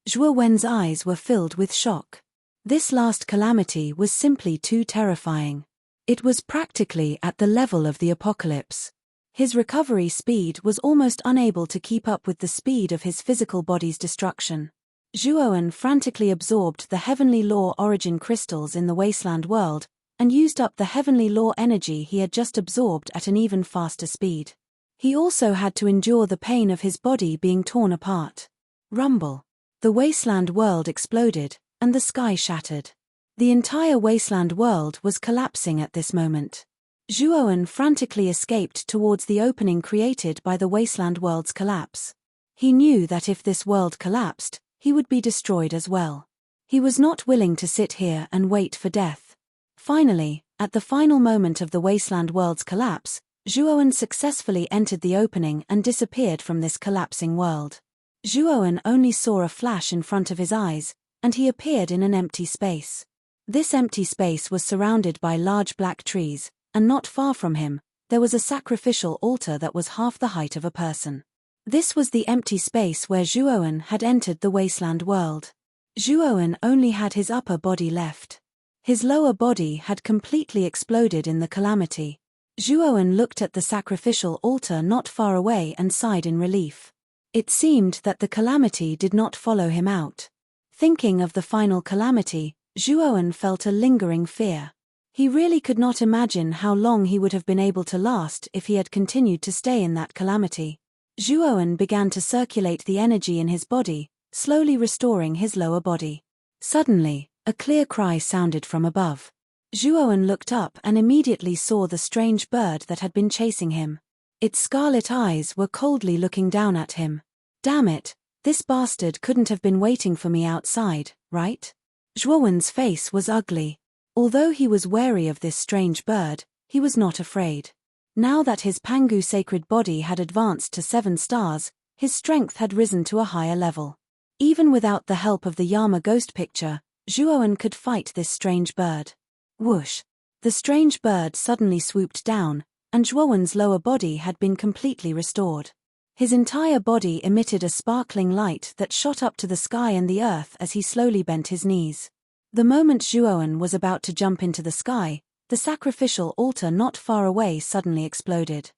Zhuowen's eyes were filled with shock. This last calamity was simply too terrifying. It was practically at the level of the apocalypse. His recovery speed was almost unable to keep up with the speed of his physical body's destruction. Zhuowen frantically absorbed the heavenly law origin crystals in the wasteland world, and used up the heavenly law energy he had just absorbed at an even faster speed. He also had to endure the pain of his body being torn apart. Rumble. The wasteland world exploded, and the sky shattered. The entire wasteland world was collapsing at this moment. Zhuowen frantically escaped towards the opening created by the wasteland world's collapse. He knew that if this world collapsed, he would be destroyed as well. He was not willing to sit here and wait for death. Finally, at the final moment of the wasteland world's collapse, Zhuowen successfully entered the opening and disappeared from this collapsing world. Zhuowen only saw a flash in front of his eyes, and he appeared in an empty space. This empty space was surrounded by large black trees, and not far from him, there was a sacrificial altar that was half the height of a person. This was the empty space where Zhuowen had entered the wasteland world. Zhuowen only had his upper body left. His lower body had completely exploded in the calamity. Zhuowen looked at the sacrificial altar not far away and sighed in relief. It seemed that the calamity did not follow him out. Thinking of the final calamity, Zhuowen felt a lingering fear. He really could not imagine how long he would have been able to last if he had continued to stay in that calamity. Zhuowen began to circulate the energy in his body, slowly restoring his lower body. Suddenly, a clear cry sounded from above. Zhuowen looked up and immediately saw the strange bird that had been chasing him. Its scarlet eyes were coldly looking down at him. Damn it, this bastard couldn't have been waiting for me outside, right? Zhuowen's face was ugly. Although he was wary of this strange bird, he was not afraid. Now that his Pangu sacred body had advanced to 7 stars, his strength had risen to a higher level. Even without the help of the Yama ghost picture, Zhuowen could fight this strange bird. Whoosh! The strange bird suddenly swooped down, and Zhuowen's lower body had been completely restored. His entire body emitted a sparkling light that shot up to the sky and the earth as he slowly bent his knees. The moment Zhuowen was about to jump into the sky, the sacrificial altar not far away suddenly exploded.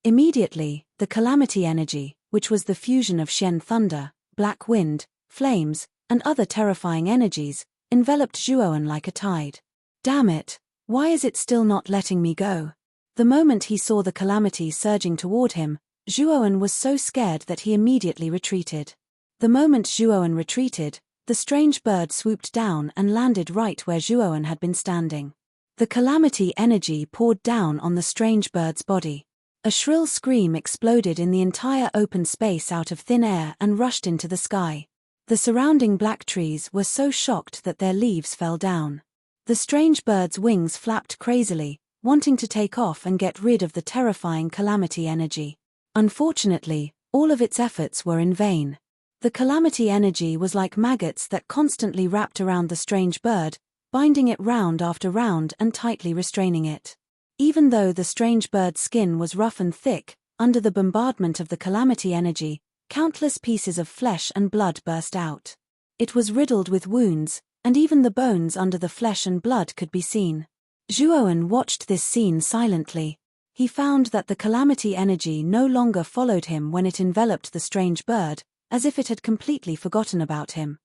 Immediately, the calamity energy, which was the fusion of Xian thunder, black wind, flames, and other terrifying energies, enveloped Zhuowen like a tide. Damn it, why is it still not letting me go? The moment he saw the calamity surging toward him, Zhuowen was so scared that he immediately retreated. The moment Zhuowen retreated, the strange bird swooped down and landed right where Zhuowen had been standing. The calamity energy poured down on the strange bird's body. A shrill scream exploded in the entire open space out of thin air and rushed into the sky. The surrounding black trees were so shocked that their leaves fell down. The strange bird's wings flapped crazily, wanting to take off and get rid of the terrifying calamity energy. Unfortunately, all of its efforts were in vain. The calamity energy was like maggots that constantly wrapped around the strange bird, binding it round after round and tightly restraining it. Even though the strange bird's skin was rough and thick, under the bombardment of the calamity energy, countless pieces of flesh and blood burst out. It was riddled with wounds, and even the bones under the flesh and blood could be seen. Zhuowen watched this scene silently. He found that the calamity energy no longer followed him when it enveloped the strange bird, as if it had completely forgotten about him.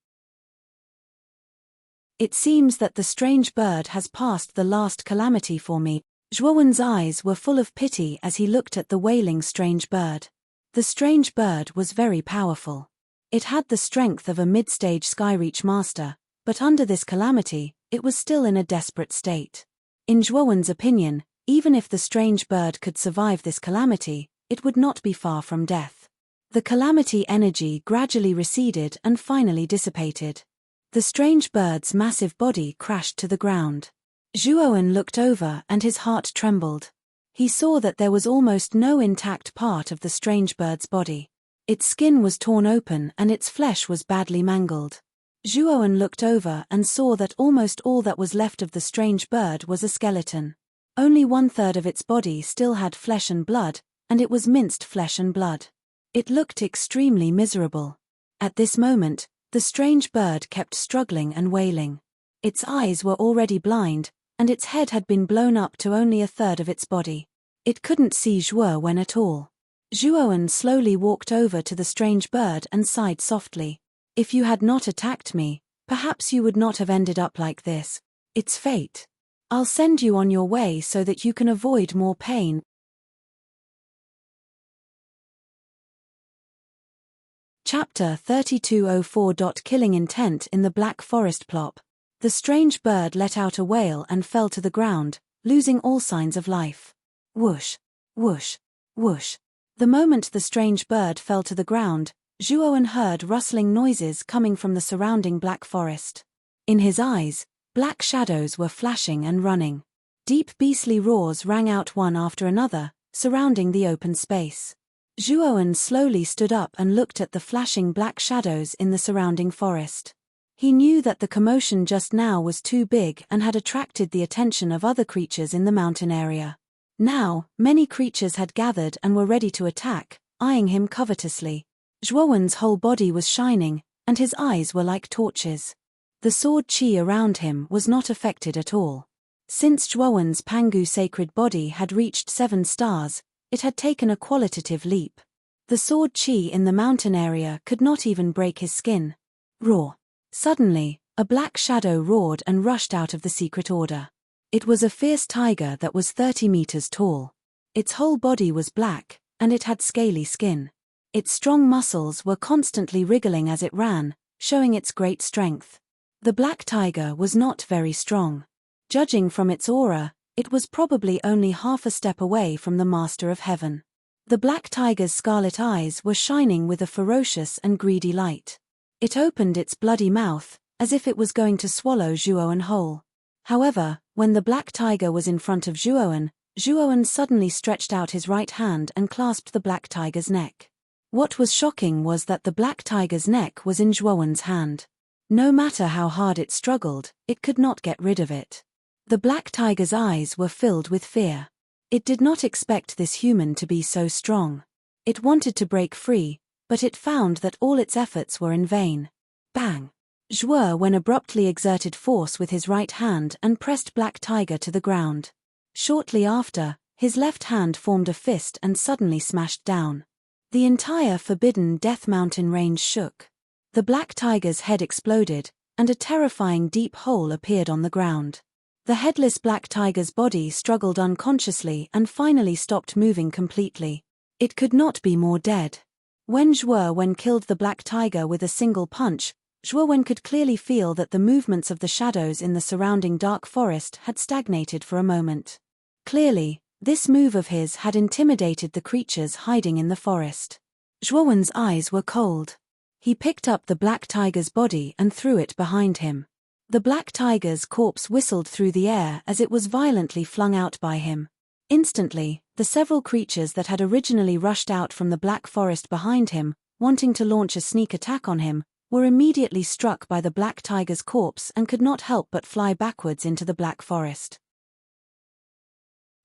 It seems that the strange bird has passed the last calamity for me. Zhuowen's eyes were full of pity as he looked at the wailing strange bird. The strange bird was very powerful. It had the strength of a mid-stage Skyreach master, but under this calamity, it was still in a desperate state. In Zhuowen's opinion, even if the strange bird could survive this calamity, it would not be far from death. The calamity energy gradually receded and finally dissipated. The strange bird's massive body crashed to the ground. Zhuowen looked over and his heart trembled. He saw that there was almost no intact part of the strange bird's body. Its skin was torn open and its flesh was badly mangled. Zhuowen looked over and saw that almost all that was left of the strange bird was a skeleton. Only 1/3 of its body still had flesh and blood, and it was minced flesh and blood. It looked extremely miserable. At this moment, the strange bird kept struggling and wailing. Its eyes were already blind, and its head had been blown up to only 1/3 of its body. It couldn't see Zhuowen at all. Zhuowen slowly walked over to the strange bird and sighed softly. If you had not attacked me, perhaps you would not have ended up like this. It's fate. I'll send you on your way so that you can avoid more pain. Chapter 3204. Killing intent in the Black Forest plop. The strange bird let out a wail and fell to the ground, losing all signs of life. Whoosh, whoosh, whoosh. The moment the strange bird fell to the ground, Zhuowen heard rustling noises coming from the surrounding black forest. In his eyes, black shadows were flashing and running. Deep beastly roars rang out one after another, surrounding the open space. Zhuowen slowly stood up and looked at the flashing black shadows in the surrounding forest. He knew that the commotion just now was too big and had attracted the attention of other creatures in the mountain area. Now, many creatures had gathered and were ready to attack, eyeing him covetously. Zhuowen's whole body was shining, and his eyes were like torches. The sword chi around him was not affected at all. Since Zhuowen's Pangu sacred body had reached 7 stars, it had taken a qualitative leap. The sword chi in the mountain area could not even break his skin. Roar! Suddenly, a black shadow roared and rushed out of the secret order. It was a fierce tiger that was 30 meters tall. Its whole body was black, and it had scaly skin. Its strong muscles were constantly wriggling as it ran, showing its great strength. The black tiger was not very strong. Judging from its aura, it was probably only half a step away from the Master of Heaven. The black tiger's scarlet eyes were shining with a ferocious and greedy light. It opened its bloody mouth, as if it was going to swallow Zhuowen whole. However, when the black tiger was in front of Zhuowen, Zhuowen suddenly stretched out his right hand and clasped the black tiger's neck. What was shocking was that the black tiger's neck was in Zhuowen's hand. No matter how hard it struggled, it could not get rid of it. The black tiger's eyes were filled with fear. It did not expect this human to be so strong. It wanted to break free, but it found that all its efforts were in vain. Bang! Zhuowen abruptly exerted force with his right hand and pressed Black Tiger to the ground. Shortly after, his left hand formed a fist and suddenly smashed down. The entire Forbidden Death Mountain range shook. The Black Tiger's head exploded, and a terrifying deep hole appeared on the ground. The headless Black Tiger's body struggled unconsciously and finally stopped moving completely. It could not be more dead. When Zhuowen killed the Black Tiger with a single punch, Zhuowen could clearly feel that the movements of the shadows in the surrounding dark forest had stagnated for a moment. Clearly, this move of his had intimidated the creatures hiding in the forest. Zhuowen's eyes were cold. He picked up the Black Tiger's body and threw it behind him. The black tiger's corpse whistled through the air as it was violently flung out by him. Instantly, the several creatures that had originally rushed out from the black forest behind him, wanting to launch a sneak attack on him, were immediately struck by the black tiger's corpse and could not help but fly backwards into the black forest.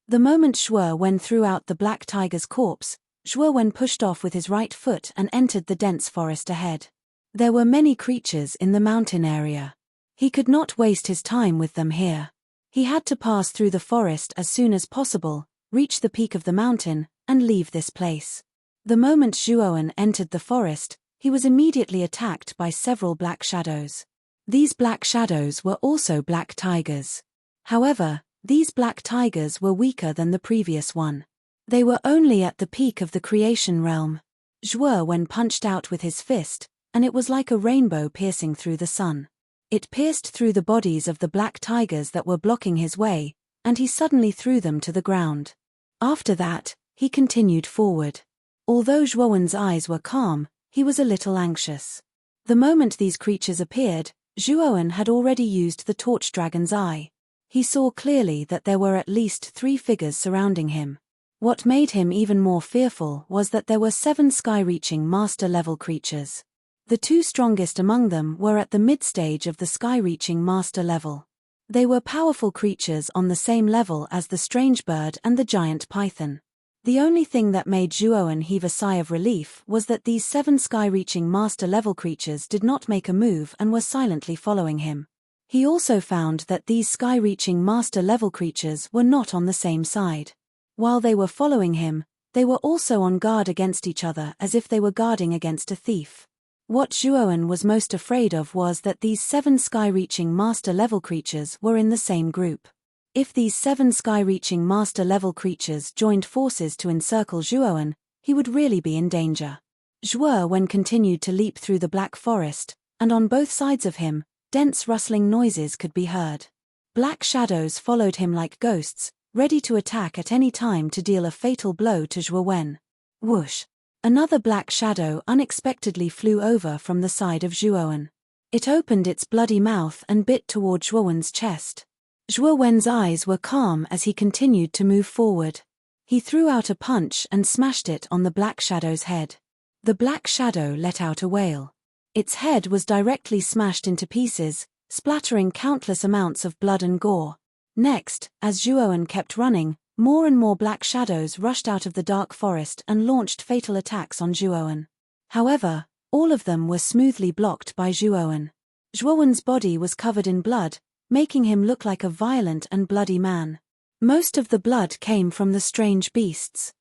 The moment Shuo Wen threw out the black tiger's corpse, Shuo Wen pushed off with his right foot and entered the dense forest ahead. There were many creatures in the mountain area. He could not waste his time with them here. He had to pass through the forest as soon as possible, reach the peak of the mountain, and leave this place. The moment Shuo Wen entered the forest, he was immediately attacked by several black shadows. These black shadows were also black tigers. However, these black tigers were weaker than the previous one. They were only at the peak of the creation realm. Shuo Wen punched out with his fist, and it was like a rainbow piercing through the sun. It pierced through the bodies of the black tigers that were blocking his way, and he suddenly threw them to the ground. After that, he continued forward. Although Shuo Wen's eyes were calm, he was a little anxious. The moment these creatures appeared, Shuo Wen had already used the torch dragon's eye. He saw clearly that there were at least 3 figures surrounding him. What made him even more fearful was that there were 7 sky-reaching master-level creatures. The 2 strongest among them were at the mid-stage of the sky-reaching master level. They were powerful creatures on the same level as the strange bird and the giant python. The only thing that made Shuo Wen heave a sigh of relief was that these 7 sky-reaching master-level creatures did not make a move and were silently following him. He also found that these sky-reaching master-level creatures were not on the same side. While they were following him, they were also on guard against each other as if they were guarding against a thief. What Shuo Wen was most afraid of was that these 7 sky-reaching master-level creatures were in the same group. If these 7 sky-reaching master-level creatures joined forces to encircle Shuo Wen, he would really be in danger. Shuo Wen continued to leap through the black forest, and on both sides of him, dense rustling noises could be heard. Black shadows followed him like ghosts, ready to attack at any time to deal a fatal blow to Shuo Wen. Whoosh! Another black shadow unexpectedly flew over from the side of Shuo Wen. It opened its bloody mouth and bit toward Shuo Wen's chest. Shuo Wen's eyes were calm as he continued to move forward. He threw out a punch and smashed it on the black shadow's head. The black shadow let out a wail. Its head was directly smashed into pieces, splattering countless amounts of blood and gore. Next, as Shuo Wen kept running, more and more black shadows rushed out of the dark forest and launched fatal attacks on Shuo Wen. However, all of them were smoothly blocked by Shuo Wen. Shuo Wen's body was covered in blood, making him look like a violent and bloody man. Most of the blood came from the strange beasts.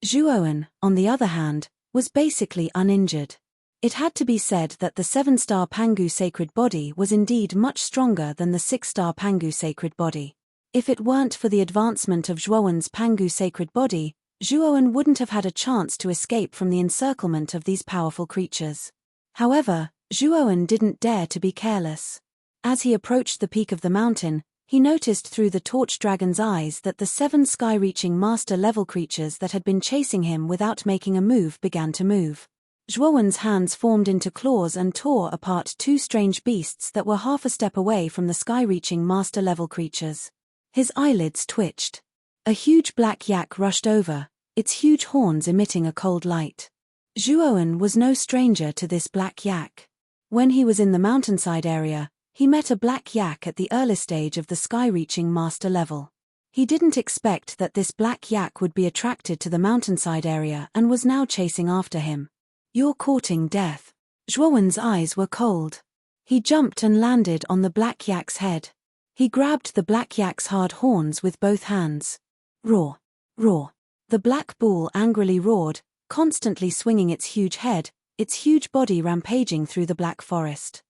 Shuo Wen, on the other hand, was basically uninjured. It had to be said that the 7-star Pangu sacred body was indeed much stronger than the 6-star Pangu sacred body. If it weren't for the advancement of Shuo Wen's Pangu sacred body, Shuo Wen wouldn't have had a chance to escape from the encirclement of these powerful creatures. However, Shuo Wen didn't dare to be careless. As he approached the peak of the mountain, he noticed through the torch dragon's eyes that the 7 sky-reaching master-level creatures that had been chasing him without making a move began to move. Shuo Wen's hands formed into claws and tore apart 2 strange beasts that were half a step away from the sky-reaching master-level creatures. His eyelids twitched. A huge black yak rushed over, its huge horns emitting a cold light. Shuo Wen was no stranger to this black yak. When he was in the mountainside area, he met a black yak at the early stage of the sky-reaching master level. He didn't expect that this black yak would be attracted to the mountainside area and was now chasing after him. "You're courting death." Shuo Wen's eyes were cold. He jumped and landed on the black yak's head. He grabbed the black yak's hard horns with both hands. Roar! Roar! The black bull angrily roared, constantly swinging its huge head, its huge body rampaging through the black forest.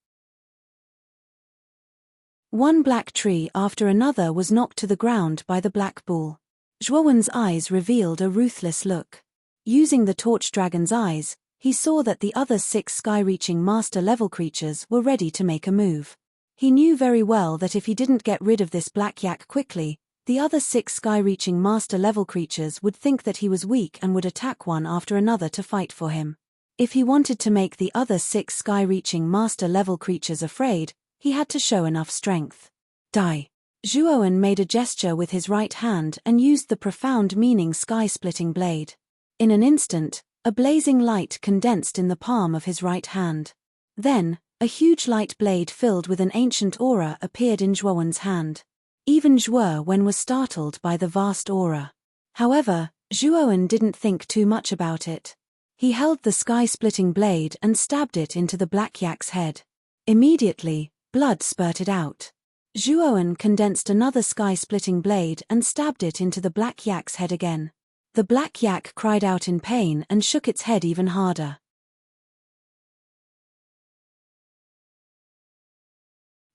One black tree after another was knocked to the ground by the black bull. Shuo Wen's eyes revealed a ruthless look. Using the torch dragon's eyes, he saw that the other 6 sky-reaching master-level creatures were ready to make a move. He knew very well that if he didn't get rid of this black yak quickly, the other 6 sky-reaching master-level creatures would think that he was weak and would attack one after another to fight for him. If he wanted to make the other 6 sky-reaching master-level creatures afraid, he had to show enough strength. Die. Zhuowen made a gesture with his right hand and used the profound meaning sky-splitting blade. In an instant, a blazing light condensed in the palm of his right hand. Then, a huge light blade filled with an ancient aura appeared in Zhuowen's hand. Even Zhuowen was startled by the vast aura. However, Zhuowen didn't think too much about it. He held the sky-splitting blade and stabbed it into the black yak's head. Immediately, blood spurted out. Zhuowen condensed another sky-splitting blade and stabbed it into the black yak's head again. The black yak cried out in pain and shook its head even harder.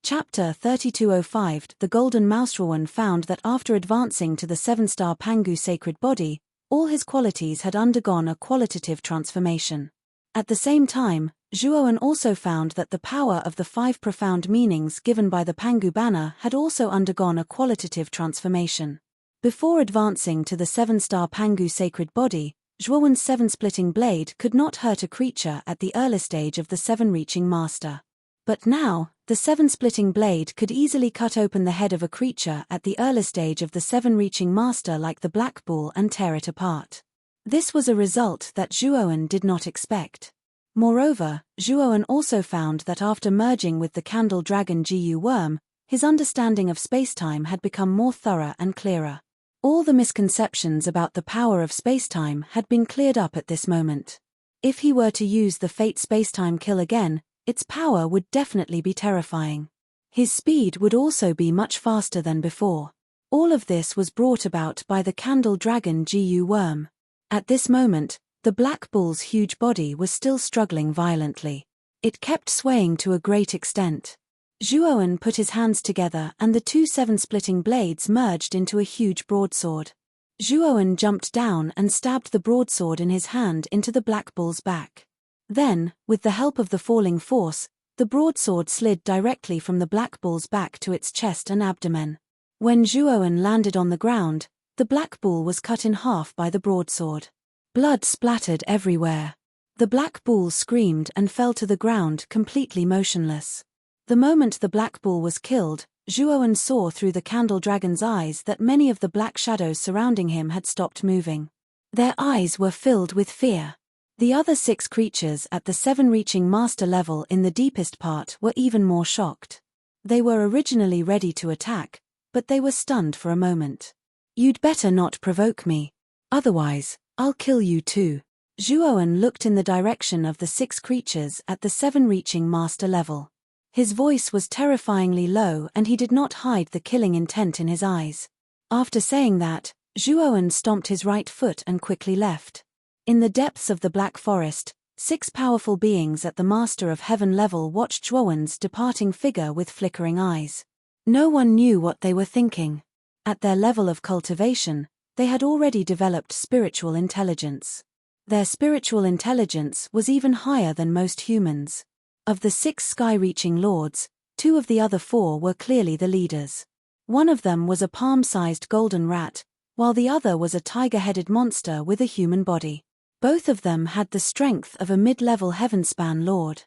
Chapter 3205 The Golden Mouse found that after advancing to the 7-star Pangu sacred body, all his qualities had undergone a qualitative transformation. At the same time, Zhuowen also found that the power of the 5 profound meanings given by the Pangu banner had also undergone a qualitative transformation. Before advancing to the 7-star Pangu sacred body, Zhuowen's 7-splitting blade could not hurt a creature at the early stage of the 7-reaching master. But now, the 7-splitting blade could easily cut open the head of a creature at the early stage of the 7-reaching master like the black bull and tear it apart. This was a result that Zhuowen did not expect. Moreover, Zhuowen also found that after merging with the candle dragon Gu worm, his understanding of spacetime had become more thorough and clearer. All the misconceptions about the power of spacetime had been cleared up at this moment. If he were to use the Fate spacetime kill again, its power would definitely be terrifying. His speed would also be much faster than before. All of this was brought about by the candle dragon Gu worm. At this moment, the black bull's huge body was still struggling violently. It kept swaying to a great extent. Zhuowen put his hands together and the 2 7-splitting blades merged into a huge broadsword. Zhuowen jumped down and stabbed the broadsword in his hand into the black bull's back. Then, with the help of the falling force, the broadsword slid directly from the black bull's back to its chest and abdomen. When Zhuowen landed on the ground, the black bull was cut in half by the broadsword. Blood splattered everywhere. The black bull screamed and fell to the ground completely motionless. The moment the black bull was killed, Zhuowen saw through the candle dragon's eyes that many of the black shadows surrounding him had stopped moving. Their eyes were filled with fear. The other 6 creatures at the 7-reaching master level in the deepest part were even more shocked. They were originally ready to attack, but they were stunned for a moment. "You'd better not provoke me. Otherwise, I'll kill you too." Zhuowen looked in the direction of the 6 creatures at the 7-reaching master level. His voice was terrifyingly low and he did not hide the killing intent in his eyes. After saying that, Zhuowen stomped his right foot and quickly left. In the depths of the Black Forest, 6 powerful beings at the Master of Heaven level watched Zhuowen's departing figure with flickering eyes. No one knew what they were thinking. At their level of cultivation, they had already developed spiritual intelligence. Their spiritual intelligence was even higher than most humans. Of the 6 sky-reaching lords, 2 of the other 4 were clearly the leaders. One of them was a palm-sized golden rat, while the other was a tiger-headed monster with a human body. Both of them had the strength of a mid-level heavenspan lord.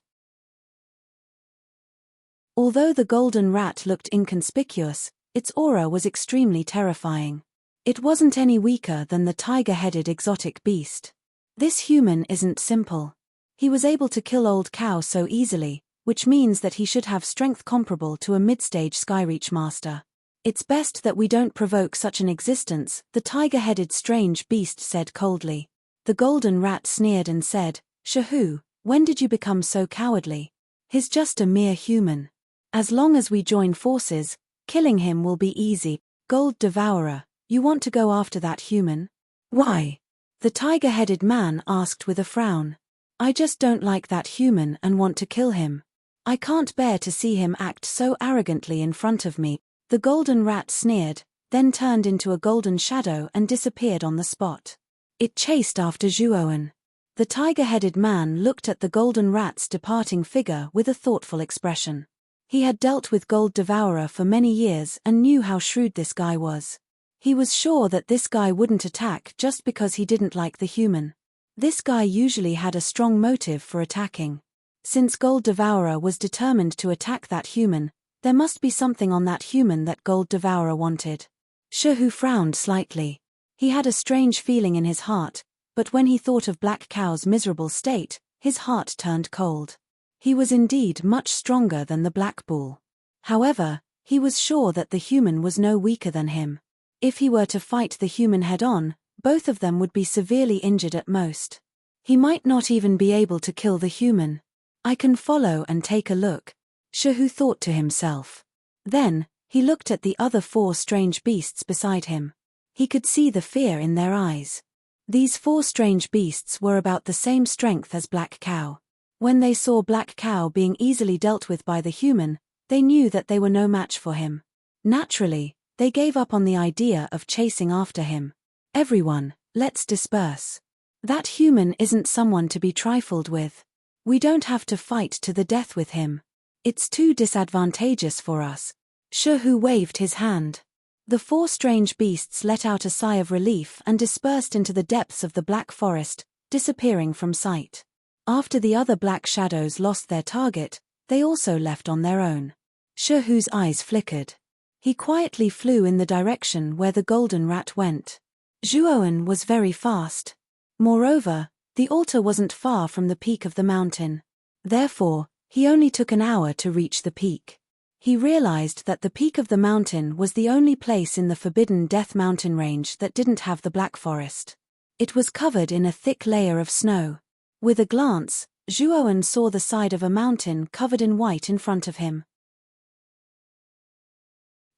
Although the golden rat looked inconspicuous, its aura was extremely terrifying. It wasn't any weaker than the tiger-headed exotic beast. This human isn't simple. He was able to kill Old Cow so easily, which means that he should have strength comparable to a mid-stage Skyreach master. "It's best that we don't provoke such an existence," the tiger-headed strange beast said coldly. The golden rat sneered and said, "Shahu, when did you become so cowardly? He's just a mere human. As long as we join forces, killing him will be easy." "Gold Devourer, you want to go after that human?" "Why?" the tiger-headed man asked with a frown. "I just don't like that human and want to kill him. I can't bear to see him act so arrogantly in front of me." The golden rat sneered, then turned into a golden shadow and disappeared on the spot. It chased after Zhuowen. The tiger-headed man looked at the golden rat's departing figure with a thoughtful expression. He had dealt with Gold Devourer for many years and knew how shrewd this guy was. He was sure that this guy wouldn't attack just because he didn't like the human. This guy usually had a strong motive for attacking. Since Gold Devourer was determined to attack that human, there must be something on that human that Gold Devourer wanted. Shehu frowned slightly. He had a strange feeling in his heart, but when he thought of Black Cow's miserable state, his heart turned cold. He was indeed much stronger than the Black Bull. However, he was sure that the human was no weaker than him. If he were to fight the human head-on, both of them would be severely injured at most. He might not even be able to kill the human. I can follow and take a look, Shehu thought to himself. Then, he looked at the other 4 strange beasts beside him. He could see the fear in their eyes. These 4 strange beasts were about the same strength as Black Cow. When they saw Black Cow being easily dealt with by the human, they knew that they were no match for him. Naturally, they gave up on the idea of chasing after him. Everyone, let's disperse. That human isn't someone to be trifled with. We don't have to fight to the death with him. It's too disadvantageous for us. Shehu waved his hand. The 4 strange beasts let out a sigh of relief and dispersed into the depths of the black forest, disappearing from sight. After the other black shadows lost their target, they also left on their own. Shehu's eyes flickered. He quietly flew in the direction where the golden rat went. Zhuowen was very fast. Moreover, the altar wasn't far from the peak of the mountain. Therefore, he only took an hour to reach the peak. He realized that the peak of the mountain was the only place in the forbidden Death Mountain range that didn't have the Black Forest. It was covered in a thick layer of snow. With a glance, Zhuowen saw the side of a mountain covered in white in front of him.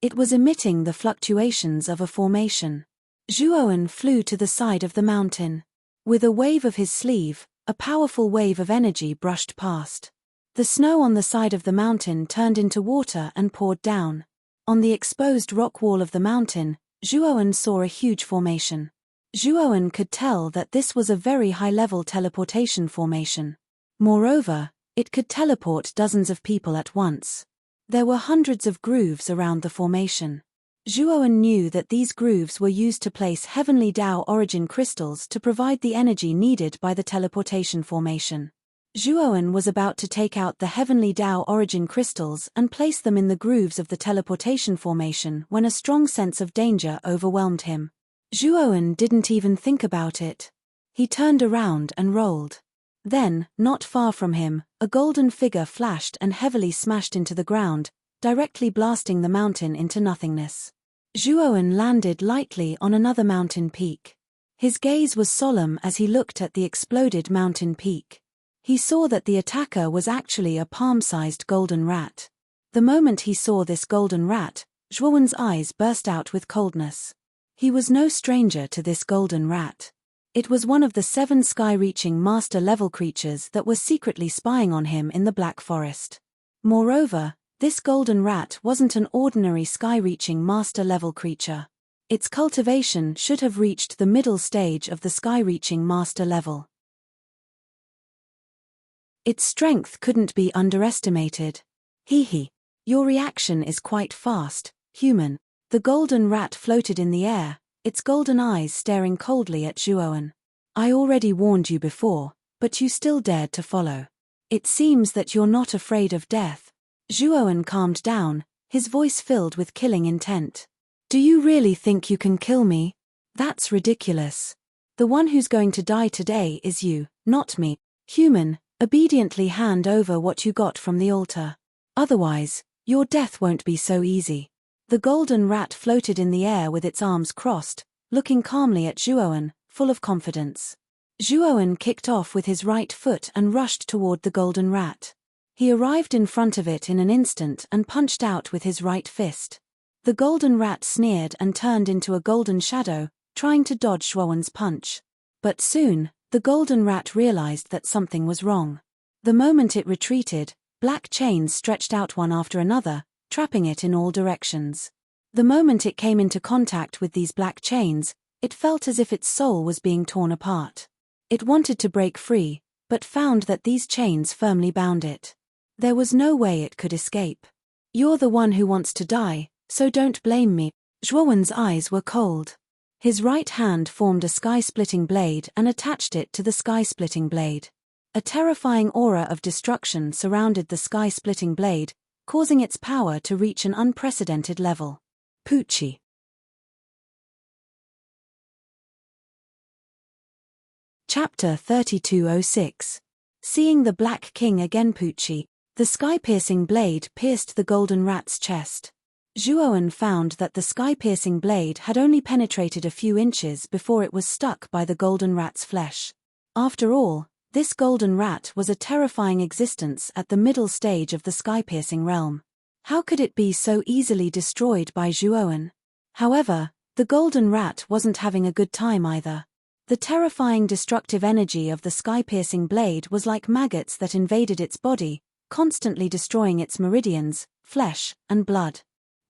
It was emitting the fluctuations of a formation. Zhuowen flew to the side of the mountain. With a wave of his sleeve, a powerful wave of energy brushed past. The snow on the side of the mountain turned into water and poured down. On the exposed rock wall of the mountain, Zhuowen saw a huge formation. Zhuowen could tell that this was a very high-level teleportation formation. Moreover, it could teleport dozens of people at once. There were hundreds of grooves around the formation. Zhuowen knew that these grooves were used to place heavenly Dao origin crystals to provide the energy needed by the teleportation formation. Zhuowen was about to take out the heavenly Dao origin crystals and place them in the grooves of the teleportation formation when a strong sense of danger overwhelmed him. Zhuowen didn't even think about it. He turned around and rolled. Then, not far from him, a golden figure flashed and heavily smashed into the ground, directly blasting the mountain into nothingness. Zhuowen landed lightly on another mountain peak. His gaze was solemn as he looked at the exploded mountain peak. He saw that the attacker was actually a palm-sized golden rat. The moment he saw this golden rat, Zhuowen's eyes burst out with coldness. He was no stranger to this golden rat. It was one of the 7 sky-reaching master-level creatures that were secretly spying on him in the Black Forest. Moreover, this golden rat wasn't an ordinary sky-reaching master-level creature. Its cultivation should have reached the middle stage of the sky-reaching master level. Its strength couldn't be underestimated. Hee. Your reaction is quite fast, human. The golden rat floated in the air, its golden eyes staring coldly at Zhuowen. I already warned you before, but you still dared to follow. It seems that you're not afraid of death. Zhuowen calmed down, his voice filled with killing intent. Do you really think you can kill me? That's ridiculous. The one who's going to die today is you, not me. Human, obediently hand over what you got from the altar. Otherwise, your death won't be so easy. The golden rat floated in the air with its arms crossed, looking calmly at Zhuowen, full of confidence. Zhuowen kicked off with his right foot and rushed toward the golden rat. He arrived in front of it in an instant and punched out with his right fist. The golden rat sneered and turned into a golden shadow, trying to dodge Zhuowen's punch. But soon, the golden rat realized that something was wrong. The moment it retreated, black chains stretched out one after another, trapping it in all directions. The moment it came into contact with these black chains, it felt as if its soul was being torn apart. It wanted to break free, but found that these chains firmly bound it. There was no way it could escape. You're the one who wants to die, so don't blame me. Zhuowen's eyes were cold. His right hand formed a sky-splitting blade and attached it to the sky-splitting blade. A terrifying aura of destruction surrounded the sky-splitting blade, causing its power to reach an unprecedented level. Pucci. Chapter 3206. Seeing the Black King again. Pucci. The sky-piercing blade pierced the golden rat's chest. Zhuowen found that the sky-piercing blade had only penetrated a few inches before it was stuck by the golden rat's flesh. After all, this golden rat was a terrifying existence at the middle stage of the sky-piercing realm. How could it be so easily destroyed by Zhuowen? However, the golden rat wasn't having a good time either. The terrifying destructive energy of the sky-piercing blade was like maggots that invaded its body, constantly destroying its meridians, flesh, and blood.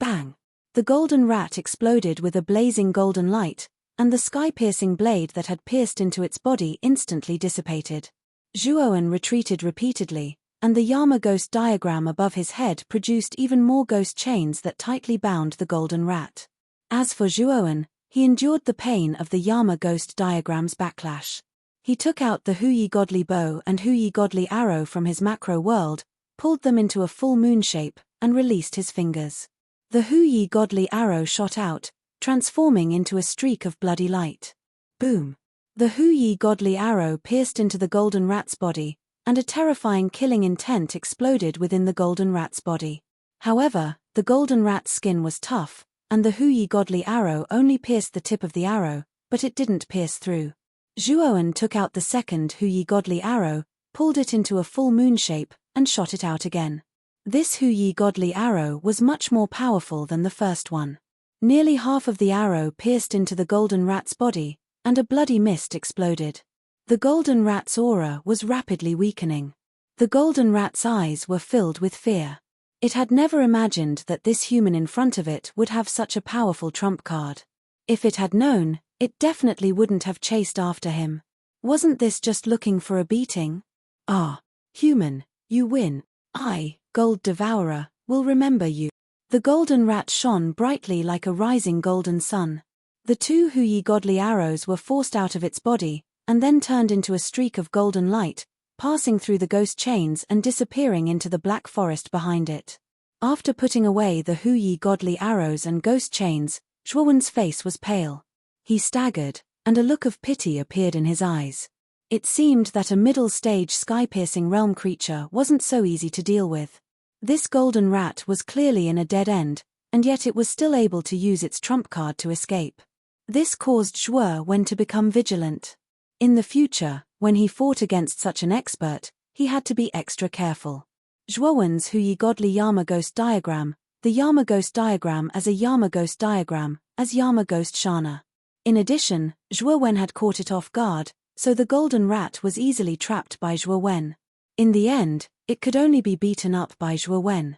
Bang! The golden rat exploded with a blazing golden light, and the sky-piercing blade that had pierced into its body instantly dissipated. Zhuowen retreated repeatedly, and the Yama ghost diagram above his head produced even more ghost chains that tightly bound the golden rat. As for Zhuowen, he endured the pain of the Yama ghost diagram's backlash. He took out the Huyi godly bow and Huyi godly arrow from his macro world, pulled them into a full moon shape, and released his fingers. The Huyi godly arrow shot out, transforming into a streak of bloody light. Boom! The Huyi godly arrow pierced into the golden rat's body, and a terrifying killing intent exploded within the golden rat's body. However, the golden rat's skin was tough, and the Huyi godly arrow only pierced the tip of the arrow, but it didn't pierce through. Zhuowen took out the second Huyi godly arrow, pulled it into a full moon shape, and shot it out again. This Huyi godly arrow was much more powerful than the first one. Nearly half of the arrow pierced into the golden rat's body, and a bloody mist exploded. The golden rat's aura was rapidly weakening. The golden rat's eyes were filled with fear. It had never imagined that this human in front of it would have such a powerful trump card. If it had known, it definitely wouldn't have chased after him. Wasn't this just looking for a beating? Ah, human, you win. I, Gold Devourer, will remember you. The golden rat shone brightly like a rising golden sun. The two Huyi godly arrows were forced out of its body, and then turned into a streak of golden light, passing through the ghost chains and disappearing into the black forest behind it. After putting away the Huyi godly arrows and ghost chains, Zhuowen's face was pale. He staggered, and a look of pity appeared in his eyes. It seemed that a middle-stage sky-piercing realm creature wasn't so easy to deal with. This golden rat was clearly in a dead end, and yet it was still able to use its trump card to escape. This caused Zhuowen to become vigilant. In the future, when he fought against such an expert, he had to be extra careful. Zhuowen's Huyi godly Yama ghost diagram, the Yama ghost diagram as a Yama ghost diagram, as Yama ghost Shana. In addition, Zhuowen had caught it off guard, so the golden rat was easily trapped by Zhuowen. In the end, it could only be beaten up by Zhuowen.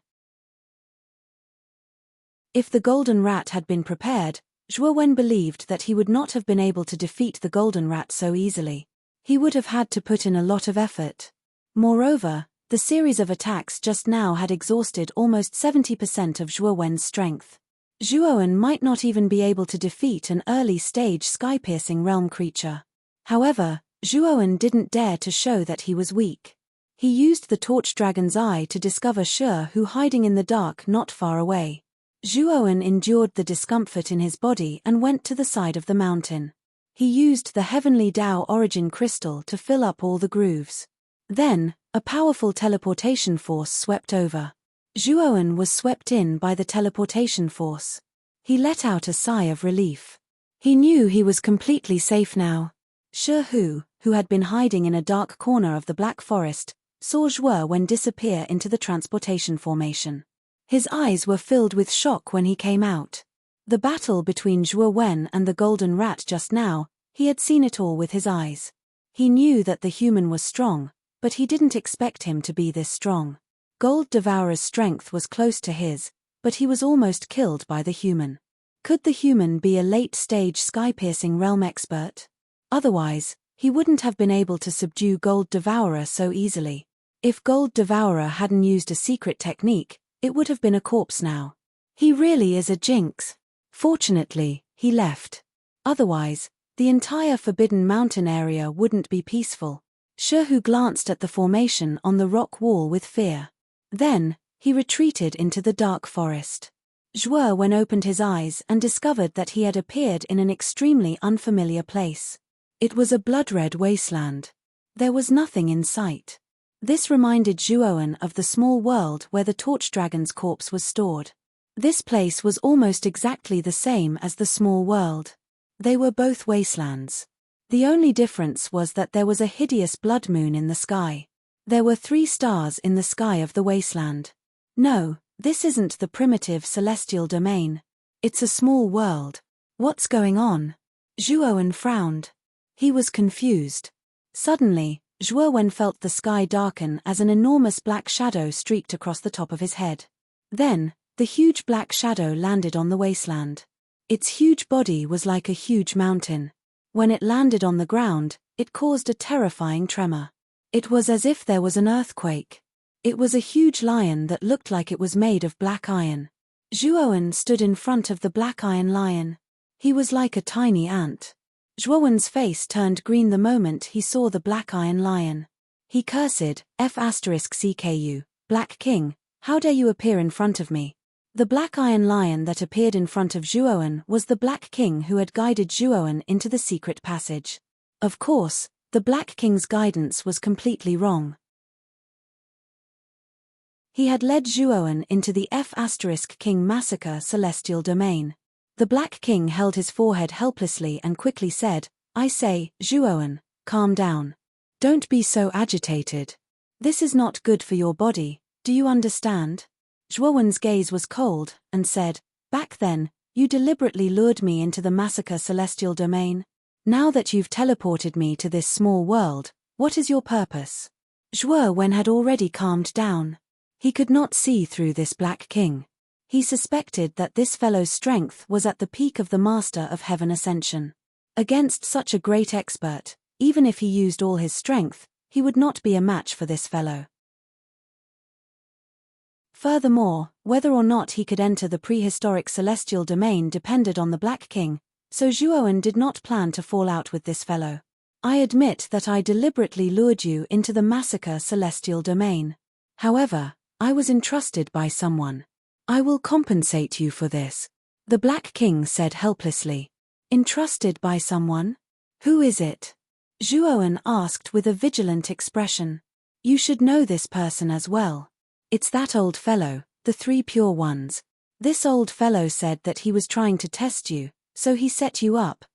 If the golden rat had been prepared, Zhuowen believed that he would not have been able to defeat the golden rat so easily. He would have had to put in a lot of effort. Moreover, the series of attacks just now had exhausted almost 70% of Zhuowen's strength. Zhuowen might not even be able to defeat an early-stage sky-piercing realm creature. However, Zhuowen didn't dare to show that he was weak. He used the torch dragon's eye to discover Shi who hiding in the dark not far away. Zhuowen endured the discomfort in his body and went to the side of the mountain. He used the heavenly Tao origin crystal to fill up all the grooves. Then, a powerful teleportation force swept over. Zhuowen was swept in by the teleportation force. He let out a sigh of relief. He knew he was completely safe now. Shi who had been hiding in a dark corner of the Black Forest, saw Zhuowen disappear into the transportation formation. His eyes were filled with shock when he came out. The battle between Zhuowen and the golden rat just now, he had seen it all with his eyes. He knew that the human was strong, but he didn't expect him to be this strong. Gold Devourer's strength was close to his, but he was almost killed by the human. Could the human be a late-stage sky-piercing realm expert? Otherwise, he wouldn't have been able to subdue Gold Devourer so easily. If Gold Devourer hadn't used a secret technique, it would have been a corpse now. He really is a jinx. Fortunately, he left. Otherwise, the entire Forbidden Mountain area wouldn't be peaceful. Shehu glanced at the formation on the rock wall with fear. Then, he retreated into the dark forest. Zhuo Wen opened his eyes and discovered that he had appeared in an extremely unfamiliar place. It was a blood-red wasteland. There was nothing in sight. This reminded Zhuo Wen of the small world where the torch dragon's corpse was stored. This place was almost exactly the same as the small world. They were both wastelands. The only difference was that there was a hideous blood moon in the sky. There were 3 stars in the sky of the wasteland. No, this isn't the primitive celestial domain. It's a small world. What's going on? Zhuo Wen frowned. He was confused. Suddenly, Zhuo Wen felt the sky darken as an enormous black shadow streaked across the top of his head. Then, the huge black shadow landed on the wasteland. Its huge body was like a huge mountain. When it landed on the ground, it caused a terrifying tremor. It was as if there was an earthquake. It was a huge lion that looked like it was made of black iron. Zhuo Wen stood in front of the black iron lion. He was like a tiny ant. Zhuo Wen's face turned green the moment he saw the black iron lion. He cursed, F***CKU, Black King, how dare you appear in front of me? The black iron lion that appeared in front of Zhuo Wen was the Black King who had guided Zhuo Wen into the secret passage. Of course, the Black King's guidance was completely wrong. He had led Zhuo Wen into the F***King massacre celestial domain. The Black King held his forehead helplessly and quickly said, I say, Zhuo Wen, calm down. Don't be so agitated. This is not good for your body, do you understand? Zhuo Wen's gaze was cold, and said, back then, you deliberately lured me into the massacre celestial domain. Now that you've teleported me to this small world, what is your purpose? Zhuo Wen had already calmed down. He could not see through this Black King. He suspected that this fellow's strength was at the peak of the Master of Heaven Ascension. Against such a great expert, even if he used all his strength, he would not be a match for this fellow. Furthermore, whether or not he could enter the prehistoric celestial domain depended on the Black King, so Zhuo Wen did not plan to fall out with this fellow. I admit that I deliberately lured you into the massacre celestial domain. However, I was entrusted by someone. I will compensate you for this, the Black King said helplessly. Entrusted by someone? Who is it? Zhuo Wen asked with a vigilant expression. You should know this person as well. It's that old fellow, the 3 pure ones. This old fellow said that he was trying to test you, so he set you up.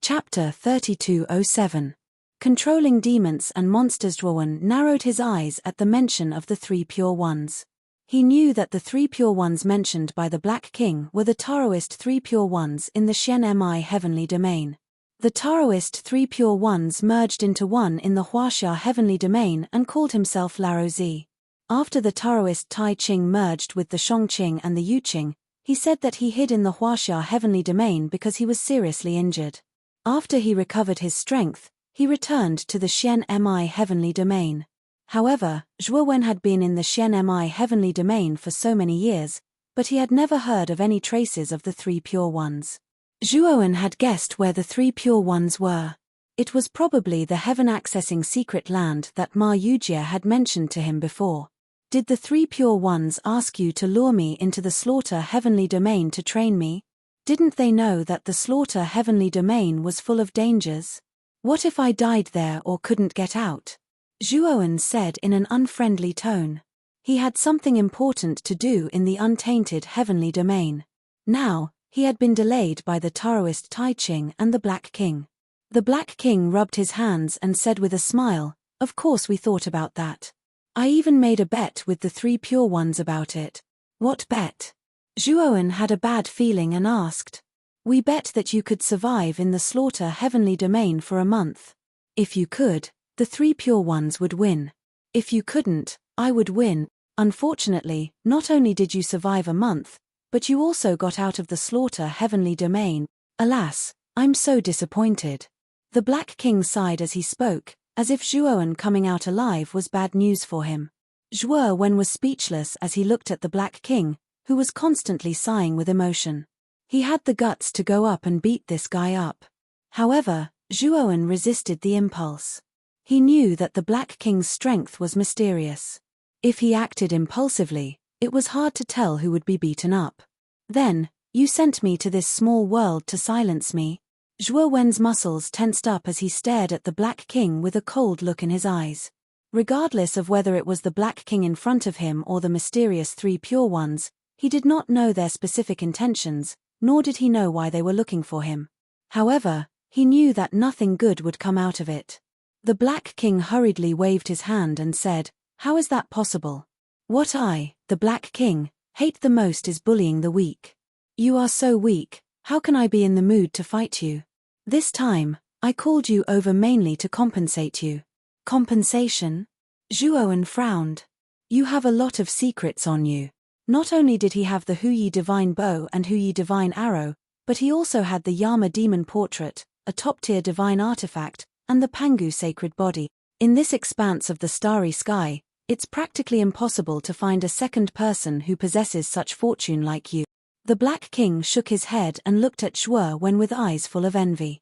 Chapter 3207. Controlling Demons and Monsters. Zhuo Wen narrowed his eyes at the mention of the 3 pure ones. He knew that the 3 pure ones mentioned by the Black King were the Taoist 3 pure ones in the Xian-Mi heavenly domain. The Taoist 3 pure ones merged into one in the Huaxia heavenly domain and called himself Laozi. After the Taoist Tai Ching merged with the Shongqing and the Yuqing, he said that he hid in the Huaxia heavenly domain because he was seriously injured. After he recovered his strength, he returned to the Xian-Mi heavenly domain. However, Zhuo Wen had been in the Xian-Mi heavenly domain for so many years, but he had never heard of any traces of the 3 pure ones. Zhuo Wen had guessed where the 3 pure ones were. It was probably the heaven-accessing secret land that Ma Yujie had mentioned to him before. Did the 3 pure ones ask you to lure me into the slaughter heavenly domain to train me? Didn't they know that the slaughter heavenly domain was full of dangers? What if I died there or couldn't get out? Zhuo Wen said in an unfriendly tone. He had something important to do in the untainted heavenly domain. Now, he had been delayed by the Taoist Tai Ching and the Black King. The Black King rubbed his hands and said with a smile, of course we thought about that. I even made a bet with the 3 pure ones about it. What bet? Zhuo Wen had a bad feeling and asked. We bet that you could survive in the slaughter heavenly domain for a month. If you could, the 3 pure ones would win. If you couldn't, I would win. Unfortunately, not only did you survive a month, but you also got out of the slaughter heavenly domain. Alas, I'm so disappointed. The Black King sighed as he spoke, as if Zhuo Wen coming out alive was bad news for him. Zhuo Wen was speechless as he looked at the Black King, who was constantly sighing with emotion. He had the guts to go up and beat this guy up. However, Zhuo Wen resisted the impulse. He knew that the Black King's strength was mysterious. If he acted impulsively, it was hard to tell who would be beaten up. Then, you sent me to this small world to silence me? Zhuo Wen's muscles tensed up as he stared at the Black King with a cold look in his eyes. Regardless of whether it was the Black King in front of him or the mysterious three pure ones, he did not know their specific intentions, nor did he know why they were looking for him. However, he knew that nothing good would come out of it. The Black King hurriedly waved his hand and said, "How is that possible? What I, the Black King, hate the most is bullying the weak. You are so weak, how can I be in the mood to fight you? This time, I called you over mainly to compensate you." Compensation? Zhuo Wen frowned. You have a lot of secrets on you. Not only did he have the Huyi Divine Bow and Huyi Divine Arrow, but he also had the Yama Demon Portrait, a top-tier divine artifact, and the Pangu Sacred Body. In this expanse of the starry sky, it's practically impossible to find a second person who possesses such fortune like you. The Black King shook his head and looked at Zhuo Wen with eyes full of envy.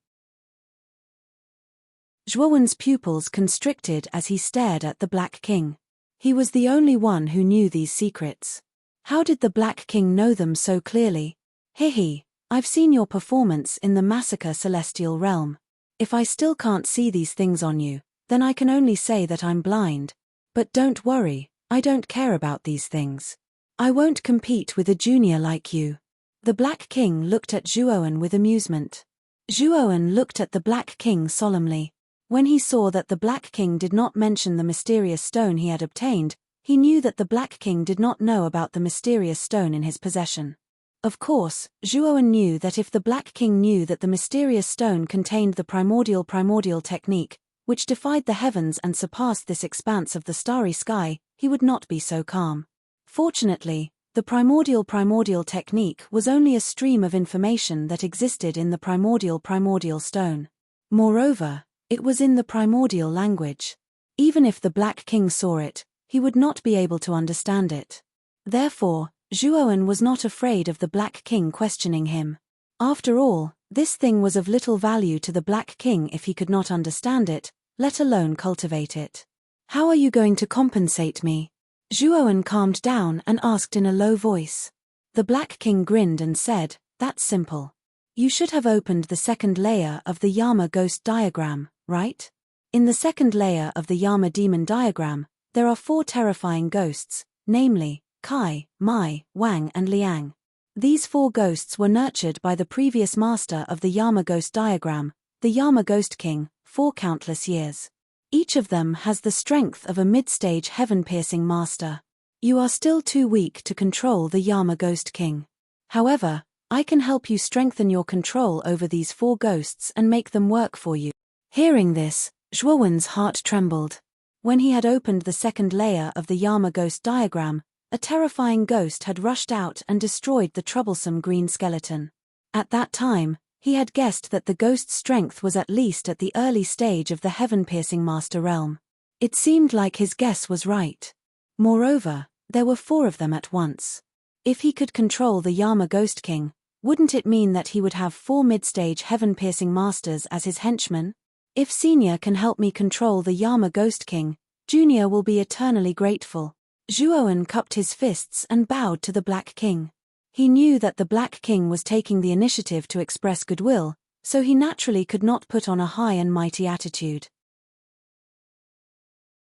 Zhuo Wen's pupils constricted as he stared at the Black King. He was the only one who knew these secrets. How did the Black King know them so clearly? Hihi, I've seen your performance in the Massacre Celestial Realm. If I still can't see these things on you, then I can only say that I'm blind. But don't worry, I don't care about these things. I won't compete with a junior like you. The Black King looked at Zhuo Wen with amusement. Zhuo Wen looked at the Black King solemnly. When he saw that the Black King did not mention the mysterious stone he had obtained, he knew that the Black King did not know about the mysterious stone in his possession. Of course, Zhuo Wen knew that if the Black King knew that the mysterious stone contained the primordial technique, which defied the heavens and surpassed this expanse of the starry sky, he would not be so calm. Fortunately, the primordial technique was only a stream of information that existed in the primordial stone. Moreover, it was in the primordial language. Even if the Black King saw it, he would not be able to understand it. Therefore, Zhuo Wen was not afraid of the Black King questioning him. After all, this thing was of little value to the Black King if he could not understand it, let alone cultivate it. How are you going to compensate me? Zhuo Wen calmed down and asked in a low voice. The Black King grinned and said, "That's simple. You should have opened the second layer of the Yama Ghost diagram, right? In the second layer of the Yama Demon diagram, there are 4 terrifying ghosts, namely, Kai, Mai, Wang and Liang. These 4 ghosts were nurtured by the previous master of the Yama Ghost diagram, the Yama Ghost King, for countless years. Each of them has the strength of a mid-stage heaven-piercing master. You are still too weak to control the Yama Ghost King. However, I can help you strengthen your control over these 4 ghosts and make them work for you." Hearing this, Zhuo Wen's heart trembled. When he had opened the second layer of the Yama Ghost diagram, a terrifying ghost had rushed out and destroyed the troublesome green skeleton. At that time, he had guessed that the ghost's strength was at least at the early stage of the heaven-piercing master realm. It seemed like his guess was right. Moreover, there were 4 of them at once. If he could control the Yama Ghost King, wouldn't it mean that he would have 4 mid-stage heaven-piercing masters as his henchmen? If Senior can help me control the Yama Ghost King, Junior will be eternally grateful. Zhuo Wen cupped his fists and bowed to the Black King. He knew that the Black King was taking the initiative to express goodwill, so he naturally could not put on a high and mighty attitude.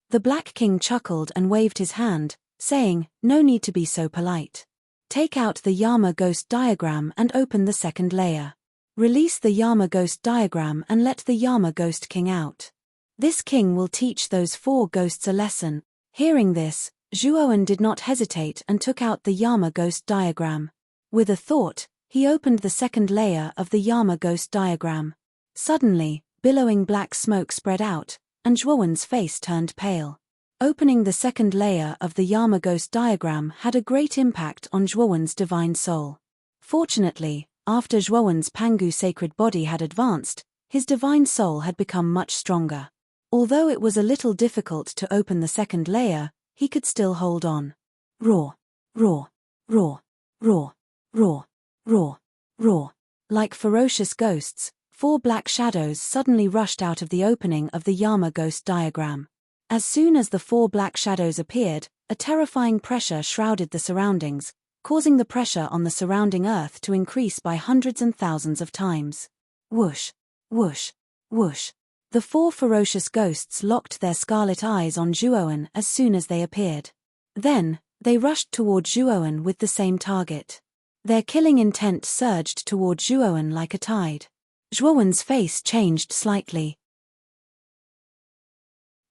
The Black King chuckled and waved his hand, saying, "No need to be so polite. Take out the Yama Ghost diagram and open the second layer. Release the Yama Ghost diagram and let the Yama Ghost King out. This king will teach those 4 ghosts a lesson." Hearing this, Zhuo Wen did not hesitate and took out the Yama Ghost diagram. With a thought, he opened the second layer of the Yama Ghost diagram. Suddenly, billowing black smoke spread out, and Zhuo Wen's face turned pale. Opening the second layer of the Yama Ghost diagram had a great impact on Zhuo Wen's divine soul. Fortunately, after Zhuo Wen's Pangu sacred body had advanced, his divine soul had become much stronger. Although it was a little difficult to open the second layer, he could still hold on. Roar, roar, roar, roar, roar, roar, roar. Like ferocious ghosts, 4 black shadows suddenly rushed out of the opening of the Yama ghost diagram. As soon as the 4 black shadows appeared, a terrifying pressure shrouded the surroundings, causing the pressure on the surrounding earth to increase by hundreds and thousands of times. Whoosh, whoosh, whoosh. The 4 ferocious ghosts locked their scarlet eyes on Zhuowen as soon as they appeared. Then, they rushed toward Zhuowen with the same target. Their killing intent surged toward Zhuowen like a tide. Zhuowen's face changed slightly.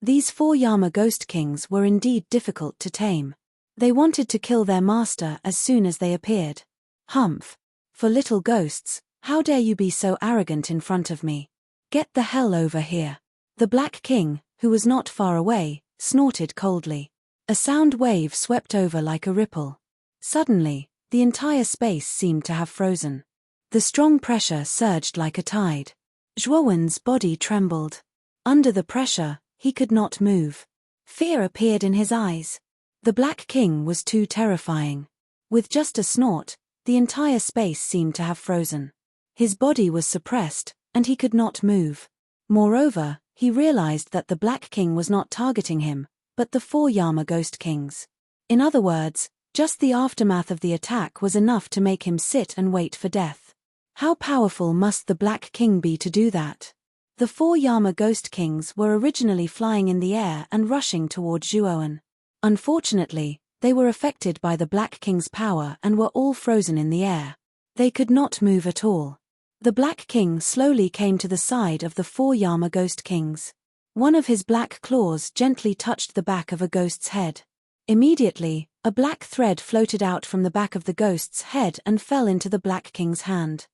These 4 Yama Ghost Kings were indeed difficult to tame. They wanted to kill their master as soon as they appeared. Humph! For little ghosts, how dare you be so arrogant in front of me? Get the hell over here. The Black King, who was not far away, snorted coldly. A sound wave swept over like a ripple. Suddenly, the entire space seemed to have frozen. The strong pressure surged like a tide. Zhuowen's body trembled. Under the pressure, he could not move. Fear appeared in his eyes. The Black King was too terrifying. With just a snort, the entire space seemed to have frozen. His body was suppressed, and he could not move. Moreover, he realized that the Black King was not targeting him, but the 4 Yama Ghost Kings. In other words, just the aftermath of the attack was enough to make him sit and wait for death. How powerful must the Black King be to do that? The 4 Yama Ghost Kings were originally flying in the air and rushing toward Zhuowen. Unfortunately, they were affected by the Black King's power and were all frozen in the air. They could not move at all. The Black King slowly came to the side of the 4 Yama Ghost Kings. One of his black claws gently touched the back of a ghost's head. Immediately, a black thread floated out from the back of the ghost's head and fell into the Black King's hand.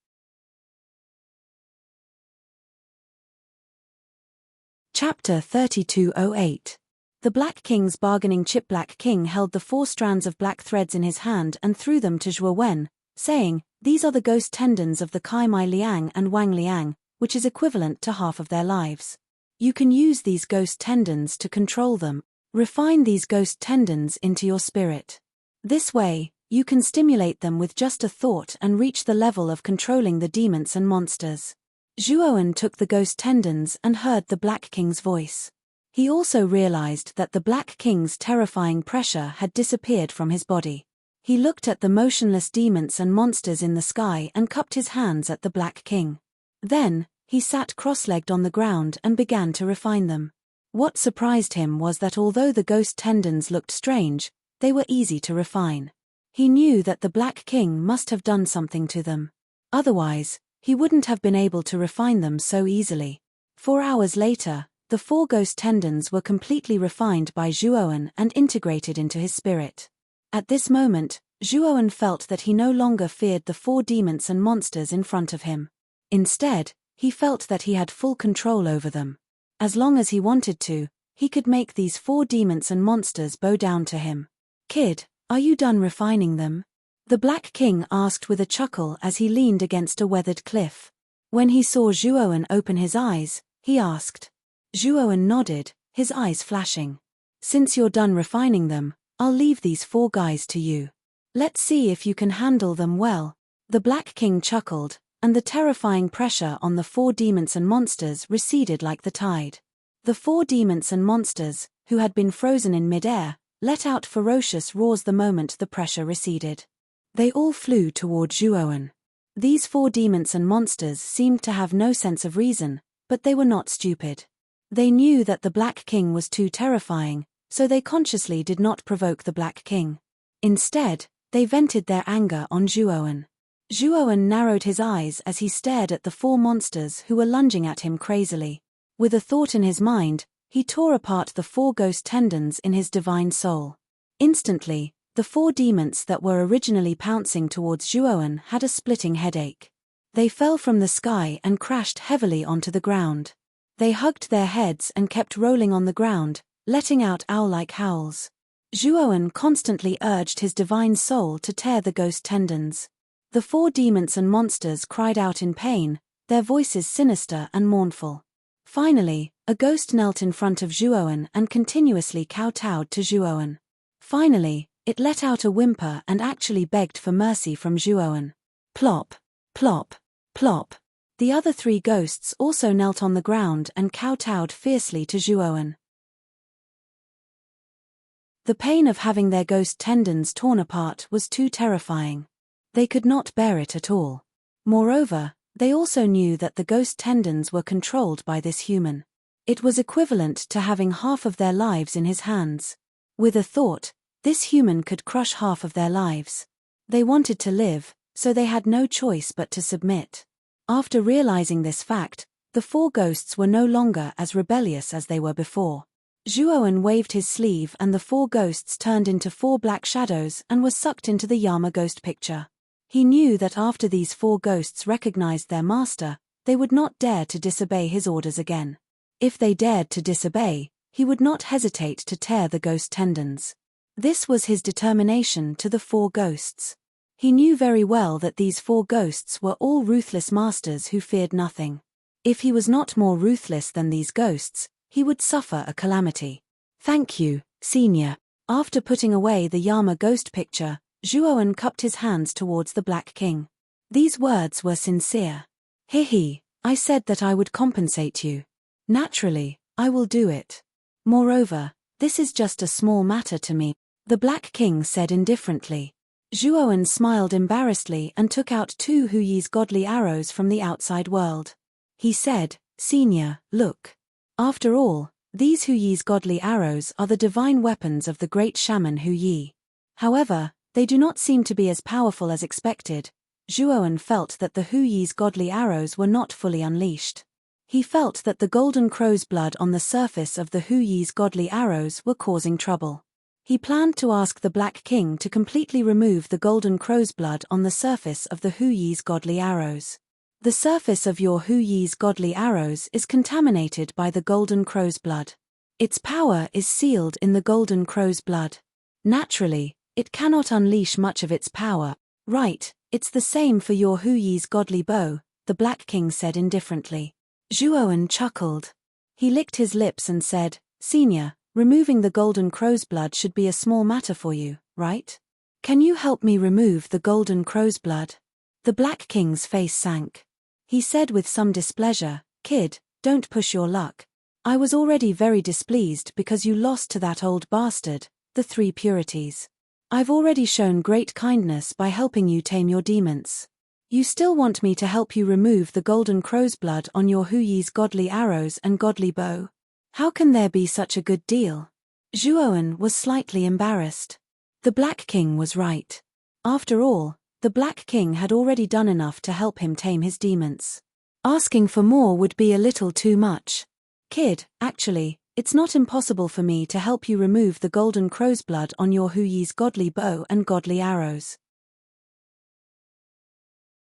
Chapter 3208. The Black King's bargaining chip. Black King held the 4 strands of black threads in his hand and threw them to Zhuowen, saying, "These are the ghost tendons of the Kai Mai Liang and Wang Liang, which is equivalent to half of their lives. You can use these ghost tendons to control them. Refine these ghost tendons into your spirit. This way, you can stimulate them with just a thought and reach the level of controlling the demons and monsters." Zhuowen took the ghost tendons and heard the Black King's voice. He also realized that the Black King's terrifying pressure had disappeared from his body. He looked at the motionless demons and monsters in the sky and cupped his hands at the Black King. Then, he sat cross-legged on the ground and began to refine them. What surprised him was that although the ghost tendons looked strange, they were easy to refine. He knew that the Black King must have done something to them. Otherwise, he wouldn't have been able to refine them so easily. 4 hours later, the 4 ghost tendons were completely refined by Zhuowen and integrated into his spirit. At this moment, Zhuowen felt that he no longer feared the 4 demons and monsters in front of him. Instead, he felt that he had full control over them. As long as he wanted to, he could make these 4 demons and monsters bow down to him. "Kid, are you done refining them?" the Black King asked with a chuckle as he leaned against a weathered cliff. When he saw Zhuowen open his eyes, he asked. Zhuowen nodded, his eyes flashing. "Since you're done refining them, I'll leave these 4 guys to you. Let's see if you can handle them well." The Black King chuckled, and the terrifying pressure on the 4 demons and monsters receded like the tide. The 4 demons and monsters, who had been frozen in mid-air, let out ferocious roars the moment the pressure receded. They all flew toward Zhuowen. These 4 demons and monsters seemed to have no sense of reason, but they were not stupid. They knew that the Black King was too terrifying, so they consciously did not provoke the Black King. Instead, they vented their anger on Zhuowen. Zhuowen narrowed his eyes as he stared at the 4 monsters who were lunging at him crazily. With a thought in his mind, he tore apart the 4 ghost tendons in his divine soul. Instantly, the 4 demons that were originally pouncing towards Zhuowen had a splitting headache. They fell from the sky and crashed heavily onto the ground. They hugged their heads and kept rolling on the ground, letting out owl-like howls. Zhuowen constantly urged his divine soul to tear the ghost tendons. The 4 demons and monsters cried out in pain, their voices sinister and mournful. Finally, A ghost knelt in front of Zhuowen and continuously kowtowed to Zhuowen. Finally, it let out a whimper and actually begged for mercy from Zhuowen. Plop, plop, plop. The other 3 ghosts also knelt on the ground and kowtowed fiercely to Zhuowen. The pain of having their ghost tendons torn apart was too terrifying. They could not bear it at all. Moreover, they also knew that the ghost tendons were controlled by this human. It was equivalent to having half of their lives in his hands. With a thought, this human could crush half of their lives. They wanted to live, so they had no choice but to submit. After realizing this fact, the 4 ghosts were no longer as rebellious as they were before. Zhuowen waved his sleeve and the 4 ghosts turned into 4 black shadows and were sucked into the Yama ghost picture. He knew that after these 4 ghosts recognized their master, they would not dare to disobey his orders again. If they dared to disobey, he would not hesitate to tear the ghost tendons. This was his determination to the 4 ghosts. He knew very well that these 4 ghosts were all ruthless masters who feared nothing. If he was not more ruthless than these ghosts, he would suffer a calamity. Thank you, Senior. After putting away the Yama ghost picture, Zhuowen cupped his hands towards the Black King. These words were sincere. He, I said that I would compensate you. Naturally, I will do it. Moreover, this is just a small matter to me, the Black King said indifferently. Zhuowen smiled embarrassedly and took out 2 Huyi's godly arrows from the outside world. He said, Senior, look. After all, these Huyi's godly arrows are the divine weapons of the great shaman Huyi. However, they do not seem to be as powerful as expected. Zhuowen felt that the Huyi's godly arrows were not fully unleashed. He felt that the golden crow's blood on the surface of the Huyi's godly arrows were causing trouble. He planned to ask the Black King to completely remove the golden crow's blood on the surface of the Huyi's godly arrows. The surface of your Huyi's godly arrows is contaminated by the golden crow's blood. Its power is sealed in the golden crow's blood. Naturally, it cannot unleash much of its power. Right, it's the same for your Huyi's godly bow, the Black King said indifferently. Zhuowen chuckled. He licked his lips and said, Senior, removing the golden crow's blood should be a small matter for you, right? Can you help me remove the golden crow's blood? The Black King's face sank. He said with some displeasure, Kid, don't push your luck. I was already very displeased because you lost to that old bastard, the 3 purities. I've already shown great kindness by helping you tame your demons. You still want me to help you remove the golden crow's blood on your Huyi's godly arrows and godly bow? How can there be such a good deal? Zhuowen was slightly embarrassed. The Black King was right. After all, the Black King had already done enough to help him tame his demons. Asking for more would be a little too much. Kid, actually, it's not impossible for me to help you remove the golden crow's blood on your Huyi's godly bow and godly arrows.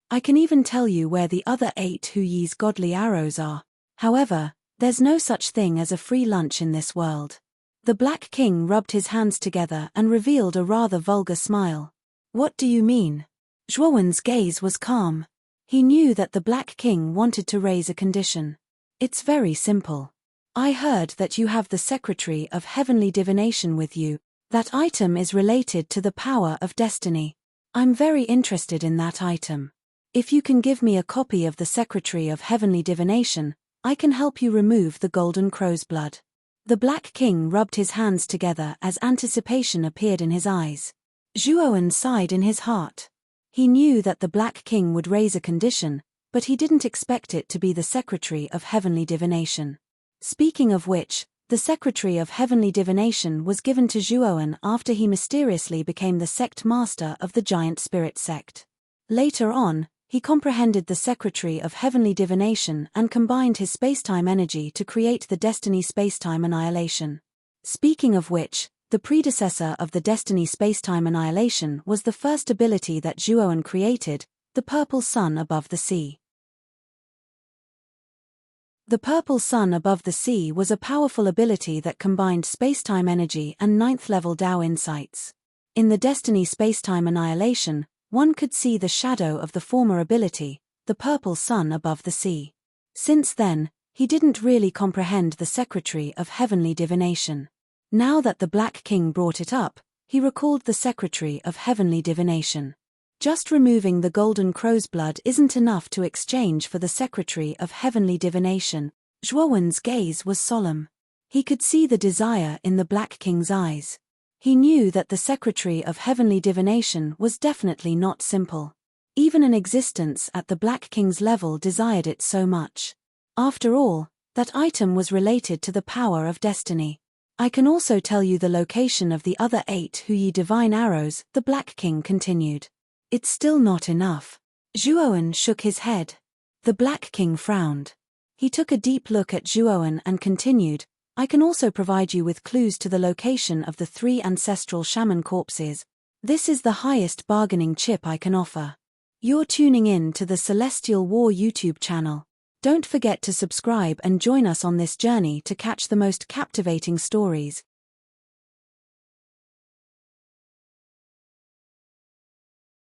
I can even tell you where the other 8 Huyi's godly arrows are. However, there's no such thing as a free lunch in this world. The Black King rubbed his hands together and revealed a rather vulgar smile. What do you mean? Zhuowen's gaze was calm. He knew that the Black King wanted to raise a condition. It's very simple. I heard that you have the Secretary of Heavenly Divination with you. That item is related to the power of destiny. I'm very interested in that item. If you can give me a copy of the Secretary of Heavenly Divination, I can help you remove the golden crow's blood. The Black King rubbed his hands together as anticipation appeared in his eyes. Zhuowen sighed in his heart. He knew that the Black King would raise a condition, but he didn't expect it to be the Secretary of Heavenly Divination. Speaking of which, the Secretary of Heavenly Divination was given to Zhuowen after he mysteriously became the sect master of the Giant Spirit sect. Later on, he comprehended the Secretary of Heavenly Divination and combined his spacetime energy to create the Destiny Spacetime Annihilation. Speaking of which, the predecessor of the Destiny Spacetime Annihilation was the first ability that Zhuowen created, the Purple Sun Above the Sea. The Purple Sun Above the Sea was a powerful ability that combined spacetime energy and 9th-level Dao insights. In the Destiny Spacetime Annihilation, one could see the shadow of the former ability, the Purple Sun Above the Sea. Since then, He didn't really comprehend the secretary of heavenly divination. Now that the Black King brought it up, he recalled the secretary of heavenly divination. Just removing the golden crow's blood isn't enough to exchange for the secretary of heavenly divination. Zhuowen's gaze was solemn. He could see the desire in the Black King's eyes. He knew that the secretary of heavenly divination was definitely not simple. Even an existence at the Black King's level desired it so much. After all, that item was related to the power of destiny. I can also tell you the location of the other 8 Huyi divine arrows, the Black King continued. It's still not enough. Zhuowen shook his head. The Black King frowned. He took a deep look at Zhuowen and continued, I can also provide you with clues to the location of the 3 ancestral shaman corpses. This is the highest bargaining chip I can offer. You're tuning in to the Celestial War YouTube channel. Don't forget to subscribe and join us on this journey to catch the most captivating stories.